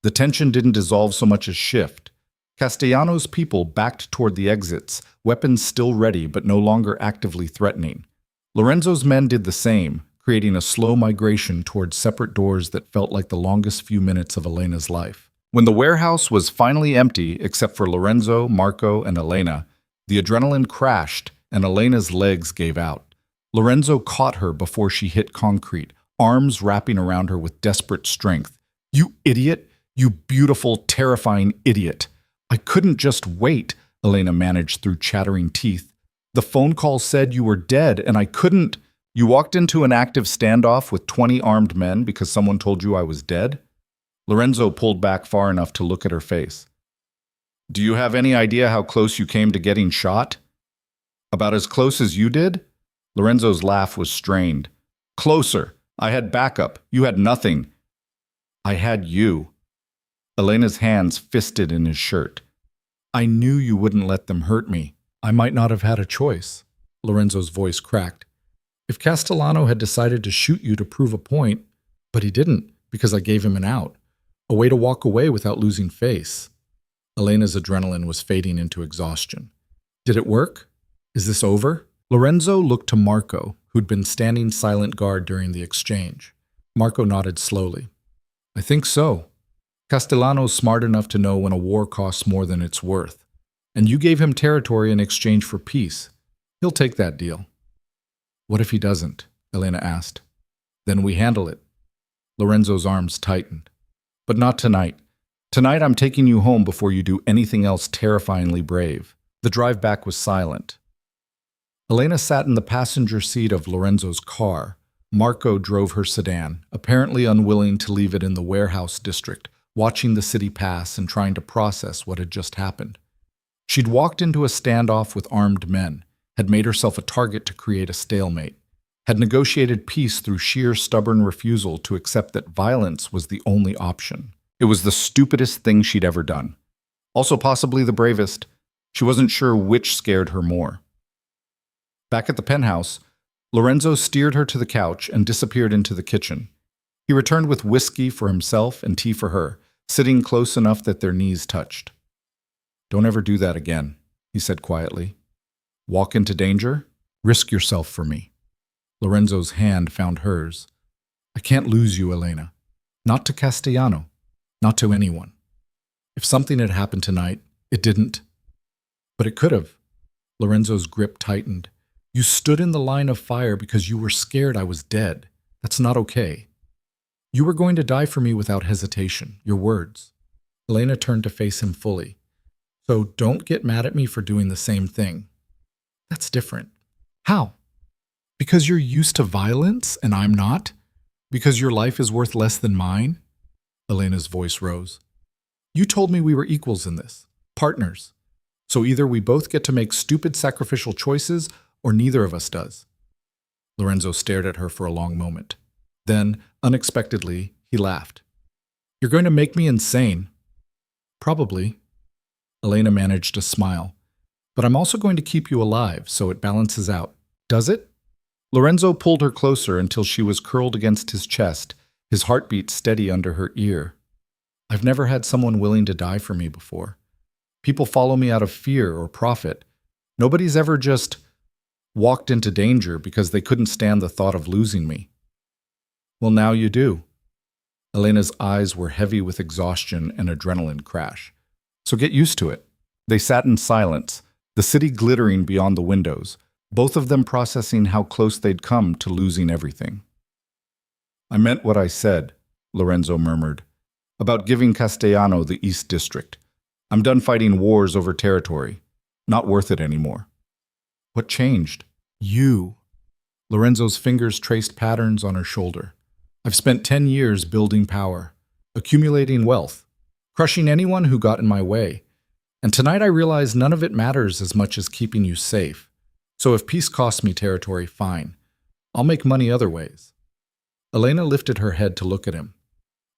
The tension didn't dissolve so much as shift. Castellano's people backed toward the exits, weapons still ready but no longer actively threatening. Lorenzo's men did the same, creating a slow migration toward separate doors that felt like the longest few minutes of Elena's life. When the warehouse was finally empty, except for Lorenzo, Marco, and Elena, the adrenaline crashed and Elena's legs gave out. Lorenzo caught her before she hit concrete, arms wrapping around her with desperate strength. You idiot! You beautiful, terrifying idiot! I couldn't just wait, Elena managed through chattering teeth. The phone call said you were dead, and I couldn't. You walked into an active standoff with 20 armed men because someone told you I was dead? Lorenzo pulled back far enough to look at her face. Do you have any idea how close you came to getting shot? About as close as you did? Lorenzo's laugh was strained. Closer. I had backup. You had nothing. I had you. Elena's hands fisted in his shirt. I knew you wouldn't let them hurt me. I might not have had a choice. Lorenzo's voice cracked. If Castellano had decided to shoot you to prove a point, but he didn't, because I gave him an out. A way to walk away without losing face. Elena's adrenaline was fading into exhaustion. Did it work? Is this over? Lorenzo looked to Marco, who'd been standing silent guard during the exchange. Marco nodded slowly. I think so. Castellano's smart enough to know when a war costs more than it's worth. And you gave him territory in exchange for peace. He'll take that deal. What if he doesn't? Elena asked. Then we handle it. Lorenzo's arms tightened. But not tonight. Tonight I'm taking you home before you do anything else terrifyingly brave. The drive back was silent. Elena sat in the passenger seat of Lorenzo's car. Marco drove her sedan, apparently unwilling to leave it in the warehouse district, watching the city pass and trying to process what had just happened. She'd walked into a standoff with armed men, had made herself a target to create a stalemate, had negotiated peace through sheer stubborn refusal to accept that violence was the only option. It was the stupidest thing she'd ever done. Also possibly the bravest. She wasn't sure which scared her more. Back at the penthouse, Lorenzo steered her to the couch and disappeared into the kitchen. He returned with whiskey for himself and tea for her, sitting close enough that their knees touched. Don't ever do that again, he said quietly. Walk into danger? Risk yourself for me. Lorenzo's hand found hers. I can't lose you, Elena. Not to Castellano. Not to anyone. If something had happened tonight, it didn't. But it could have. Lorenzo's grip tightened. You stood in the line of fire because you were scared I was dead. That's not okay. You were going to die for me without hesitation, your words. Elena turned to face him fully. So don't get mad at me for doing the same thing. That's different. How? Because you're used to violence and I'm not? Because your life is worth less than mine? Elena's voice rose. You told me we were equals in this, partners. So either we both get to make stupid sacrificial choices or neither of us does. Lorenzo stared at her for a long moment. Then, unexpectedly, he laughed. You're going to make me insane. Probably. Elena managed to smile. But I'm also going to keep you alive, so it balances out. Does it? Lorenzo pulled her closer until she was curled against his chest, his heartbeat steady under her ear. I've never had someone willing to die for me before. People follow me out of fear or profit. Nobody's ever just walked into danger because they couldn't stand the thought of losing me. Well, now you do. Elena's eyes were heavy with exhaustion and adrenaline crash. So get used to it. They sat in silence, the city glittering beyond the windows, both of them processing how close they'd come to losing everything. I meant what I said, Lorenzo murmured, about giving Castellano the East District. I'm done fighting wars over territory. Not worth it anymore. What changed? You. Lorenzo's fingers traced patterns on her shoulder. I've spent 10 years building power, accumulating wealth, crushing anyone who got in my way. And tonight I realize none of it matters as much as keeping you safe. So if peace costs me territory, fine. I'll make money other ways. Elena lifted her head to look at him.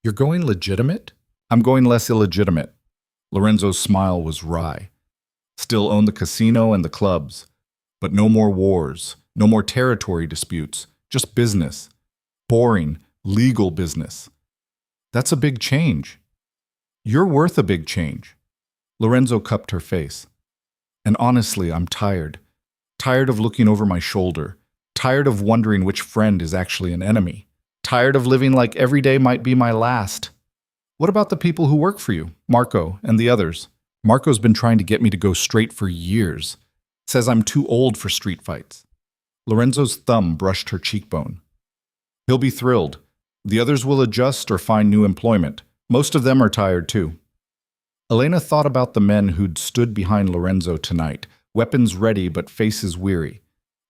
You're going legitimate? I'm going less illegitimate. Lorenzo's smile was wry. Still own the casino and the clubs. But no more wars, no more territory disputes, just business. Boring, legal business. That's a big change. You're worth a big change. Lorenzo cupped her face. And honestly, I'm tired. Tired of looking over my shoulder. Tired of wondering which friend is actually an enemy. Tired of living like every day might be my last. What about the people who work for you, Marco and the others? Marco's been trying to get me to go straight for years. Says I'm too old for street fights. Lorenzo's thumb brushed her cheekbone. He'll be thrilled. The others will adjust or find new employment. Most of them are tired too. Elena thought about the men who'd stood behind Lorenzo tonight, weapons ready but faces weary.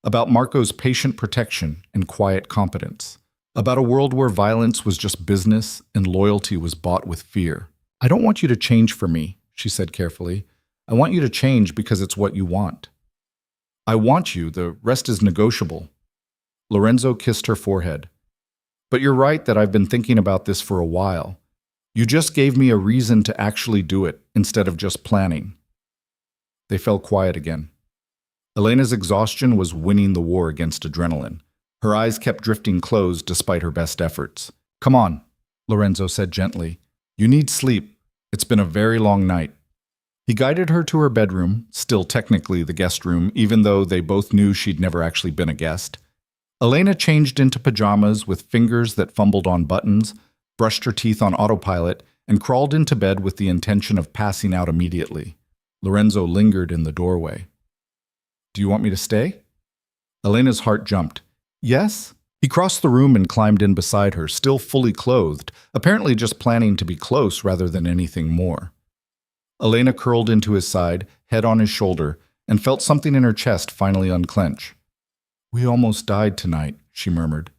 About Marco's patient protection and quiet competence. About a world where violence was just business and loyalty was bought with fear. I don't want you to change for me, she said carefully. I want you to change because it's what you want. I want you, the rest is negotiable. Lorenzo kissed her forehead. But you're right that I've been thinking about this for a while. You just gave me a reason to actually do it instead of just planning. They fell quiet again. Elena's exhaustion was winning the war against adrenaline. Her eyes kept drifting closed despite her best efforts. Come on, Lorenzo said gently. You need sleep. It's been a very long night. He guided her to her bedroom, still technically the guest room, even though they both knew she'd never actually been a guest. Elena changed into pajamas with fingers that fumbled on buttons, brushed her teeth on autopilot, and crawled into bed with the intention of passing out immediately. Lorenzo lingered in the doorway. Do you want me to stay? Elena's heart jumped. Yes? He crossed the room and climbed in beside her, still fully clothed, apparently just planning to be close rather than anything more. Elena curled into his side, head on his shoulder, and felt something in her chest finally unclench. We almost died tonight, she murmured.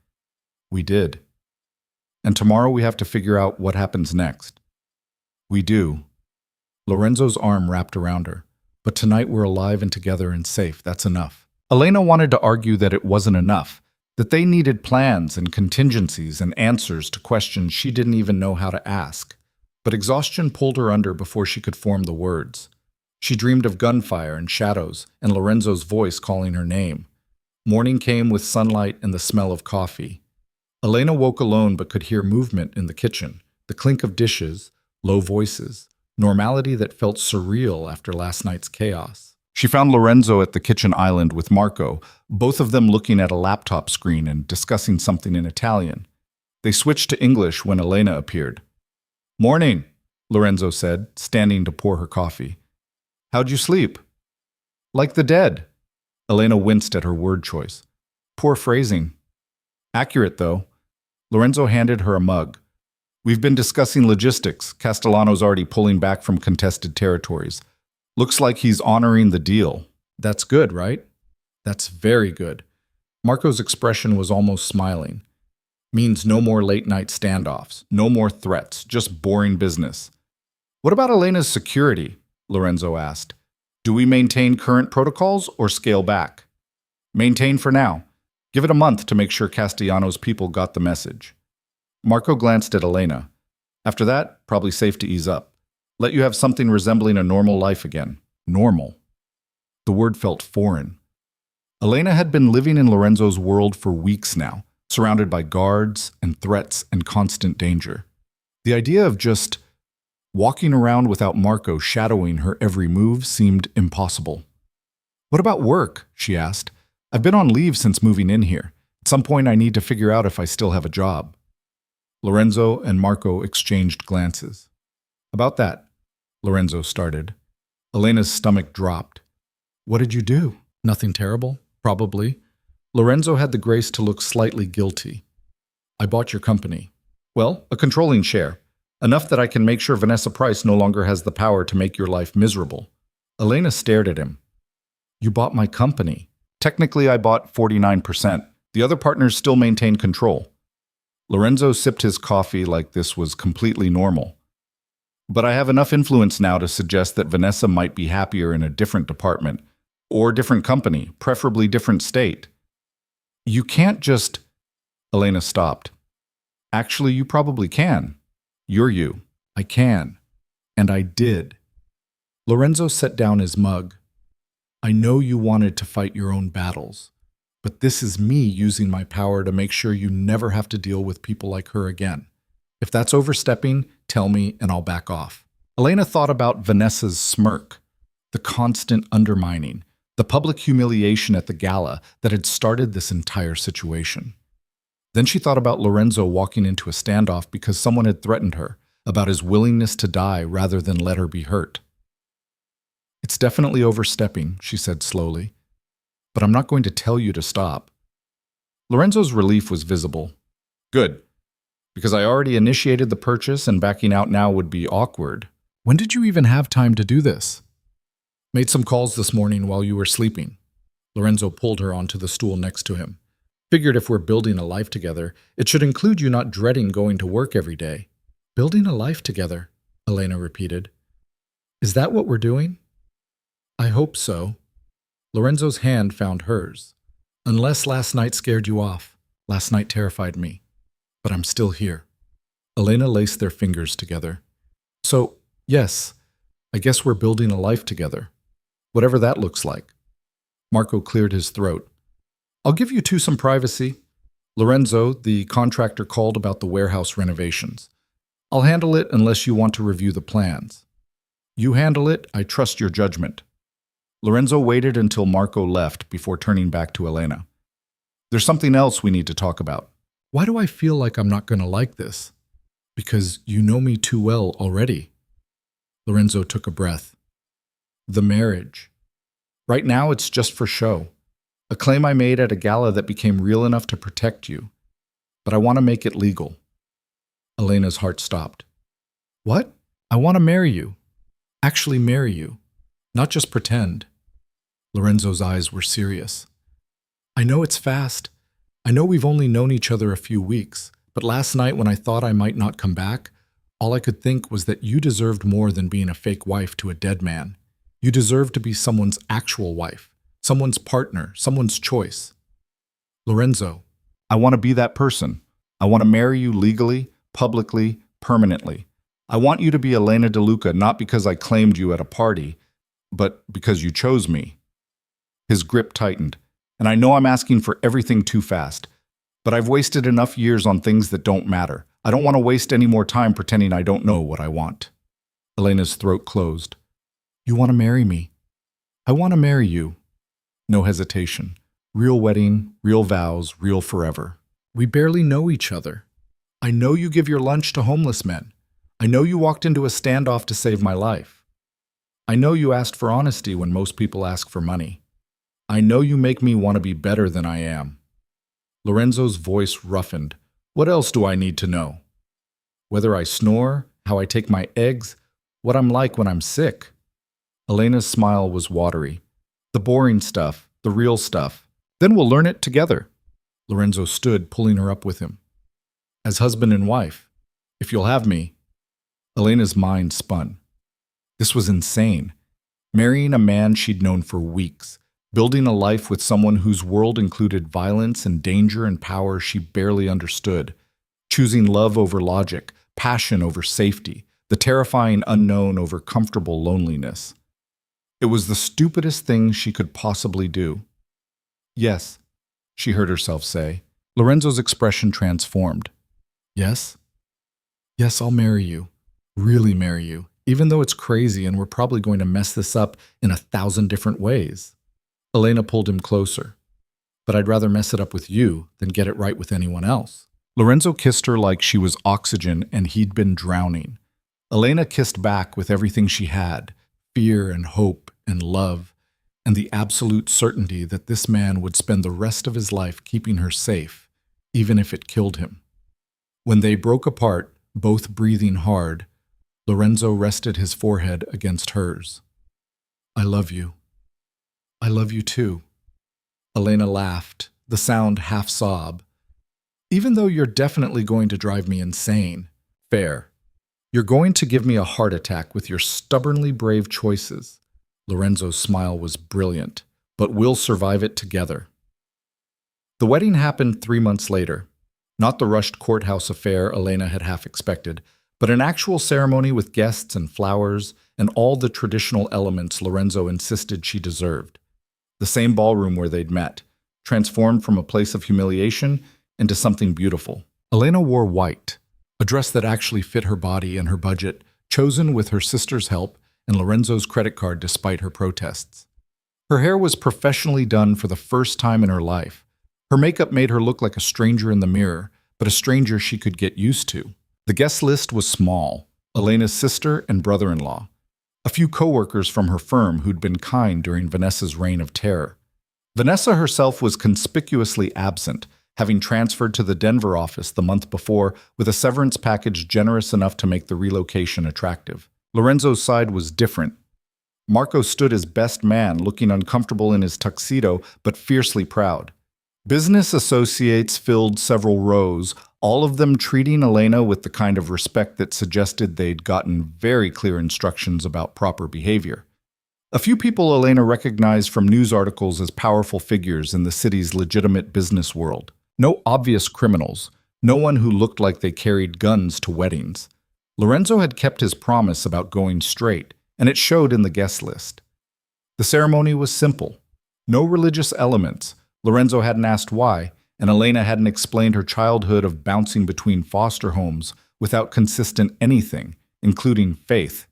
We did. And tomorrow we have to figure out what happens next. We do. Lorenzo's arm wrapped around her. But tonight we're alive and together and safe. That's enough. Elena wanted to argue that it wasn't enough, that they needed plans and contingencies and answers to questions she didn't even know how to ask. But exhaustion pulled her under before she could form the words. She dreamed of gunfire and shadows and Lorenzo's voice calling her name. Morning came with sunlight and the smell of coffee. Elena woke alone but could hear movement in the kitchen, the clink of dishes, low voices, normality that felt surreal after last night's chaos. She found Lorenzo at the kitchen island with Marco, both of them looking at a laptop screen and discussing something in Italian. They switched to English when Elena appeared. Morning, Lorenzo said, standing to pour her coffee. How'd you sleep? Like the dead. Elena winced at her word choice. Poor phrasing. Accurate, though. Lorenzo handed her a mug. We've been discussing logistics. Castellano's already pulling back from contested territories. Looks like he's honoring the deal. That's good, right? That's very good. Marco's expression was almost smiling. Means no more late-night standoffs, no more threats, just boring business. What about Elena's security? Lorenzo asked. Do we maintain current protocols or scale back? Maintain for now. Give it a month to make sure Castellano's people got the message. Marco glanced at Elena. After that, probably safe to ease up. Let you have something resembling a normal life again. Normal. The word felt foreign. Elena had been living in Lorenzo's world for weeks now, surrounded by guards and threats and constant danger. The idea of just walking around without Marco shadowing her every move seemed impossible. What about work? She asked. I've been on leave since moving in here. At some point I need to figure out if I still have a job. Lorenzo and Marco exchanged glances. About that, Lorenzo started. Elena's stomach dropped. What did you do? Nothing terrible, probably. Lorenzo had the grace to look slightly guilty. I bought your company. Well, a controlling share. Enough that I can make sure Vanessa Price no longer has the power to make your life miserable. Elena stared at him. You bought my company. Technically, I bought 49%. The other partners still maintain control. Lorenzo sipped his coffee like this was completely normal. But I have enough influence now to suggest that Vanessa might be happier in a different department, or different company, preferably different state. You can't just... Elena stopped. Actually, you probably can. You're you. I can. And I did. Lorenzo set down his mug. I know you wanted to fight your own battles, but this is me using my power to make sure you never have to deal with people like her again. If that's overstepping, tell me and I'll back off. Elena thought about Vanessa's smirk, the constant undermining, the public humiliation at the gala that had started this entire situation. Then she thought about Lorenzo walking into a standoff because someone had threatened her, about his willingness to die rather than let her be hurt. It's definitely overstepping, she said slowly, but I'm not going to tell you to stop. Lorenzo's relief was visible. Good, because I already initiated the purchase and backing out now would be awkward. When did you even have time to do this? Made some calls this morning while you were sleeping. Lorenzo pulled her onto the stool next to him. Figured if we're building a life together, it should include you not dreading going to work every day. Building a life together, Elena repeated. Is that what we're doing? I hope so. Lorenzo's hand found hers. Unless last night scared you off. Last night terrified me. But I'm still here. Elena laced their fingers together. So, yes, I guess we're building a life together. Whatever that looks like. Marco cleared his throat. I'll give you two some privacy. Lorenzo, the contractor, called about the warehouse renovations. I'll handle it unless you want to review the plans. You handle it, I trust your judgment. Lorenzo waited until Marco left before turning back to Elena. There's something else we need to talk about. Why do I feel like I'm not going to like this? Because you know me too well already. Lorenzo took a breath. The marriage. Right now it's just for show. A claim I made at a gala that became real enough to protect you. But I want to make it legal. Elena's heart stopped. What? I want to marry you. Actually marry you. Not just pretend. Lorenzo's eyes were serious. I know it's fast. I know we've only known each other a few weeks, but last night when I thought I might not come back, all I could think was that you deserved more than being a fake wife to a dead man. You deserved to be someone's actual wife, someone's partner, someone's choice. Lorenzo, I want to be that person. I want to marry you legally, publicly, permanently. I want you to be Elena DeLuca not because I claimed you at a party, but because you chose me. His grip tightened. And I know I'm asking for everything too fast, but I've wasted enough years on things that don't matter. I don't want to waste any more time pretending I don't know what I want. Elena's throat closed. You want to marry me? I want to marry you. No hesitation. Real wedding, real vows, real forever. We barely know each other. I know you give your lunch to homeless men. I know you walked into a standoff to save my life. I know you asked for honesty when most people ask for money. I know you make me want to be better than I am. Lorenzo's voice roughened, What else do I need to know? Whether I snore, how I take my eggs, what I'm like when I'm sick. Elena's smile was watery. The boring stuff, the real stuff. Then we'll learn it together. Lorenzo stood, pulling her up with him. As husband and wife, if you'll have me. Elena's mind spun. This was insane. Marrying a man she'd known for weeks, building a life with someone whose world included violence and danger and power she barely understood, choosing love over logic, passion over safety, the terrifying unknown over comfortable loneliness. It was the stupidest thing she could possibly do. Yes, she heard herself say. Lorenzo's expression transformed. Yes? Yes, I'll marry you. Really marry you, even though it's crazy and we're probably going to mess this up in 1,000 different ways. Elena pulled him closer. But I'd rather mess it up with you than get it right with anyone else. Lorenzo kissed her like she was oxygen and he'd been drowning. Elena kissed back with everything she had, fear and hope and love, and the absolute certainty that this man would spend the rest of his life keeping her safe, even if it killed him. When they broke apart, both breathing hard, Lorenzo rested his forehead against hers. I love you. I love you too. Elena laughed, the sound half sob. Even though you're definitely going to drive me insane. Fair. You're going to give me a heart attack with your stubbornly brave choices. Lorenzo's smile was brilliant, but we'll survive it together. The wedding happened 3 months later. Not the rushed courthouse affair Elena had half expected, but an actual ceremony with guests and flowers and all the traditional elements Lorenzo insisted she deserved. The same ballroom where they'd met, transformed from a place of humiliation into something beautiful. Elena wore white, a dress that actually fit her body and her budget, chosen with her sister's help and Lorenzo's credit card despite her protests. Her hair was professionally done for the first time in her life. Her makeup made her look like a stranger in the mirror, but a stranger she could get used to. The guest list was small: Elena's sister and brother-in-law, a few coworkers from her firm who'd been kind during Vanessa's reign of terror. Vanessa herself was conspicuously absent, having transferred to the Denver office the month before with a severance package generous enough to make the relocation attractive. Lorenzo's side was different. Marco stood as best man, looking uncomfortable in his tuxedo, but fiercely proud. Business associates filled several rows, all of them treating Elena with the kind of respect that suggested they'd gotten very clear instructions about proper behavior. A few people Elena recognized from news articles as powerful figures in the city's legitimate business world. No obvious criminals, no one who looked like they carried guns to weddings. Lorenzo had kept his promise about going straight, and it showed in the guest list. The ceremony was simple. No religious elements. Lorenzo hadn't asked why, and Elena hadn't explained her childhood of bouncing between foster homes without consistent anything, including faith.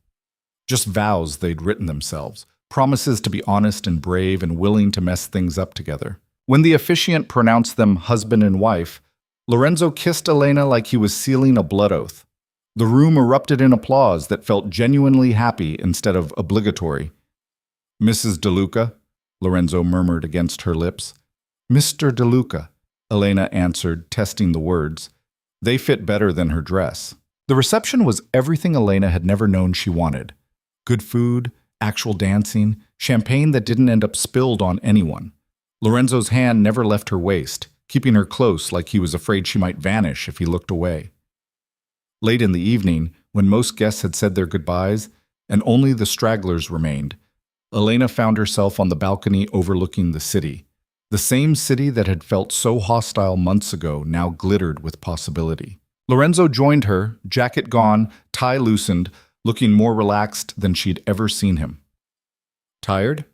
Just vows they'd written themselves, promises to be honest and brave and willing to mess things up together. When the officiant pronounced them husband and wife, Lorenzo kissed Elena like he was sealing a blood oath. The room erupted in applause that felt genuinely happy instead of obligatory. Mrs. DeLuca, Lorenzo murmured against her lips. Mr. DeLuca, Elena answered, testing the words. They fit better than her dress. The reception was everything Elena had never known she wanted. Good food, actual dancing, champagne that didn't end up spilled on anyone. Lorenzo's hand never left her waist, keeping her close like he was afraid she might vanish if he looked away. Late in the evening, when most guests had said their goodbyes and only the stragglers remained, Elena found herself on the balcony overlooking the city. The same city that had felt so hostile months ago now glittered with possibility. Lorenzo joined her, jacket gone, tie loosened, looking more relaxed than she'd ever seen him. Tired?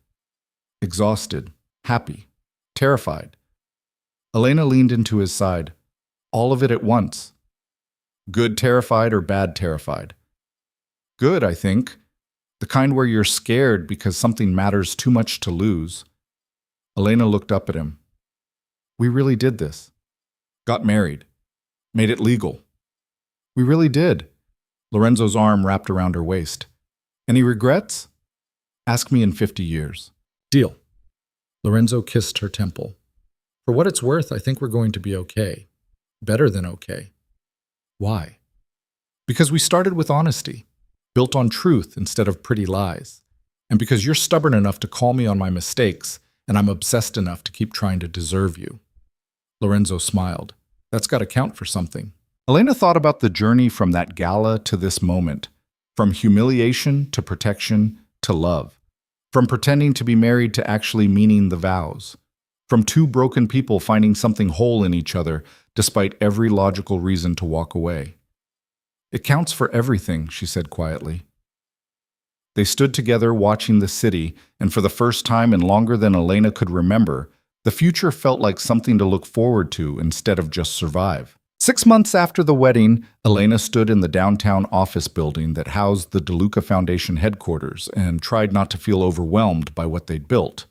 Exhausted. Happy. Terrified. Elena leaned into his side. All of it at once. Good terrified or bad terrified? Good, I think. The kind where you're scared because something matters too much to lose. Elena looked up at him. We really did this. Got married. Made it legal. We really did. Lorenzo's arm wrapped around her waist. Any regrets? Ask me in 50 years. Deal. Lorenzo kissed her temple. For what it's worth, I think we're going to be okay. Better than okay. Why? Because we started with honesty, built on truth instead of pretty lies. And because you're stubborn enough to call me on my mistakes, and I'm obsessed enough to keep trying to deserve you. Lorenzo smiled. That's got to count for something. Elena thought about the journey from that gala to this moment, from humiliation to protection to love, from pretending to be married to actually meaning the vows, from two broken people finding something whole in each other despite every logical reason to walk away. It counts for everything, she said quietly. They stood together watching the city, and for the first time in longer than Elena could remember, the future felt like something to look forward to instead of just survive. 6 months after the wedding, Elena stood in the downtown office building that housed the DeLuca Foundation headquarters and tried not to feel overwhelmed by what they'd built.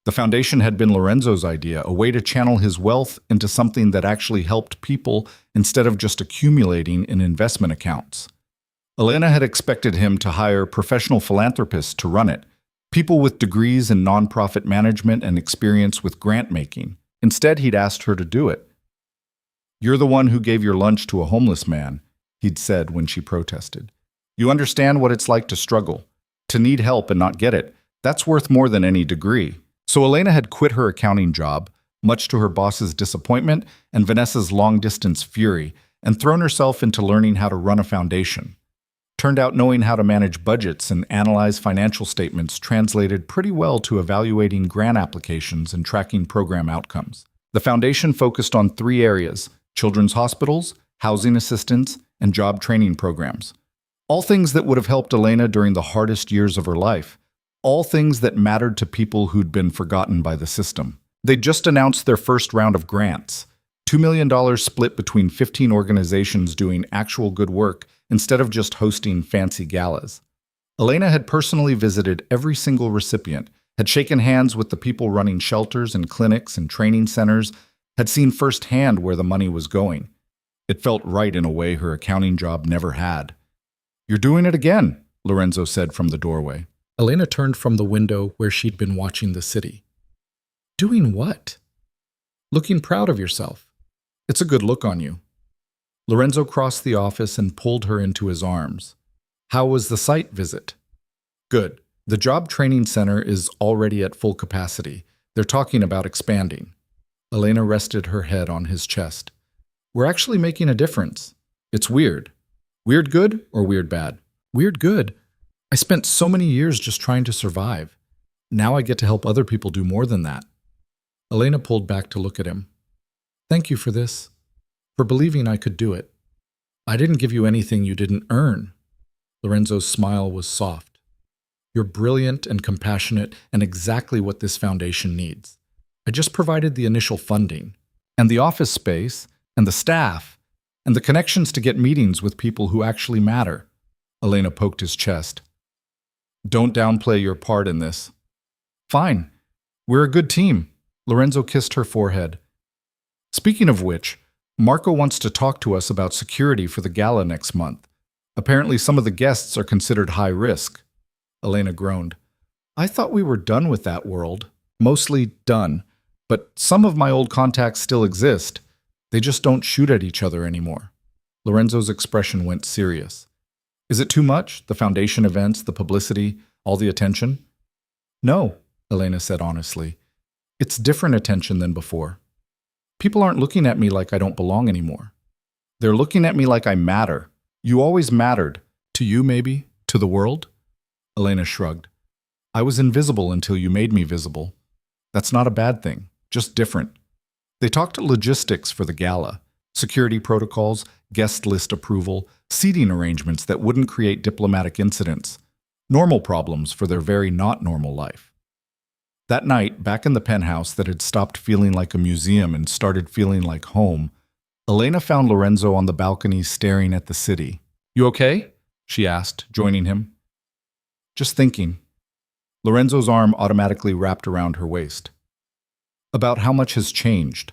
The foundation had been Lorenzo's idea, a way to channel his wealth into something that actually helped people instead of just accumulating in investment accounts. Elena had expected him to hire professional philanthropists to run it, people with degrees in nonprofit management and experience with grant making. Instead, he'd asked her to do it. "You're the one who gave your lunch to a homeless man," he'd said when she protested. "You understand what it's like to struggle, to need help and not get it. That's worth more than any degree." So Elena had quit her accounting job, much to her boss's disappointment and Vanessa's long-distance fury, and thrown herself into learning how to run a foundation. Turned out knowing how to manage budgets and analyze financial statements translated pretty well to evaluating grant applications and tracking program outcomes. The foundation focused on 3 areas: children's hospitals, housing assistance, and job training programs. All things that would have helped Elena during the hardest years of her life. All things that mattered to people who'd been forgotten by the system. They'd just announced their first round of grants, $2 million split between 15 organizations doing actual good work instead of just hosting fancy galas. Elena had personally visited every single recipient, had shaken hands with the people running shelters and clinics and training centers, had seen firsthand where the money was going. It felt right in a way her accounting job never had. "You're doing it again," Lorenzo said from the doorway. Elena turned from the window where she'd been watching the city. "Doing what?" "Looking proud of yourself. It's a good look on you." Lorenzo crossed the office and pulled her into his arms. "How was the site visit?" "Good. The job training center is already at full capacity. They're talking about expanding." Elena rested her head on his chest. "We're actually making a difference. It's weird. Weird good or weird bad?" "Weird good. I spent so many years just trying to survive. Now I get to help other people do more than that." Elena pulled back to look at him. "Thank you for this, for believing I could do it. I didn't give you anything you didn't earn." Lorenzo's smile was soft. "You're brilliant and compassionate and exactly what this foundation needs. I just provided the initial funding, and the office space, and the staff, and the connections to get meetings with people who actually matter." Elena poked his chest. "Don't downplay your part in this." "Fine. We're a good team." Lorenzo kissed her forehead. "Speaking of which, Marco wants to talk to us about security for the gala next month. Apparently some of the guests are considered high risk." Elena groaned. "I thought we were done with that world. Mostly done. But some of my old contacts still exist. They just don't shoot at each other anymore." Lorenzo's expression went serious. "Is it too much? The foundation events, the publicity, all the attention?" "No," Elena said honestly. "It's different attention than before. People aren't looking at me like I don't belong anymore. They're looking at me like I matter. You always mattered. To you, maybe? To the world?" Elena shrugged. "I was invisible until you made me visible. That's not a bad thing, just different." They talked logistics for the gala, security protocols, guest list approval, seating arrangements that wouldn't create diplomatic incidents, normal problems for their very not normal life. That night, back in the penthouse that had stopped feeling like a museum and started feeling like home, Elena found Lorenzo on the balcony staring at the city. "You okay?" she asked, joining him. "Just thinking." Lorenzo's arm automatically wrapped around her waist. "About how much has changed.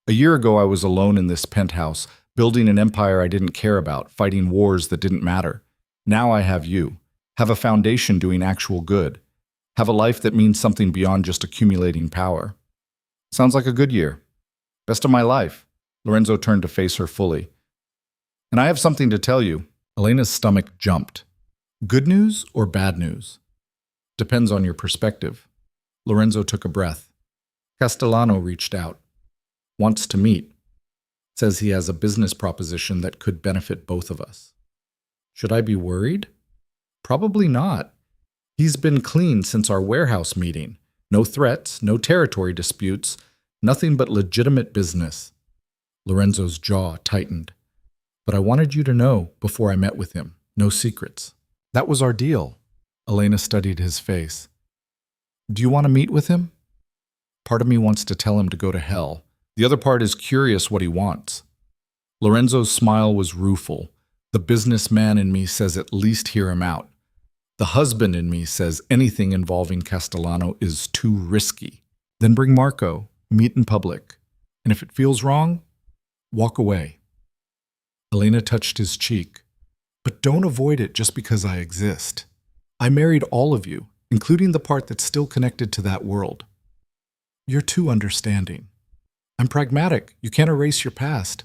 A year ago I was alone in this penthouse, building an empire I didn't care about, fighting wars that didn't matter. Now I have you, have a foundation doing actual good, have a life that means something beyond just accumulating power. Sounds like a good year. Best of my life." Lorenzo turned to face her fully. And I have something to tell you. Elena's stomach jumped. Good news or bad news? Depends on your perspective. Lorenzo took a breath. Castellano reached out. Wants to meet. Says he has a business proposition that could benefit both of us. Should I be worried? Probably not. He's been clean since our warehouse meeting. No threats, no territory disputes, nothing but legitimate business. Lorenzo's jaw tightened. But I wanted you to know before I met with him. No secrets. That was our deal. Elena studied his face. Do you want to meet with him? Part of me wants to tell him to go to hell. The other part is curious what he wants. Lorenzo's smile was rueful. The businessman in me says at least hear him out. The husband in me says anything involving Castellano is too risky. Then bring Marco, meet in public. And if it feels wrong, walk away. Elena touched his cheek. But don't avoid it just because I exist. I married all of you, including the part that's still connected to that world. You're too understanding. I'm pragmatic. You can't erase your past.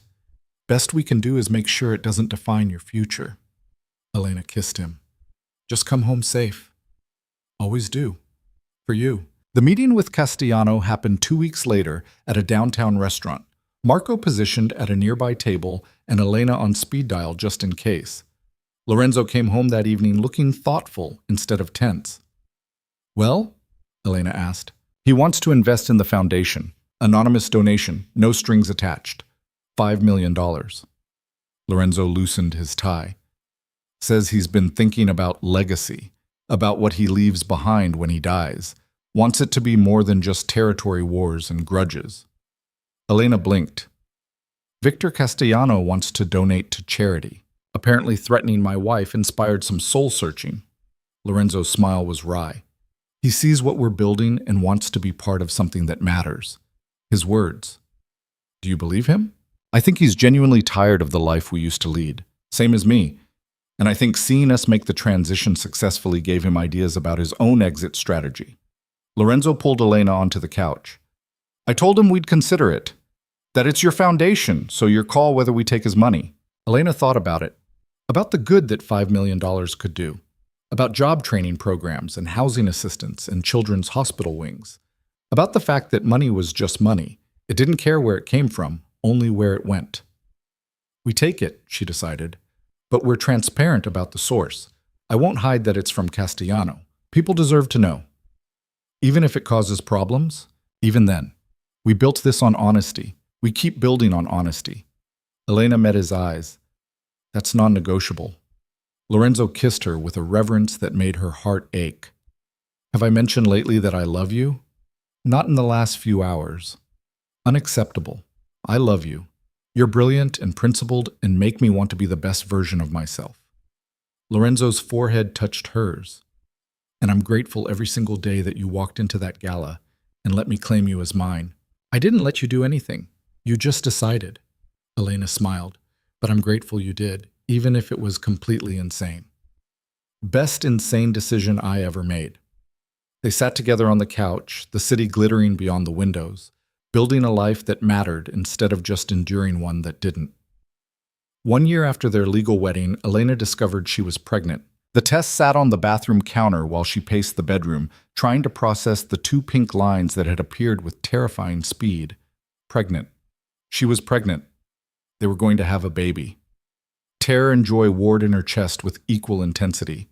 Best we can do is make sure it doesn't define your future. Elena kissed him. Just come home safe. Always do. For you. The meeting with Castellano happened 2 weeks later at a downtown restaurant. Marco positioned at a nearby table and Elena on speed dial just in case. Lorenzo came home that evening looking thoughtful instead of tense. Well? Elena asked. He wants to invest in the foundation. Anonymous donation, no strings attached. $5 million. Lorenzo loosened his tie. Says he's been thinking about legacy, about what he leaves behind when he dies. Wants it to be more than just territory wars and grudges. Elena blinked. Victor Castellano wants to donate to charity. Apparently threatening my wife inspired some soul-searching. Lorenzo's smile was wry. He sees what we're building and wants to be part of something that matters. His words. Do you believe him? I think he's genuinely tired of the life we used to lead. Same as me. And I think seeing us make the transition successfully gave him ideas about his own exit strategy. Lorenzo pulled Elena onto the couch. I told him we'd consider it. That it's your foundation, so your call whether we take his money. Elena thought about it. About the good that $5 million could do. About job training programs and housing assistance and children's hospital wings. About the fact that money was just money. It didn't care where it came from, only where it went. We take it, she decided. But we're transparent about the source. I won't hide that it's from Castellano. People deserve to know. Even if it causes problems, even then. We built this on honesty. We keep building on honesty. Elena met his eyes. That's non-negotiable. Lorenzo kissed her with a reverence that made her heart ache. Have I mentioned lately that I love you? Not in the last few hours. Unacceptable. I love you. You're brilliant and principled and make me want to be the best version of myself. Lorenzo's forehead touched hers. And I'm grateful every single day that you walked into that gala and let me claim you as mine. I didn't let you do anything. You just decided. Elena smiled. But I'm grateful you did, even if it was completely insane. Best insane decision I ever made. They sat together on the couch, the city glittering beyond the windows, building a life that mattered instead of just enduring one that didn't. 1 year after their legal wedding, Elena discovered she was pregnant. The Tess sat on the bathroom counter while she paced the bedroom, trying to process the 2 pink lines that had appeared with terrifying speed. Pregnant. She was pregnant. They were going to have a baby. Terror and joy warred in her chest with equal intensity.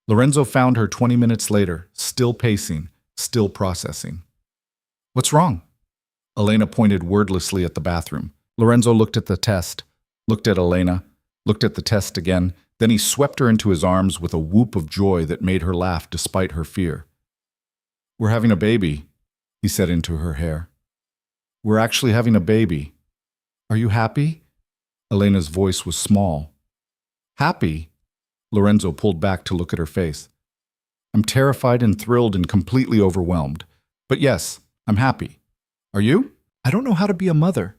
Lorenzo found her 20 minutes later, still pacing, still processing. What's wrong? Elena pointed wordlessly at the bathroom. Lorenzo looked at the test, looked at Elena, looked at the test again, then he swept her into his arms with a whoop of joy that made her laugh despite her fear. We're having a baby, he said into her hair. We're actually having a baby. Are you happy? Elena's voice was small. Happy? Lorenzo pulled back to look at her face. I'm terrified and thrilled and completely overwhelmed. But yes, I'm happy. Are you? I don't know how to be a mother.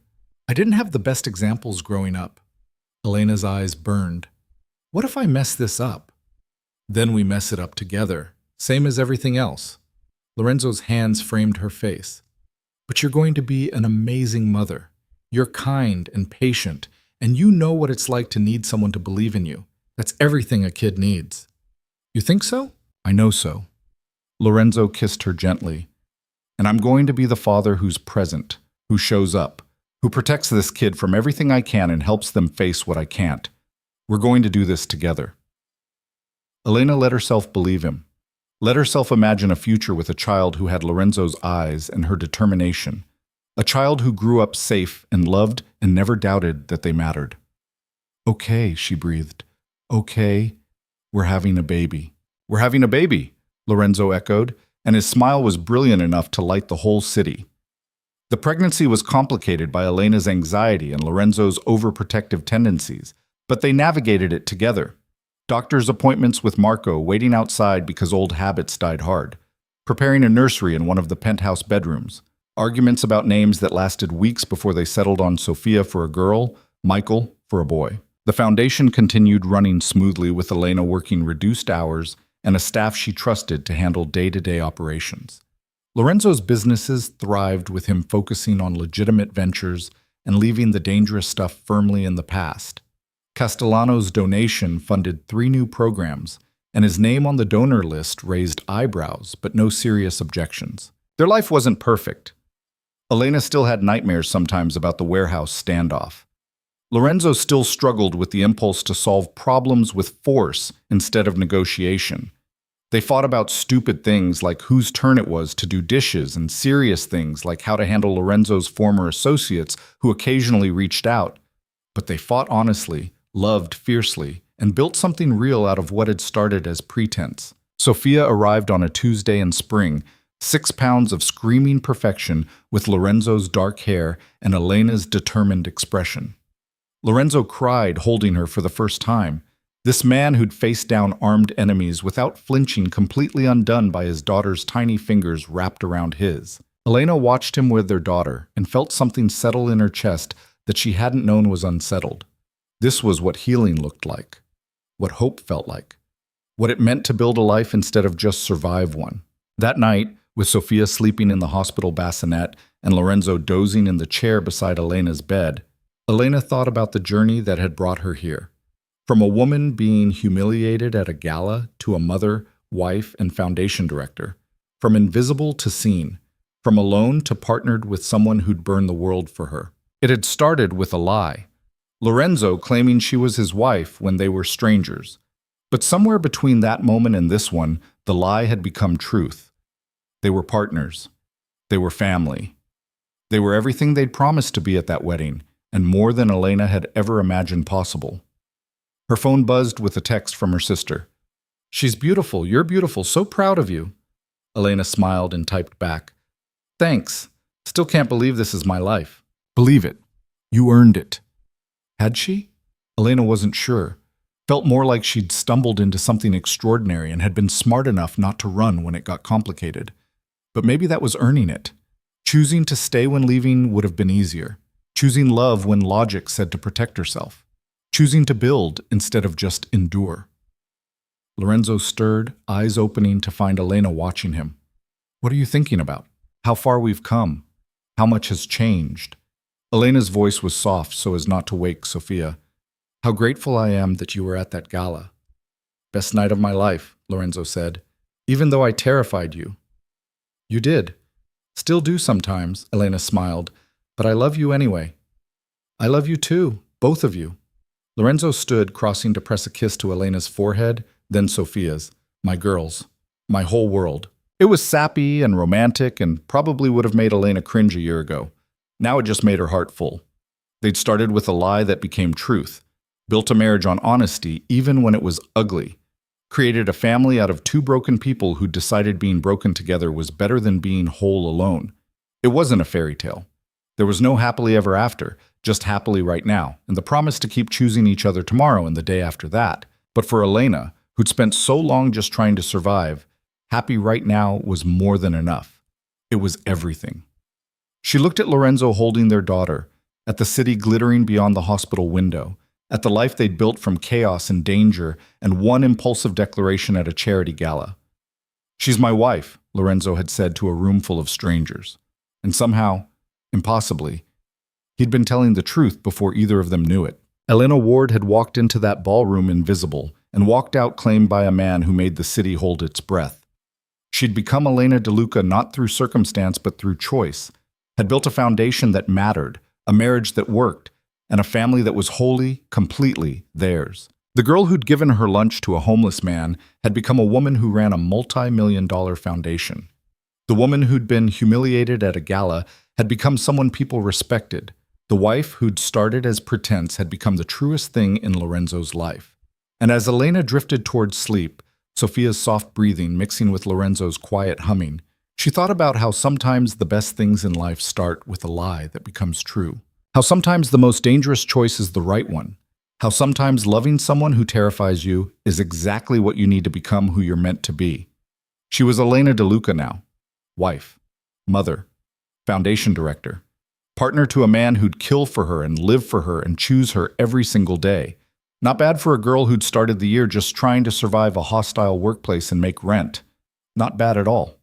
I didn't have the best examples growing up. Elena's eyes burned. What if I mess this up? Then we mess it up together, same as everything else. Lorenzo's hands framed her face. But you're going to be an amazing mother. You're kind and patient, and you know what it's like to need someone to believe in you. That's everything a kid needs. You think so? I know so. Lorenzo kissed her gently. And I'm going to be the father who's present, who shows up, who protects this kid from everything I can and helps them face what I can't. We're going to do this together. Elena let herself believe him. Let herself imagine a future with a child who had Lorenzo's eyes and her determination. A child who grew up safe and loved and never doubted that they mattered. Okay, she breathed. Okay, we're having a baby. We're having a baby, Lorenzo echoed, and his smile was brilliant enough to light the whole city. The pregnancy was complicated by Elena's anxiety and Lorenzo's overprotective tendencies, but they navigated it together. Doctor's appointments with Marco waiting outside because old habits died hard, preparing a nursery in one of the penthouse bedrooms, arguments about names that lasted weeks before they settled on Sophia for a girl, Michael for a boy. The foundation continued running smoothly with Elena working reduced hours and a staff she trusted to handle day-to-day operations. Lorenzo's businesses thrived with him focusing on legitimate ventures and leaving the dangerous stuff firmly in the past. Castellano's donation funded 3 new programs, and his name on the donor list raised eyebrows but no serious objections. Their life wasn't perfect. Elena still had nightmares sometimes about the warehouse standoff. Lorenzo still struggled with the impulse to solve problems with force instead of negotiation. They fought about stupid things like whose turn it was to do dishes and serious things like how to handle Lorenzo's former associates who occasionally reached out. But they fought honestly, loved fiercely, and built something real out of what had started as pretense. Sophia arrived on a Tuesday in spring, 6 pounds of screaming perfection with Lorenzo's dark hair and Elena's determined expression. Lorenzo cried, holding her for the first time. This man who'd faced down armed enemies without flinching, completely undone by his daughter's tiny fingers wrapped around his. Elena watched him with their daughter and felt something settle in her chest that she hadn't known was unsettled. This was what healing looked like, what hope felt like, what it meant to build a life instead of just survive one. That night, with Sophia sleeping in the hospital bassinet and Lorenzo dozing in the chair beside Elena's bed, Elena thought about the journey that had brought her here. From a woman being humiliated at a gala to a mother, wife, and foundation director. From invisible to seen. From alone to partnered with someone who'd burn the world for her. It had started with a lie. Lorenzo claiming she was his wife when they were strangers. But somewhere between that moment and this one, the lie had become truth. They were partners. They were family. They were everything they'd promised to be at that wedding, and more than Elena had ever imagined possible. Her phone buzzed with a text from her sister. "She's beautiful, you're beautiful, so proud of you." Elena smiled and typed back, "Thanks. Still can't believe this is my life." "Believe it. You earned it." Had she? Elena wasn't sure. Felt more like she'd stumbled into something extraordinary and had been smart enough not to run when it got complicated. But maybe that was earning it. Choosing to stay when leaving would have been easier. Choosing love when logic said to protect herself. Choosing to build instead of just endure. Lorenzo stirred, eyes opening to find Elena watching him. "What are you thinking about? How far we've come? How much has changed?" Elena's voice was soft so as not to wake Sophia. "How grateful I am that you were at that gala." "Best night of my life," Lorenzo said, "even though I terrified you." "You did. Still do sometimes," Elena smiled, "but I love you anyway." "I love you too, both of you." Lorenzo stood, crossing to press a kiss to Elena's forehead, then Sophia's. "My girls. My whole world." It was sappy and romantic and probably would have made Elena cringe a year ago. Now it just made her heart full. They'd started with a lie that became truth, built a marriage on honesty even when it was ugly, created a family out of 2 broken people who decided being broken together was better than being whole alone. It wasn't a fairy tale. There was no happily ever after, just happily right now, and the promise to keep choosing each other tomorrow and the day after that. But for Elena, who'd spent so long just trying to survive, happy right now was more than enough. It was everything. She looked at Lorenzo holding their daughter, at the city glittering beyond the hospital window, at the life they'd built from chaos and danger and one impulsive declaration at a charity gala. "She's my wife," Lorenzo had said to a room full of strangers. And somehow, impossibly, He'd been telling the truth before either of them knew it. Elena Ward had walked into that ballroom invisible and walked out claimed by a man who made the city hold its breath. She'd become Elena DeLuca not through circumstance but through choice, had built a foundation that mattered, a marriage that worked, and a family that was wholly, completely theirs. The girl who'd given her lunch to a homeless man had become a woman who ran a multi-million-dollar foundation. The woman who'd been humiliated at a gala had become someone people respected. The wife who'd started as pretense had become the truest thing in Lorenzo's life. And as Elena drifted towards sleep, Sophia's soft breathing mixing with Lorenzo's quiet humming, she thought about how sometimes the best things in life start with a lie that becomes true. How sometimes the most dangerous choice is the right one. How sometimes loving someone who terrifies you is exactly what you need to become who you're meant to be. She was Elena DeLuca now. Wife, mother, foundation director, partner to a man who'd kill for her and live for her and choose her every single day. Not bad for a girl who'd started the year just trying to survive a hostile workplace and make rent. Not bad at all.